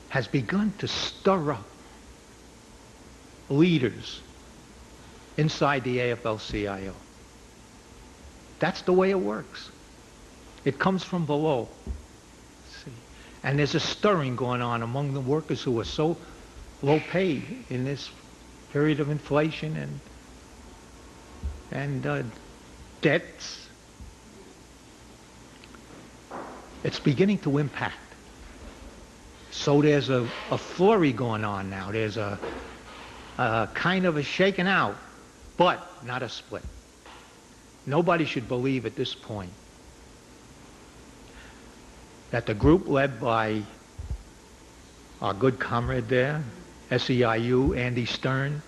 has begun to stir up leaders inside the AFL-CIO. That's the way it works. It comes from below. See? And there's a stirring going on among the workers who are so low paid in this period of inflation and debts. It's beginning to impact. So there's a flurry going on now. There's a kind of a shaking out, but not a split. Nobody should believe at this point that the group led by our good comrade there, SEIU, Andy Stern,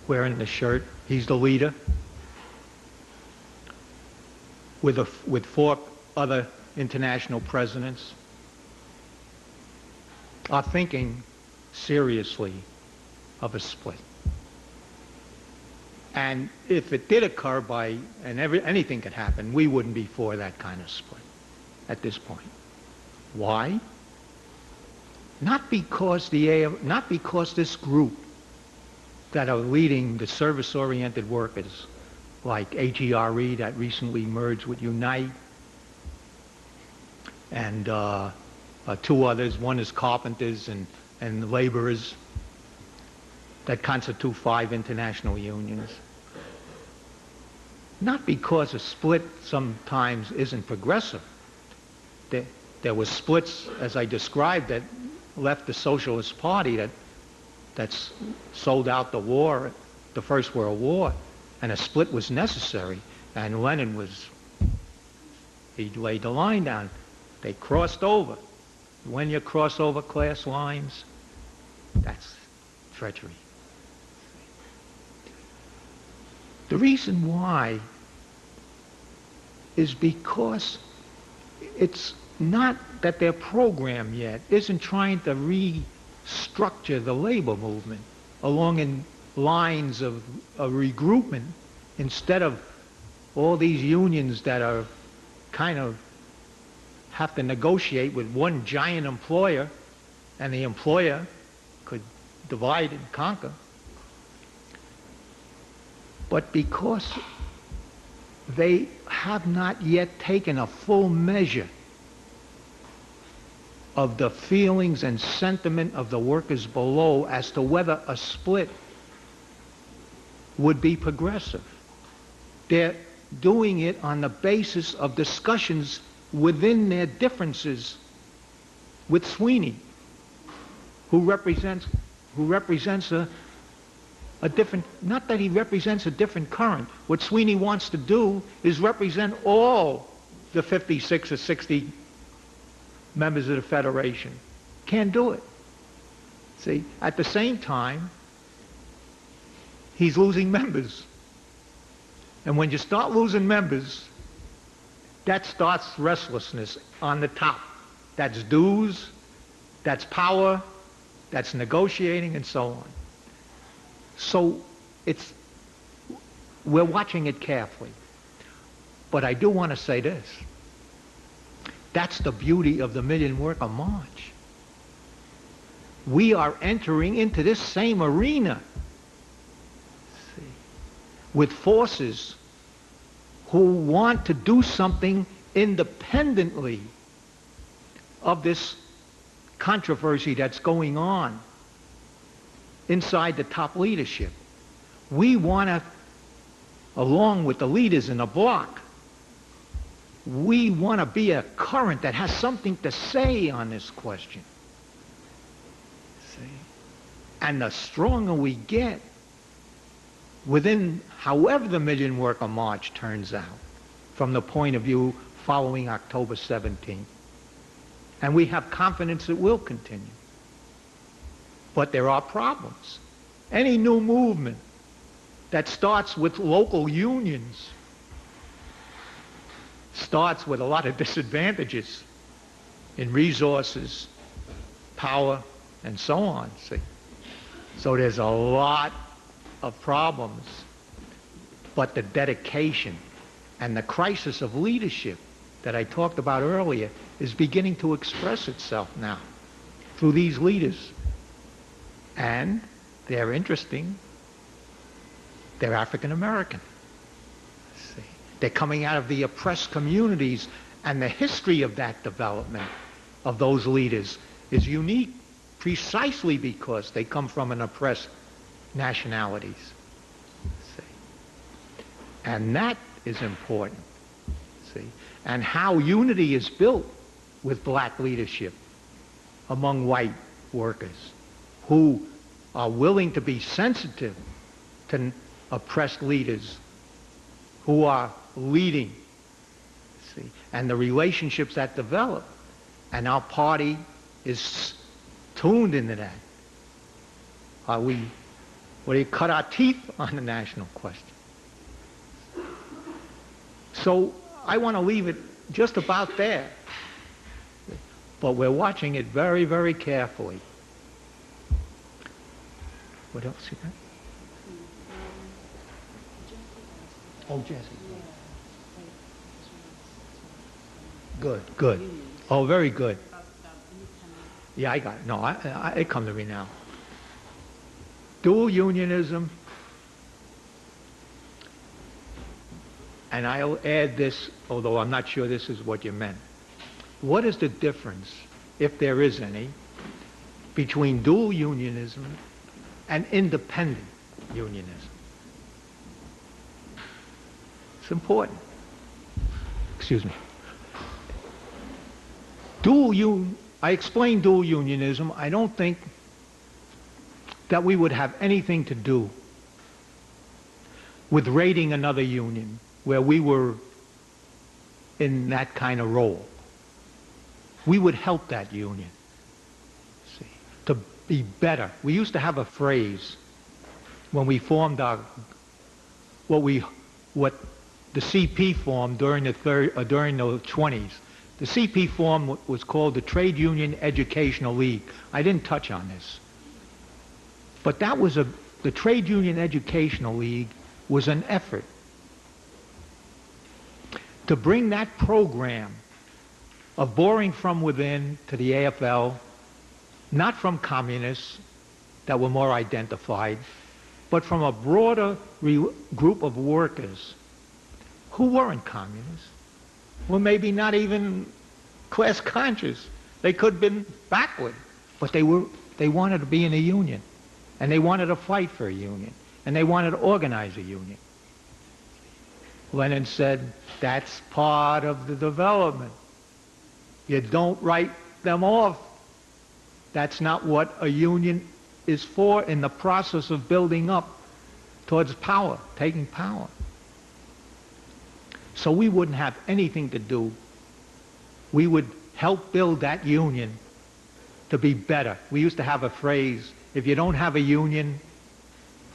wearing the shirt, he's the leader, with 4 other international presidents, are thinking seriously of a split. And if it did occur anything could happen, we wouldn't be for that kind of split at this point. Why? Not because this group that are leading the service-oriented workers, like AGRE that recently merged with Unite, and 2 others, one is carpenters and laborers, that constitute 5 international unions. Not because a split sometimes isn't progressive. There were splits, as I described, that left the Socialist Party that that's sold out the war, the First World War, and a split was necessary. And Lenin he laid the line down. They crossed over. When you cross over class lines, that's treachery. The reason why is because it's not that their program yet isn't trying to restructure the labor movement along in lines of a regroupment instead of all these unions that are kind of have to negotiate with one giant employer, and the employer could divide and conquer. But because they have not yet taken a full measure of the feelings and sentiment of the workers below as to whether a split would be progressive. They're doing it on the basis of discussions within their differences with Sweeney, who represents a different, not that he represents a different current. What Sweeney wants to do is represent all the 56 or 60 members of the Federation. Can't do it. See, at the same time, he's losing members. And when you start losing members, that starts restlessness on the top. That's dues, that's power, that's negotiating, and so on. So we're watching it carefully. But I do want to say this. That's the beauty of the Million Worker March. We are entering into this same arena with forces who want to do something independently of this controversy that's going on inside the top leadership. We want to, along with the leaders in the bloc, we want to be a current that has something to say on this question. See? And the stronger we get, within however the Million Worker March turns out, from the point of view following October 17th, and we have confidence it will continue. But there are problems. Any new movement that starts with local unions starts with a lot of disadvantages in resources, power, and so on. See? So there's a lot of problems. But the dedication and the crisis of leadership that I talked about earlier is beginning to express itself now through these leaders. And they're interesting. They're African American. See, they're coming out of the oppressed communities, and the history of that development of those leaders is unique precisely because they come from an oppressed nationalities. See, and that is important. See, and how unity is built with black leadership among white workers who are willing to be sensitive to oppressed leaders who are leading, see, and the relationships that develop. And our party is tuned into that. Are we, what do you cut our teeth on the national question? So I want to leave it just about there. But we're watching it very, very carefully. What else you got? Oh, Jesse. Good, good. Oh, very good. Yeah, I got it. No, it come to me now. Dual unionism, and I'll add this, although I'm not sure this is what you meant. What is the difference, if there is any, between dual unionism and independent unionism? It's important. Excuse me. I explained dual unionism. I don't think that we would have anything to do with raiding another union where we were in that kind of role. We would help that union, see, to be better. We used to have a phrase when we formed what the CP formed during the 20s. The CP form was called the Trade Union Educational League. I didn't touch on this. But that was the Trade Union Educational League was an effort to bring that program of boring from within to the AFL, not from communists that were more identified, but from a broader group of workers who weren't communists, were maybe not even class conscious. They could have been backward, but they wanted to be in a union, and they wanted to fight for a union, and they wanted to organize a union. Lenin said, that's part of the development. You don't write them off. That's not what a union is for in the process of building up towards power, taking power. So we wouldn't have anything to do. We would help build that union to be better. We used to have a phrase, if you don't have a union,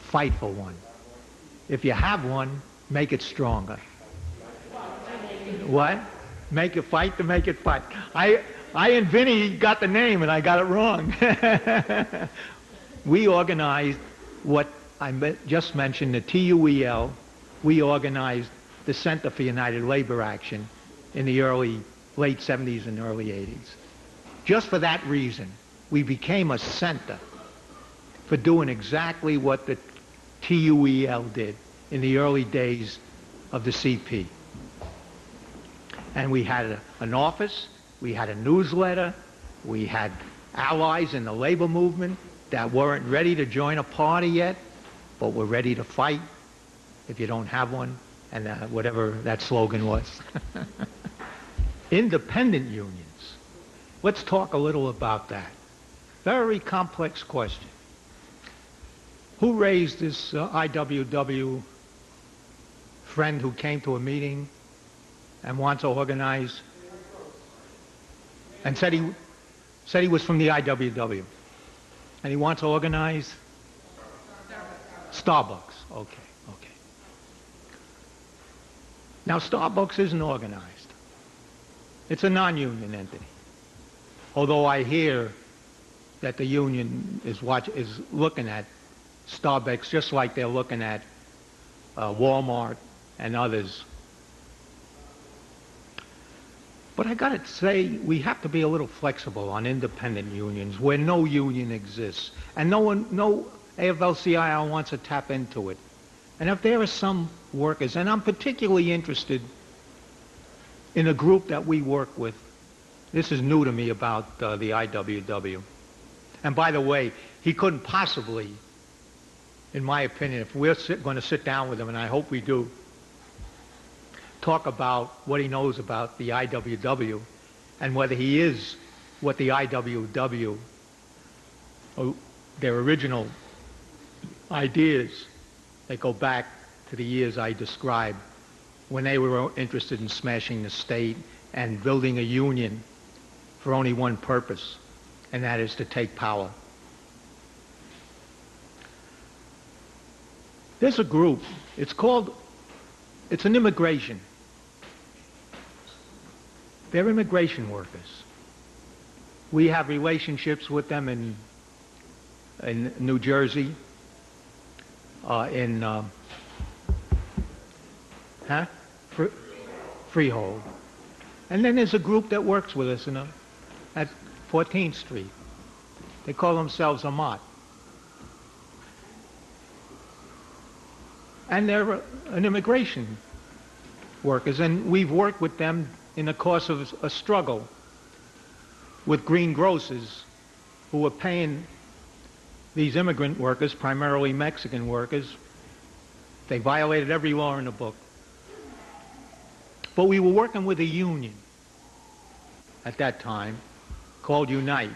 fight for one. If you have one, make it stronger. What? Make it fight to make it fight. I and Vinny got the name and I got it wrong. We organized what I just mentioned, the TUEL. We organized the Center for United Labor Action in the late 70s and early 80s. Just for that reason, we became a center for doing exactly what the TUEL did in the early days of the CP. And we had an office, we had a newsletter, we had allies in the labor movement that weren't ready to join a party yet, but were ready to fight if you don't have one, and whatever that slogan was. Independent unions. Let's talk a little about that. Very complex question. Who raised this IWW friend who came to a meeting and wants to organize and said he was from the IWW and he wants to organize? Starbucks. Okay. Now Starbucks isn't organized. It's a non-union entity. Although I hear that the union is looking at Starbucks just like they're looking at Walmart and others. But I got to say, we have to be a little flexible on independent unions where no union exists, and no AFL-CIO wants to tap into it. And if there are some workers, and I'm particularly interested in a group that we work with. This is new to me about the IWW. And by the way, he couldn't possibly, in my opinion, if we're going to sit down with him, and I hope we do, talk about what he knows about the IWW and whether he is what the IWW, their original ideas, they go back to the years I described when they were interested in smashing the state and building a union for only one purpose, and that is to take power. There's a group, it's an immigration. They're immigration workers. We have relationships with them in New Jersey, Freehold. And then there's a group that works with us at 14th Street. They call themselves Amat. And they're an immigration workers, and we've worked with them in the course of a struggle with green grocers who were paying these immigrant workers, primarily Mexican workers. They violated every law in the book. But we were working with a union at that time called Unite,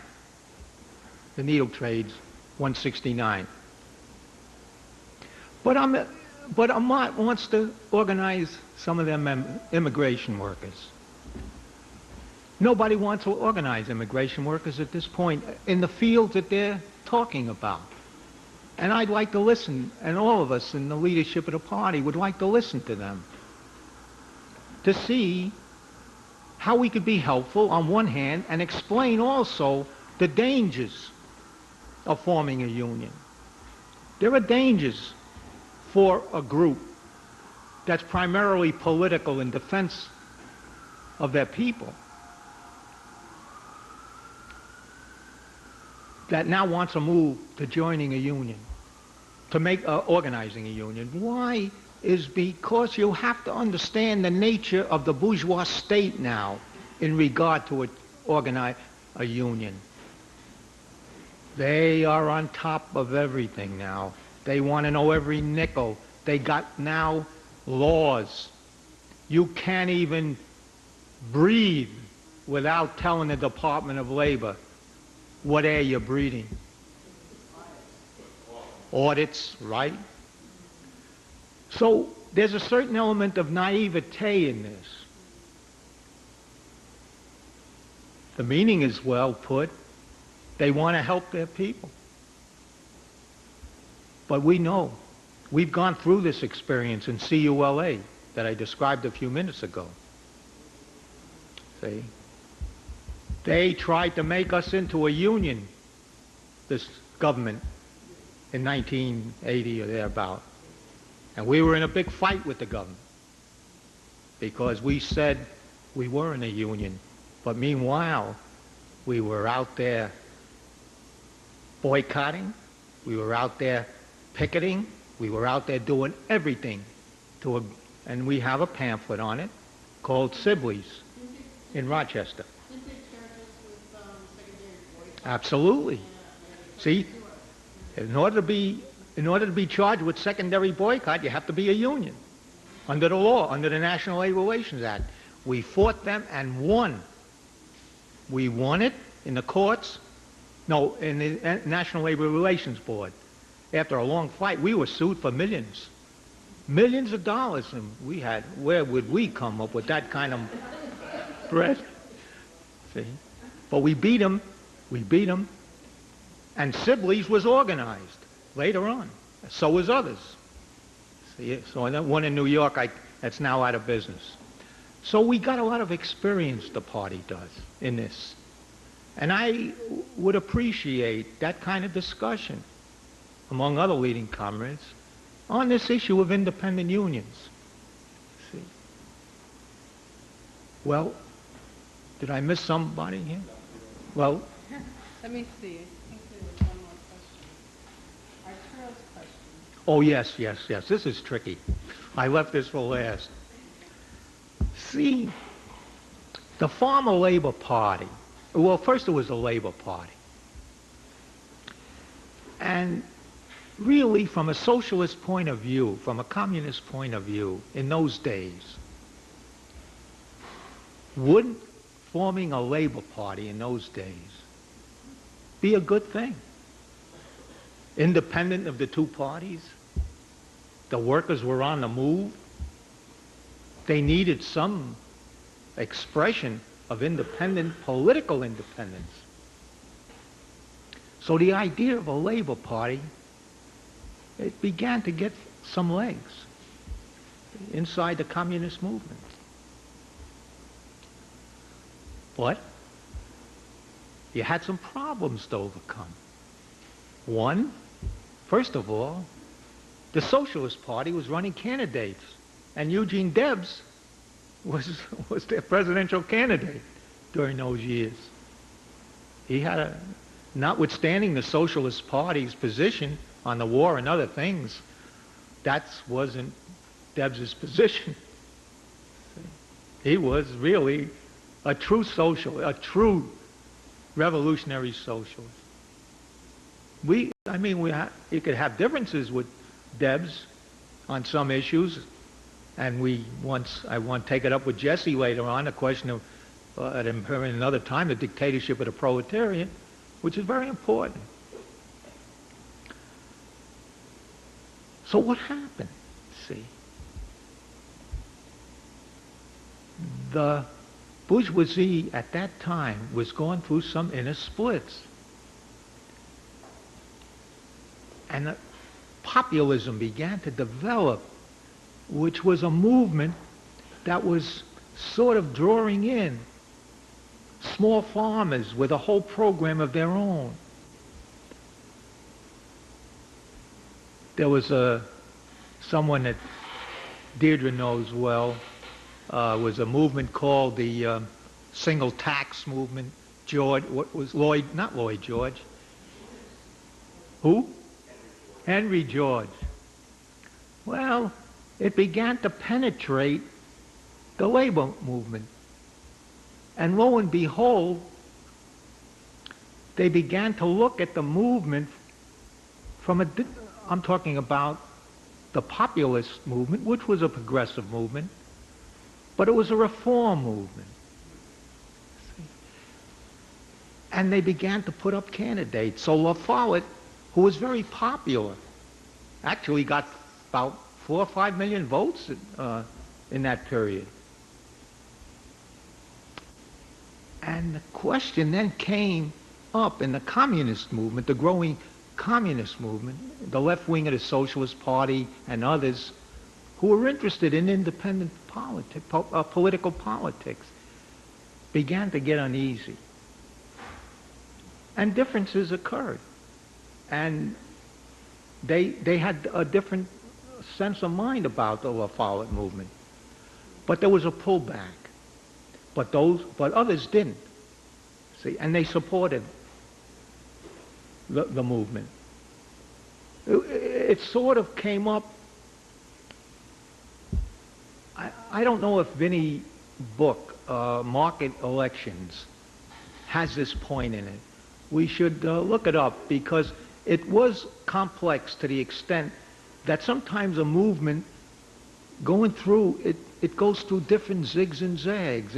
the needle trades 169. But Amat wants to organize some of them immigration workers. Nobody wants to organize immigration workers at this point in the fields that they're talking about. And I'd like to listen, and all of us in the leadership of the party would like to listen to them, to see how we could be helpful on one hand and explain also the dangers of forming a union. There are dangers for a group that's primarily political in defense of their people, that now wants to move to joining a union, to organizing a union. Why? Is because you have to understand the nature of the bourgeois state now in regard to organize a union. They are on top of everything now. They want to know every nickel. They got now laws. You can't even breathe without telling the Department of Labor what air you're breathing. Audits, right? So there's a certain element of naivete in this. The meaning is well put. They want to help their people. But we know, we've gone through this experience in CULA that I described a few minutes ago. See? They tried to make us into a union, this government, in 1980 or thereabout. And we were in a big fight with the government because we said we were in a union. But meanwhile, we were out there boycotting, we were out there picketing, we were out there doing everything and we have a pamphlet on it called Sibley's in Rochester. Absolutely. See, in order to be charged with secondary boycott, you have to be a union under the law, under the National Labor Relations Act. We fought them and won. We won it in the courts. No, in the National Labor Relations Board. After a long fight, we were sued for millions. Millions of dollars, and we had, where would we come up with that kind of bread? See? But we beat them. We beat them. And Sibley's was organized later on. So was others. See? So that one in New York, that's now out of business. So we got a lot of experience, the party does, in this. And I would appreciate that kind of discussion among other leading comrades on this issue of independent unions. See? Well, did I miss somebody here? Well, Let me see. I think there was one more question. Arturo's question. oh yes. This is tricky. I left this for last. See, the former Labor Party, well, first it was the Labor Party. And really, from a socialist point of view, from a communist point of view, in those days, wouldn't forming a Labor Party in those days be a good thing? Independent of the two parties, the workers were on the move. They needed some expression of independent, political independence. So the idea of a Labor Party, it began to get some legs inside the communist movement. But you had some problems to overcome. One, first of all, the Socialist Party was running candidates, and Eugene Debs was their presidential candidate during those years. He had notwithstanding the Socialist Party's position on the war and other things, that wasn't Debs's position. He was really a true socialist, a true revolutionary socialist. You could have differences with Debs on some issues, and I want to take it up with Jesse later on, the question of, at another time, the dictatorship of the proletariat, which is very important. So what happened? See, the bourgeoisie at that time was going through some inner splits. And populism began to develop, which was a movement that was sort of drawing in small farmers with a whole program of their own. There was someone that Deirdre knows well, was a movement called the single tax movement. George, what was Lloyd, not Lloyd George. Who? Henry George. Well, it began to penetrate the labor movement. And lo and behold, they began to look at the movement from I'm talking about the populist movement, which was a progressive movement, but it was a reform movement. And they began to put up candidates. So La Follette, who was very popular, actually got about 4 or 5 million votes in that period. And the question then came up in the communist movement, the growing communist movement, the left wing of the Socialist Party and others who were interested in independent political politics, began to get uneasy. And differences occurred. And they had a different sense of mind about the La Follette movement. But there was a pullback. But others didn't. See, and they supported the movement. It sort of came up. I don't know if Vinny's book, Market Elections, has this point in it. We should look it up because it was complex to the extent that sometimes a movement going through, it goes through different zigs and zags.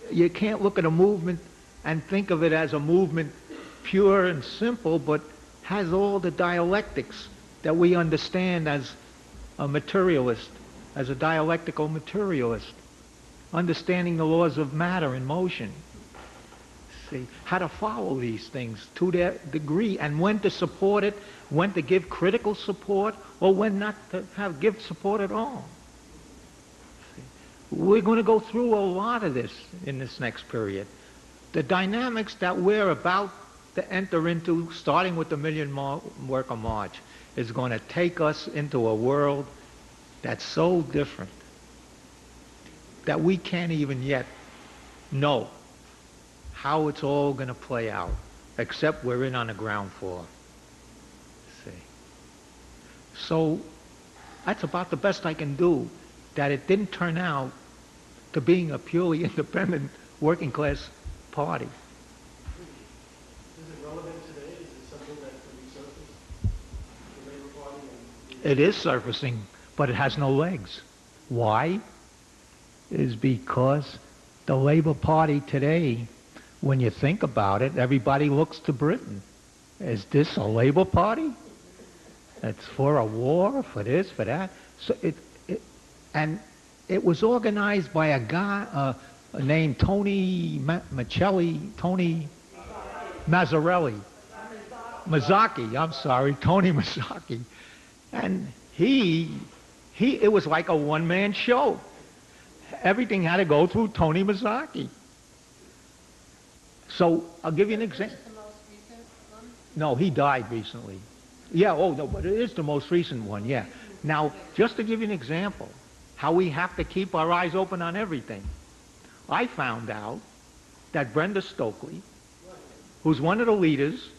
You can't look at a movement and think of it as a movement pure and simple, but has all the dialectics that we understand as a materialist, as a dialectical materialist, understanding the laws of matter and motion. See, how to follow these things to their degree and when to support it, when to give critical support, or when not to give support at all. See, we're going to go through a lot of this in this next period. The dynamics that we're about to enter into, starting with the Million Worker March, is going to take us into a world that's so different that we can't even yet know how it's all going to play out, except we're in on the ground floor. See. So that's about the best I can do, that it didn't turn out to being a purely independent working class party. Is it relevant today? Is it something that can be surfaced? The Labor Party? It is surfacing, but it has no legs. Why? Is because the Labor Party today, when you think about it, everybody looks to Britain. Is this a Labor Party? It's for a war, for this, for that. So and it was organized by a guy named Tony Mazzarelli. Mazzocchi, I'm sorry, Tony Mazzocchi. And it was like a one-man show. Everything had to go through Tony Mazzocchi. So I'll give you an example. The most recent one? No, he died recently. Yeah, oh no, but it is the most recent one, yeah. Now, just to give you an example, how we have to keep our eyes open on everything. I found out that Brenda Stokely, who's one of the leaders,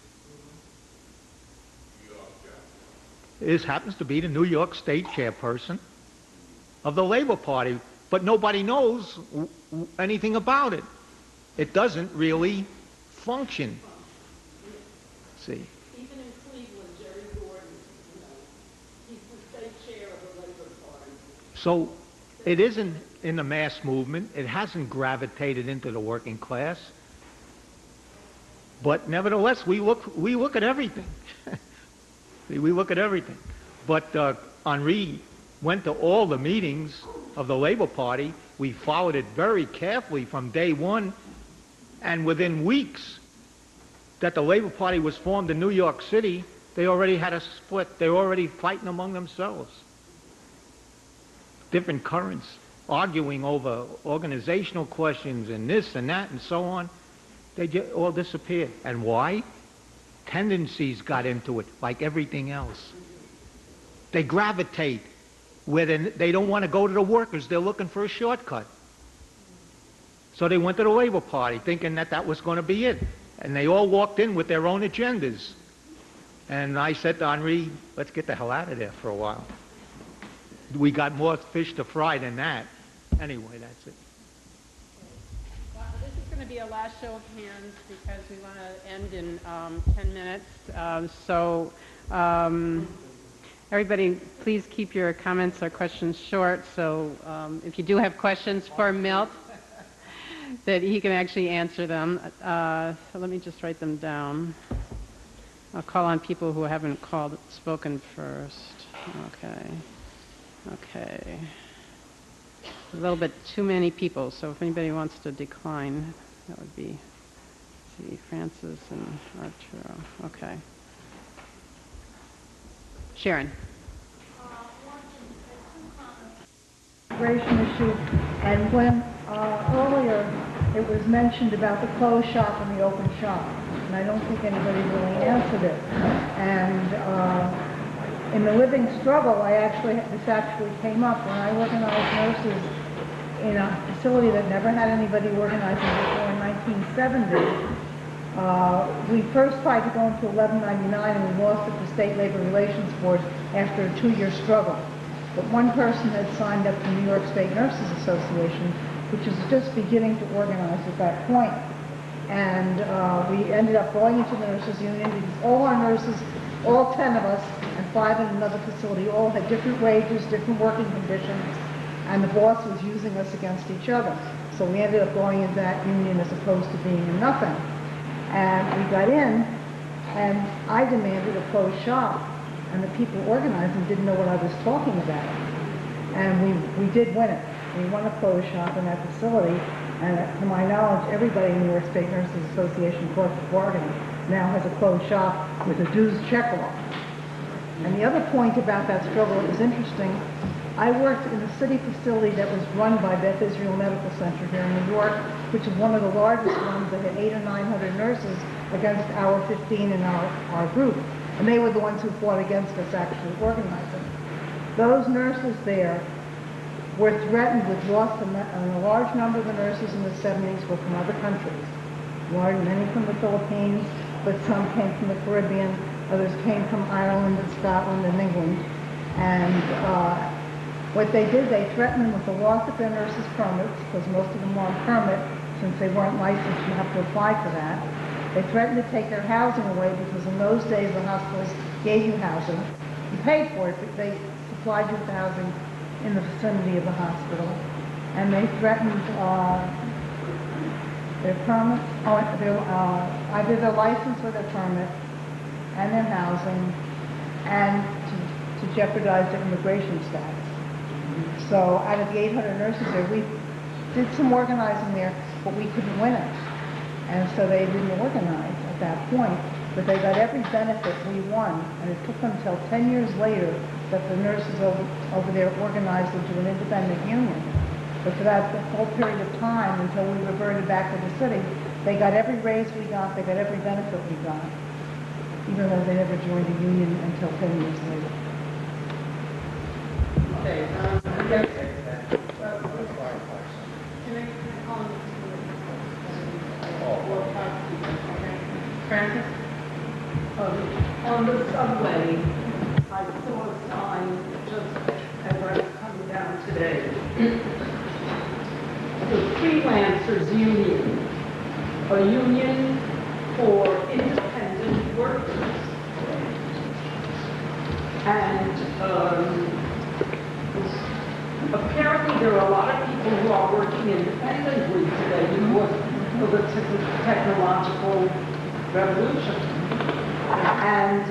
happens to be the New York State chairperson of the Labor Party, but nobody knows anything about it. It doesn't really function. See. Even in Cleveland, Jerry Gordon, he's the state chair of the Labor Party. So it isn't in the mass movement. It hasn't gravitated into the working class. But nevertheless, we look at everything. See, we look at everything. But Henri went to all the meetings of the Labor Party. We followed it very carefully from day one, and within weeks that the Labor Party was formed in New York City, they already had a split. They were already fighting among themselves. Different currents, arguing over organizational questions and this and that and so on. They just all disappeared. And why? Tendencies got into it, like everything else. They gravitate where they don't want to go to the workers. They're looking for a shortcut. So they went to the Labor Party thinking that that was going to be it. And they all walked in with their own agendas. And I said to Henri, let's get the hell out of there for a while. We got more fish to fry than that. Anyway, that's it. Well, this is going to be a last show of hands because we want to end in 10 minutes. Everybody, please keep your comments or questions short. So if you do have questions for Milt, that he can actually answer them. So let me just write them down. I'll call on people who haven't spoken first. Okay. A little bit too many people, so if anybody wants to decline, that would be, let's see, Francis and Arturo. Okay. Sharon. Immigration issue, and when earlier it was mentioned about the closed shop and the open shop, and I don't think anybody really answered it. And in the living struggle, this actually came up when I organized nurses in a facility that never had anybody organizing before in 1970. We first tried to go into 1199 and we lost at the State Labor Relations Board after a 2-year struggle. But one person had signed up to the New York State Nurses Association, which was just beginning to organize at that point. And we ended up going into the nurses union because all our nurses, all 10 of us, and 5 in another facility, all had different wages, different working conditions, and the boss was using us against each other. So we ended up going into that union as opposed to being in nothing. And we got in, and I demanded a closed shop, and the people organizing didn't know what I was talking about. And we did win it. We won a closed shop in that facility, and to my knowledge, everybody in the New York State Nurses Association collective bargaining now has a closed shop with a dues check-off. And the other point about that struggle that was interesting, I worked in a city facility that was run by Beth Israel Medical Center here in New York, which is one of the largest ones that had 800 or 900 nurses against our 15 in our group. And they were the ones who fought against us actually organizing. Those nurses there were threatened with loss, and a large number of the nurses in the 70s were from other countries. Many from the Philippines, but some came from the Caribbean, others came from Ireland and Scotland and England. And what they did, they threatened them with the loss of their nurses' permits, because most of them were on permit. Since they weren't licensed, you have to apply for that. They threatened to take their housing away, because in those days the hospitals gave you housing. You paid for it, but they supplied you with housing in the vicinity of the hospital. And they threatened their permits, either their license or their permit, and their housing, and to jeopardize their immigration status. So out of the 800 nurses there, we did some organizing there, but we couldn't win it. And so they didn't organize at that point, but they got every benefit we won, and it took them until 10 years later that the nurses over there organized into an independent union. But for that whole period of time, until we reverted back to the city, they got every raise we got, they got every benefit we got, even though they never joined a union until 10 years later. Okay, Francis? on the subway, I saw a sign just as I was coming down today. The Freelancers Union, a union for independent workers. And apparently there are a lot of people who are working independently today because of the technological revolution. And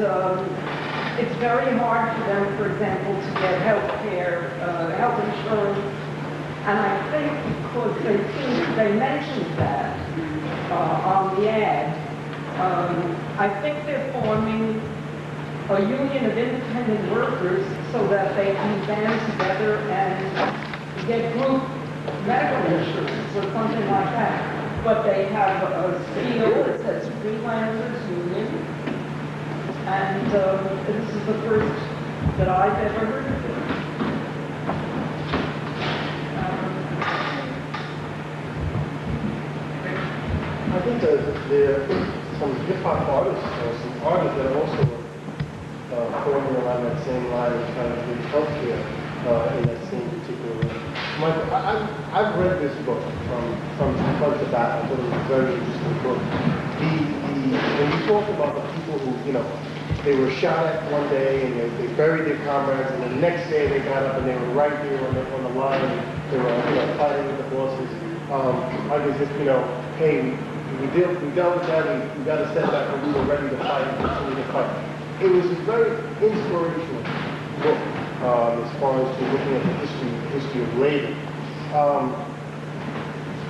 it's very hard for them, for example, to get health care, health insurance. And I think because they mentioned that on the ad, I think they're forming a union of independent workers so that they can band together and get group medical insurance or something like that. But they have a seal that says Freelancers Union, and this is the first that I've ever heard of it. I think there are some hip-hop artists, or some artists that are also forming around that same line of trying to get healthcare in that same particular way. Michael, I've read this book from front to back. I thought it was a very interesting book. When you talk about the people who, you know, they were shot at one day and they buried their comrades, and the next day they got up and they were right there on the line. And they were, you know, fighting with the bosses. I was just, you know, hey, we dealt with that. We got a setback, and we were ready to fight and continue to fight. It was a very inspirational book as far as to looking at the history of labor.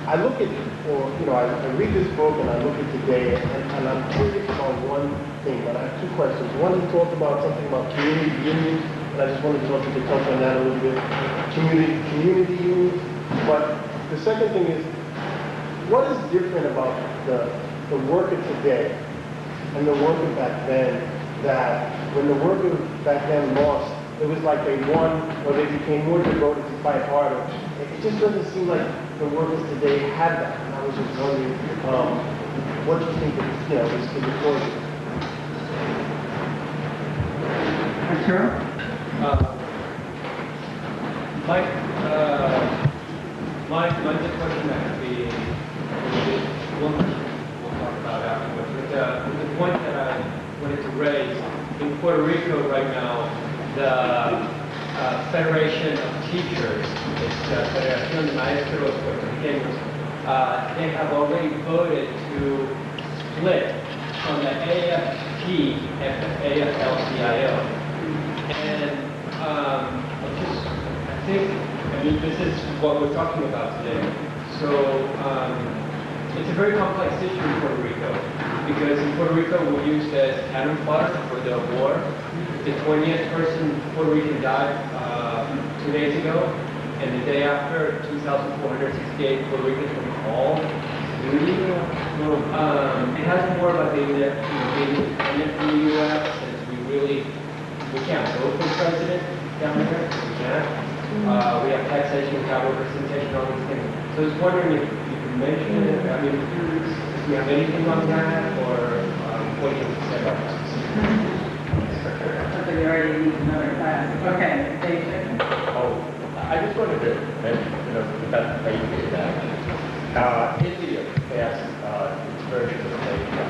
I look at, or you know, I read this book and I look at today, and I'm curious about one thing. But I have two questions. One, he talked about something about community unions, and I just wanted to know if you could touch on that a little bit. Community unions. But the second thing is, what is different about the worker today and the worker back then, that when the worker back then lost, it was like they won, or they became more devoted to fight harder. It just doesn't seem like the workers today have that. And I was just wondering what you think of, you know, is the cause of it. Sure. Mine's a question that could be one question we'll talk about afterwards. But the point that I wanted to raise, in Puerto Rico right now, the Federation of Teachers, it's Federación de Maestros Puertorriqueños, they have already voted to split from the AFP and the AFL-CIO. And I mean, this is what we're talking about today. So it's a very complex issue in Puerto Rico, because in Puerto Rico we're used as cannon fodder for the war. The 20th person Puerto Rican died 2 days ago, and the day after, 2,468 Puerto Ricans were called duty. It has more about being independent from the U.S., since we can't vote for president down there. We can't. We have taxation, we have representation, all these things. So I was wondering if you could mention it. I mean, do you have anything on that, or what do you say about that? Something we already need another class. Okay, David. Oh, I just wanted to mention, you know, about the baby that India passed its version of the Labor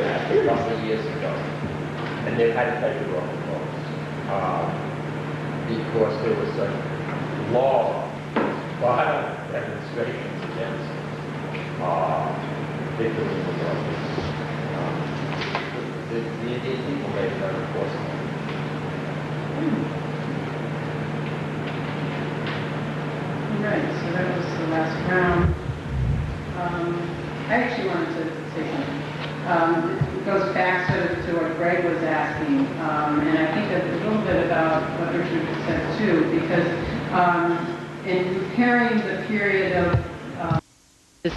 Act a couple of years ago, and they had to take it off the books because there was such law, violent demonstrations against victims of the workers. The Indian people made it unenforceable. Right, so that was the last round. I actually wanted to say something. It goes back to what Greg was asking, and I think a little bit about what Richard said too, because in comparing the period of this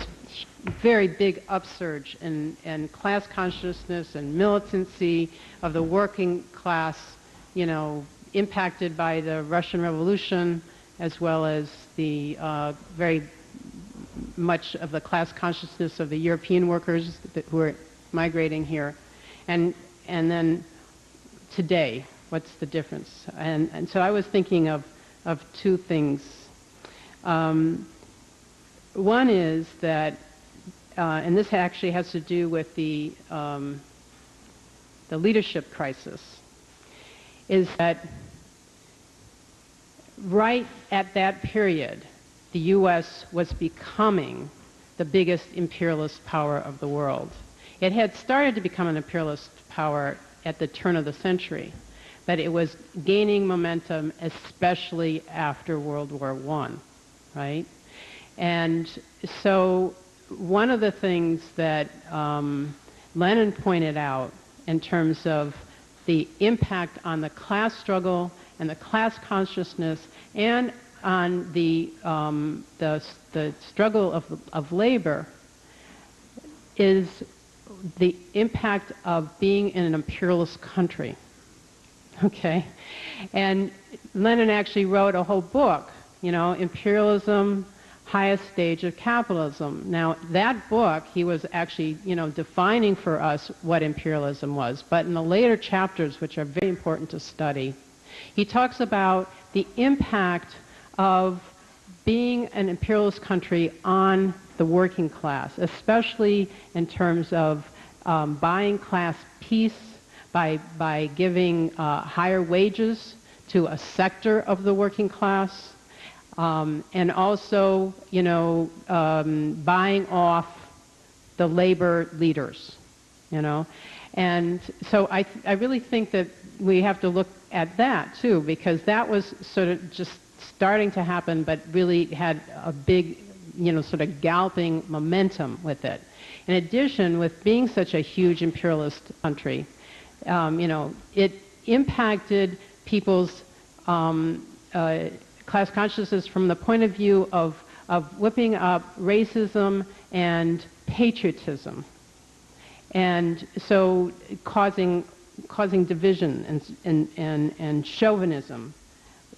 very big upsurge in class consciousness and militancy of the working class, you know, impacted by the Russian Revolution, as well as the very much of the class consciousness of the European workers who are migrating here, and then today, what's the difference? And so I was thinking of two things. One is that, and this actually has to do with the leadership crisis, is that right at that period, the U.S. was becoming the biggest imperialist power of the world. It had started to become an imperialist power at the turn of the century, but it was gaining momentum, especially after World War I, right? And so one of the things that Lenin pointed out in terms of the impact on the class struggle and the class consciousness and on the struggle of labor is the impact of being in an imperialist country. Okay? And Lenin actually wrote a whole book, you know, Imperialism, Highest Stage of Capitalism. Now, that book, he was actually, you know, defining for us what imperialism was. But in the later chapters, which are very important to study, he talks about the impact of being an imperialist country on the working class, especially in terms of buying class peace by giving higher wages to a sector of the working class, and also, you know, buying off the labor leaders, you know. And so I really think that we have to look at that too, because that was sort of just starting to happen, but really had a big, you know, sort of galloping momentum with it. In addition, with being such a huge imperialist country, you know, it impacted people's class consciousness from the point of view of whipping up racism and patriotism, and so causing division and chauvinism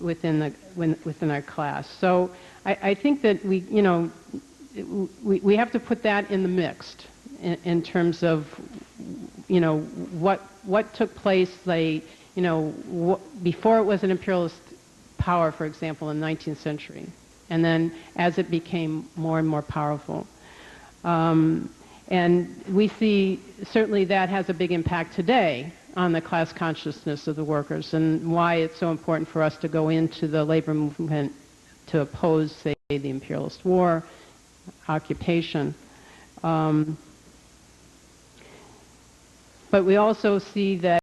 within our class. So I think that we, you know, we have to put that in the mix in terms of, you know, what took place, like, you know, before it was an imperialist power, for example, in the 19th century, and then as it became more and more powerful. And we see certainly that has a big impact today on the class consciousness of the workers, and why it's so important for us to go into the labor movement to oppose, say, the imperialist war, occupation. But we also see that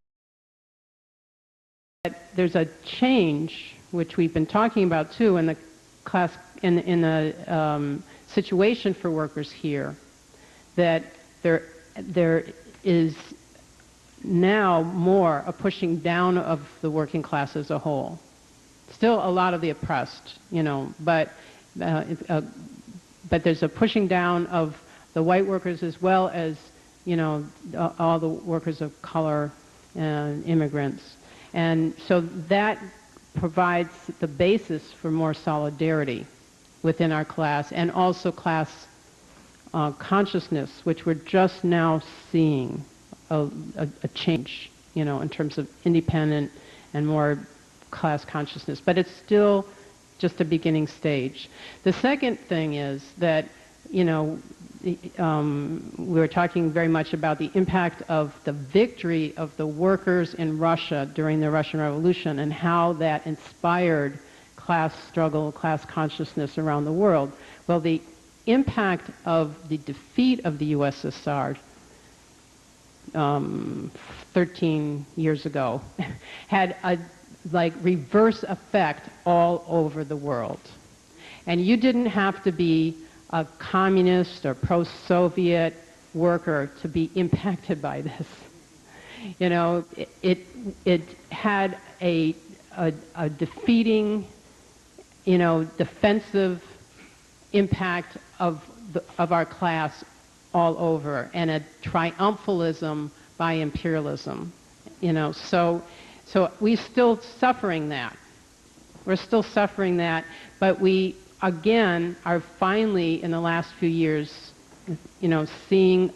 there's a change, which we've been talking about too, in the class, in the situation for workers here, that there is now more a pushing down of the working class as a whole. Still a lot of the oppressed, you know, but there's a pushing down of the white workers as well as, you know, all the workers of color and immigrants. And so that provides the basis for more solidarity within our class, and also class consciousness, which we're just now seeing a change, you know, in terms of independent and more class consciousness. But it's still just a beginning stage. The second thing is that, you know, we were talking very much about the impact of the victory of the workers in Russia during the Russian Revolution, and how that inspired class struggle, class consciousness around the world. Well, the impact of the defeat of the USSR 13 years ago had a reverse effect all over the world. And you didn't have to be a communist or pro-Soviet worker to be impacted by this. You know, it had a defeating, you know, defensive impact of our class all over, and a triumphalism by imperialism. You know, so we're still suffering that. We're still suffering that, but we again are finally in the last few years, you know, seeing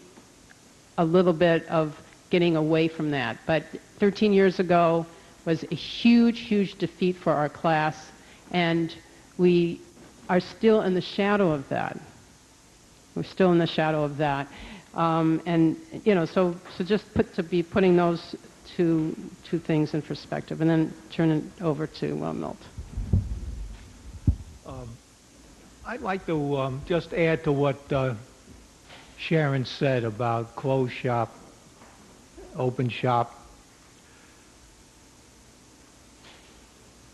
a little bit of getting away from that. But 13 years ago was a huge, huge defeat for our class, and we are still in the shadow of that. We're still in the shadow of that. And, you know, so just be putting those two things in perspective, and then turn it over to Milt. I'd like to just add to what Sharon said about closed shop, open shop.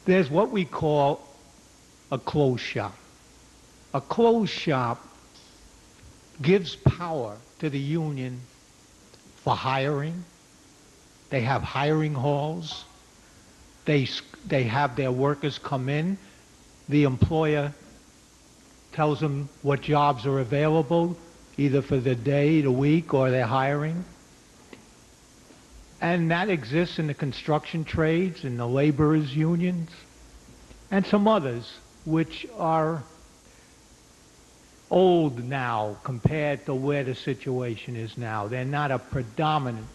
there's what we call a closed shop. A closed shop gives power to the union for hiring. They have hiring halls. They have their workers come in. The employer tells them what jobs are available, either for the day, the week, or they're hiring. And that exists in the construction trades, in the laborers' unions, and some others, which are old now compared to where the situation is now. They're not a predominant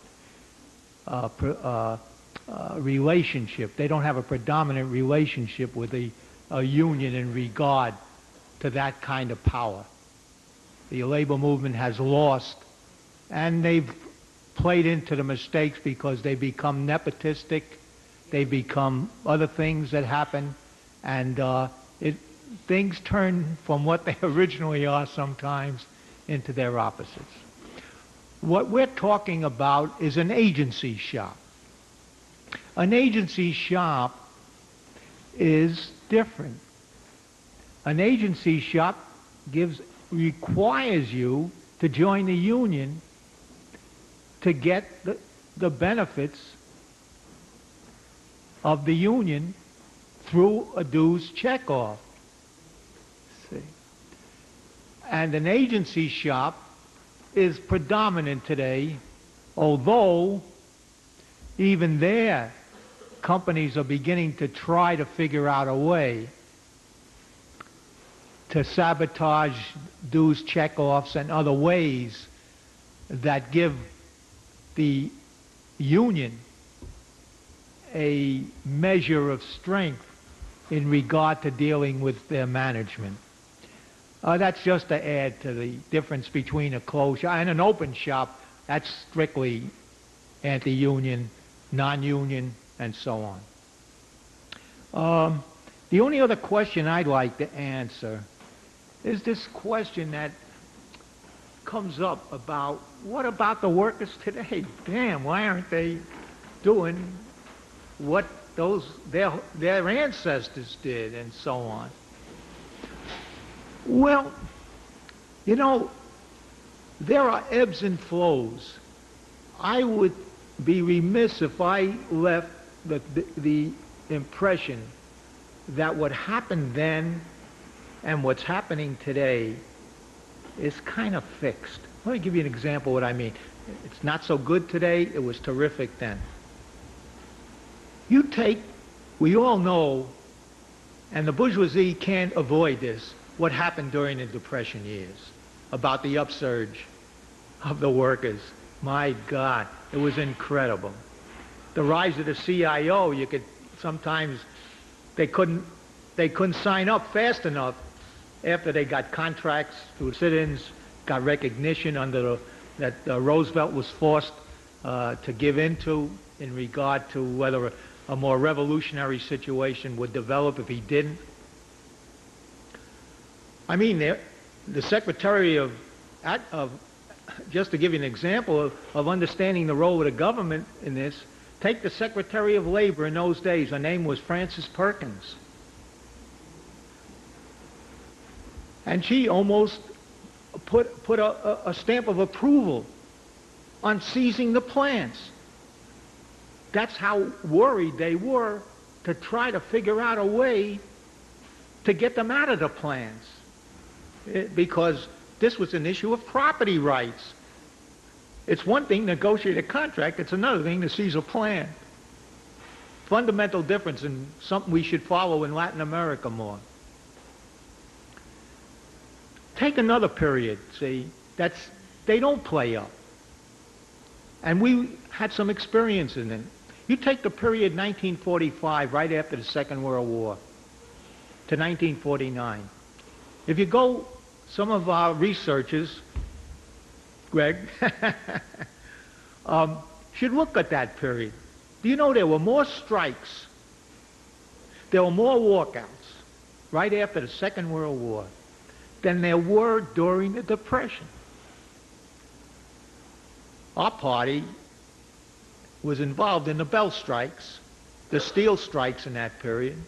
relationship. They don't have a predominant relationship with a union in regard to that kind of power. The labor movement has lost, and they've played into the mistakes because they become nepotistic, they become other things that happen, and things turn from what they originally are sometimes into their opposites. What we're talking about is an agency shop. An agency shop is different. An agency shop requires you to join the union to get the benefits of the union through a dues checkoff. See? And an agency shop is predominant today, although even there companies are beginning to try to figure out a way to sabotage dues checkoffs and other ways that give the union a measure of strength in regard to dealing with their management. That's just to add to the difference between a closed shop and an open shop. That's strictly anti-union, non-union, and so on. The only other question I'd like to answer is this question that comes up about, what about the workers today? Damn, why aren't they doing what their ancestors did, and so on? Well, you know, there are ebbs and flows. I would be remiss if I left the impression that what happened then and what's happening today is kind of fixed. Let me give you an example of what I mean. It's not so good today, it was terrific then. We all know, and the bourgeoisie can't avoid this, what happened during the Depression years, about the upsurge of the workers. My God, it was incredible. The rise of the CIO, they couldn't sign up fast enough after they got contracts through sit-ins, got recognition that Roosevelt was forced to give into in regard to whether a more revolutionary situation would develop if he didn't. I mean, the Secretary of just to give you an example of understanding the role of the government in this, take the Secretary of Labor in those days. Her name was Frances Perkins. And she almost put a stamp of approval on seizing the plants. That's how worried they were to try to figure out a way to get them out of the plants. Because this was an issue of property rights. It's one thing to negotiate a contract, it's another thing to seize a plant. Fundamental difference, and something we should follow in Latin America more. Take another period, see, they don't play up. And we had some experience in it. You take the period 1945, right after the Second World War, to 1949. If you go, some of our researchers, Greg, should look at that period. Do you know there were more strikes, there were more walkouts right after the Second World War than there were during the Depression? Our party was involved in the belt strikes, the steel strikes in that period.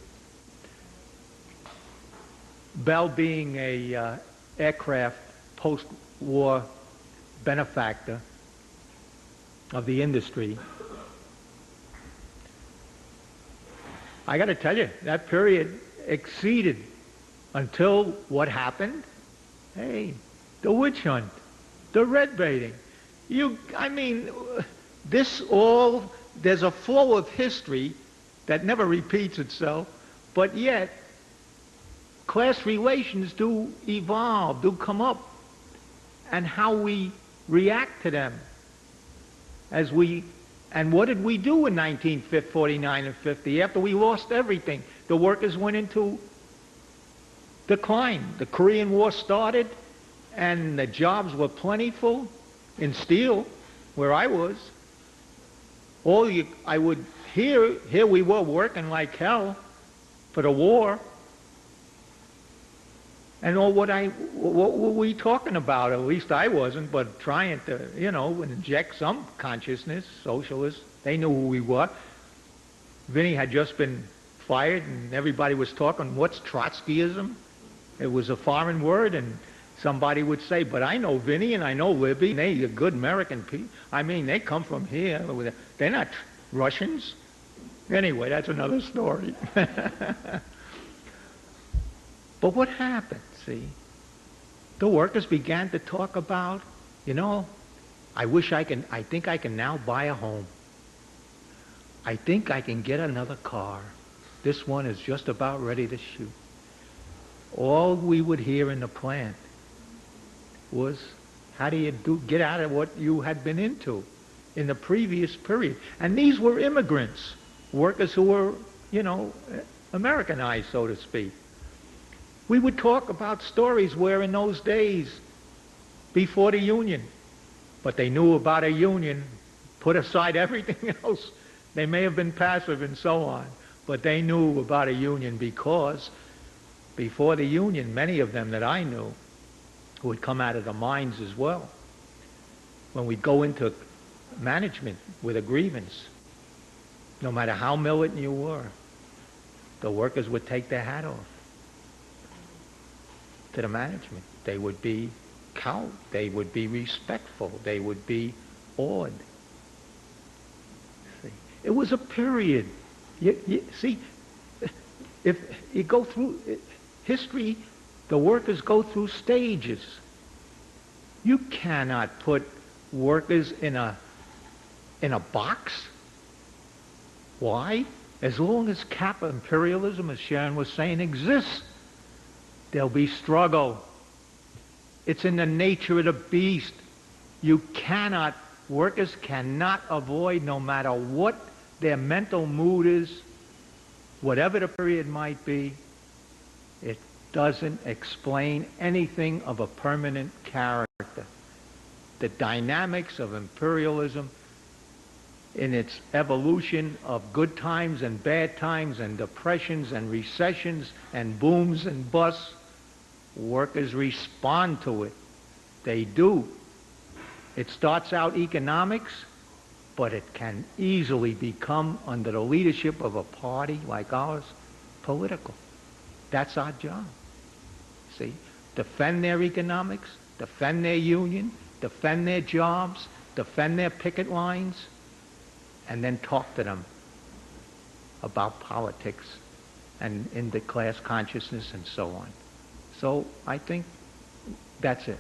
Bell being a aircraft post-war benefactor of the industry, I got to tell you, that period exceeded until what happened? Hey, the witch hunt, the red baiting. I mean, there's a flow of history that never repeats itself, but yet class relations do evolve, do come up, and how we react to them and what did we do in 1949 and 50 after we lost everything? The workers went into decline. The Korean War started, and the jobs were plentiful in steel, where I was. Here we were working like hell for the war. And what were we talking about? At least I wasn't, but trying to, inject some consciousness, socialists. They knew who we were. Vinny had just been fired, and everybody was talking, what's Trotskyism? It was a foreign word, and somebody would say, but I know Vinny and I know Libby. They're good American people. I mean, they come from here. They're not Russians. Anyway, that's another story. But what happened, see? The workers began to talk about, I think I can now buy a home. I think I can get another car. This one is just about ready to shoot. All we would hear in the plant was, how do you get out of what you had been into in the previous period? And these were immigrants, workers who were, Americanized, so to speak. We would talk about stories where in those days, before the Union, but they knew about a Union, put aside everything else. They may have been passive and so on, but they knew about a Union because before the Union, many of them that I knew, who had come out of the mines as well, when we'd go into management with a grievance, no matter how militant you were, the workers would take their hat off to the management. They would be cowed. They would be respectful. They would be awed. See? It was a period. See, if you go through history, the workers go through stages. You cannot put workers in a box. Why? As long as imperialism, as Sharon was saying, exists, there'll be struggle. It's in the nature of the beast. Workers cannot avoid, no matter what their mental mood is, whatever the period might be, it doesn't explain anything of a permanent character. The dynamics of imperialism in its evolution of good times and bad times and depressions and recessions and booms and busts, workers respond to it. They do. It starts out economics, but it can easily become, under the leadership of a party like ours, political. That's our job. See? Defend their economics, defend their union, defend their jobs, defend their picket lines, and then talk to them about politics and in the class consciousness and so on. So I think that's it.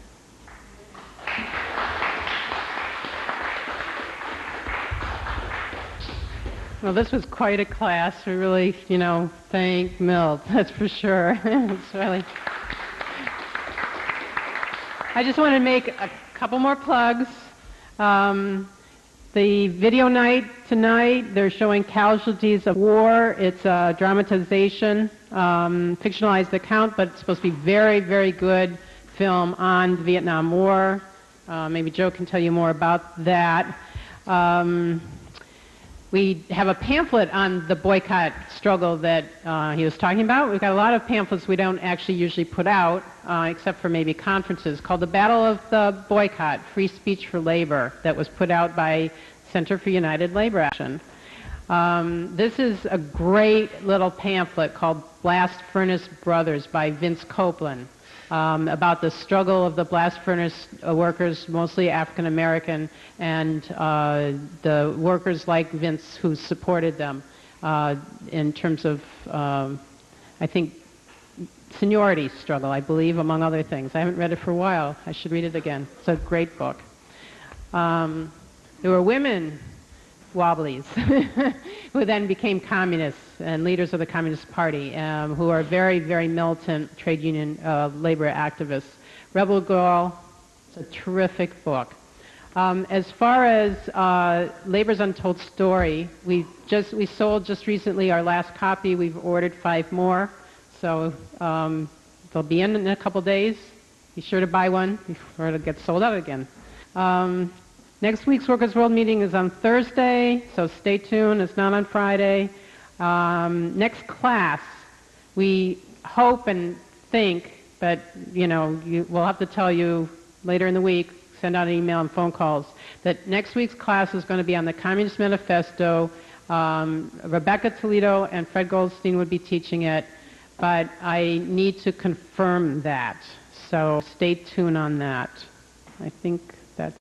Well, this was quite a class. We really, thank Milt, that's for sure. It's really... I just want to make a couple more plugs. The video night tonight, they're showing Casualties of War. It's a dramatization, fictionalized account, but it's supposed to be very, very good film on the Vietnam War. Maybe Joe can tell you more about that. We have a pamphlet on the boycott struggle that he was talking about. We've got a lot of pamphlets we don't actually usually put out, except for maybe conferences, called The Battle of the Boycott, Free Speech for Labor, that was put out by Center for United Labor Action. This is a great little pamphlet called Blast Furnace Brothers by Vince Copeland, about the struggle of the blast furnace workers, mostly African American, and the workers like Vince who supported them in terms of, I think, seniority struggle, I believe, among other things. I haven't read it for a while. I should read it again. It's a great book. There were women wobblies who then became communists and leaders of the Communist Party, who are very, very militant trade union labor activists. Rebel Girl, it's a terrific book. As far as Labor's Untold Story, we sold just recently our last copy. We've ordered 5 more, so they'll be in a couple days. Be sure to buy one before it gets sold out again. Next week's Workers' World meeting is on Thursday, so stay tuned. It's not on Friday. Next class, we hope and think, but we'll have to tell you later in the week, send out an email and phone calls, that next week's class is going to be on the Communist Manifesto. Rebecca Toledo and Fred Goldstein would be teaching it, but I need to confirm that. So stay tuned on that. I think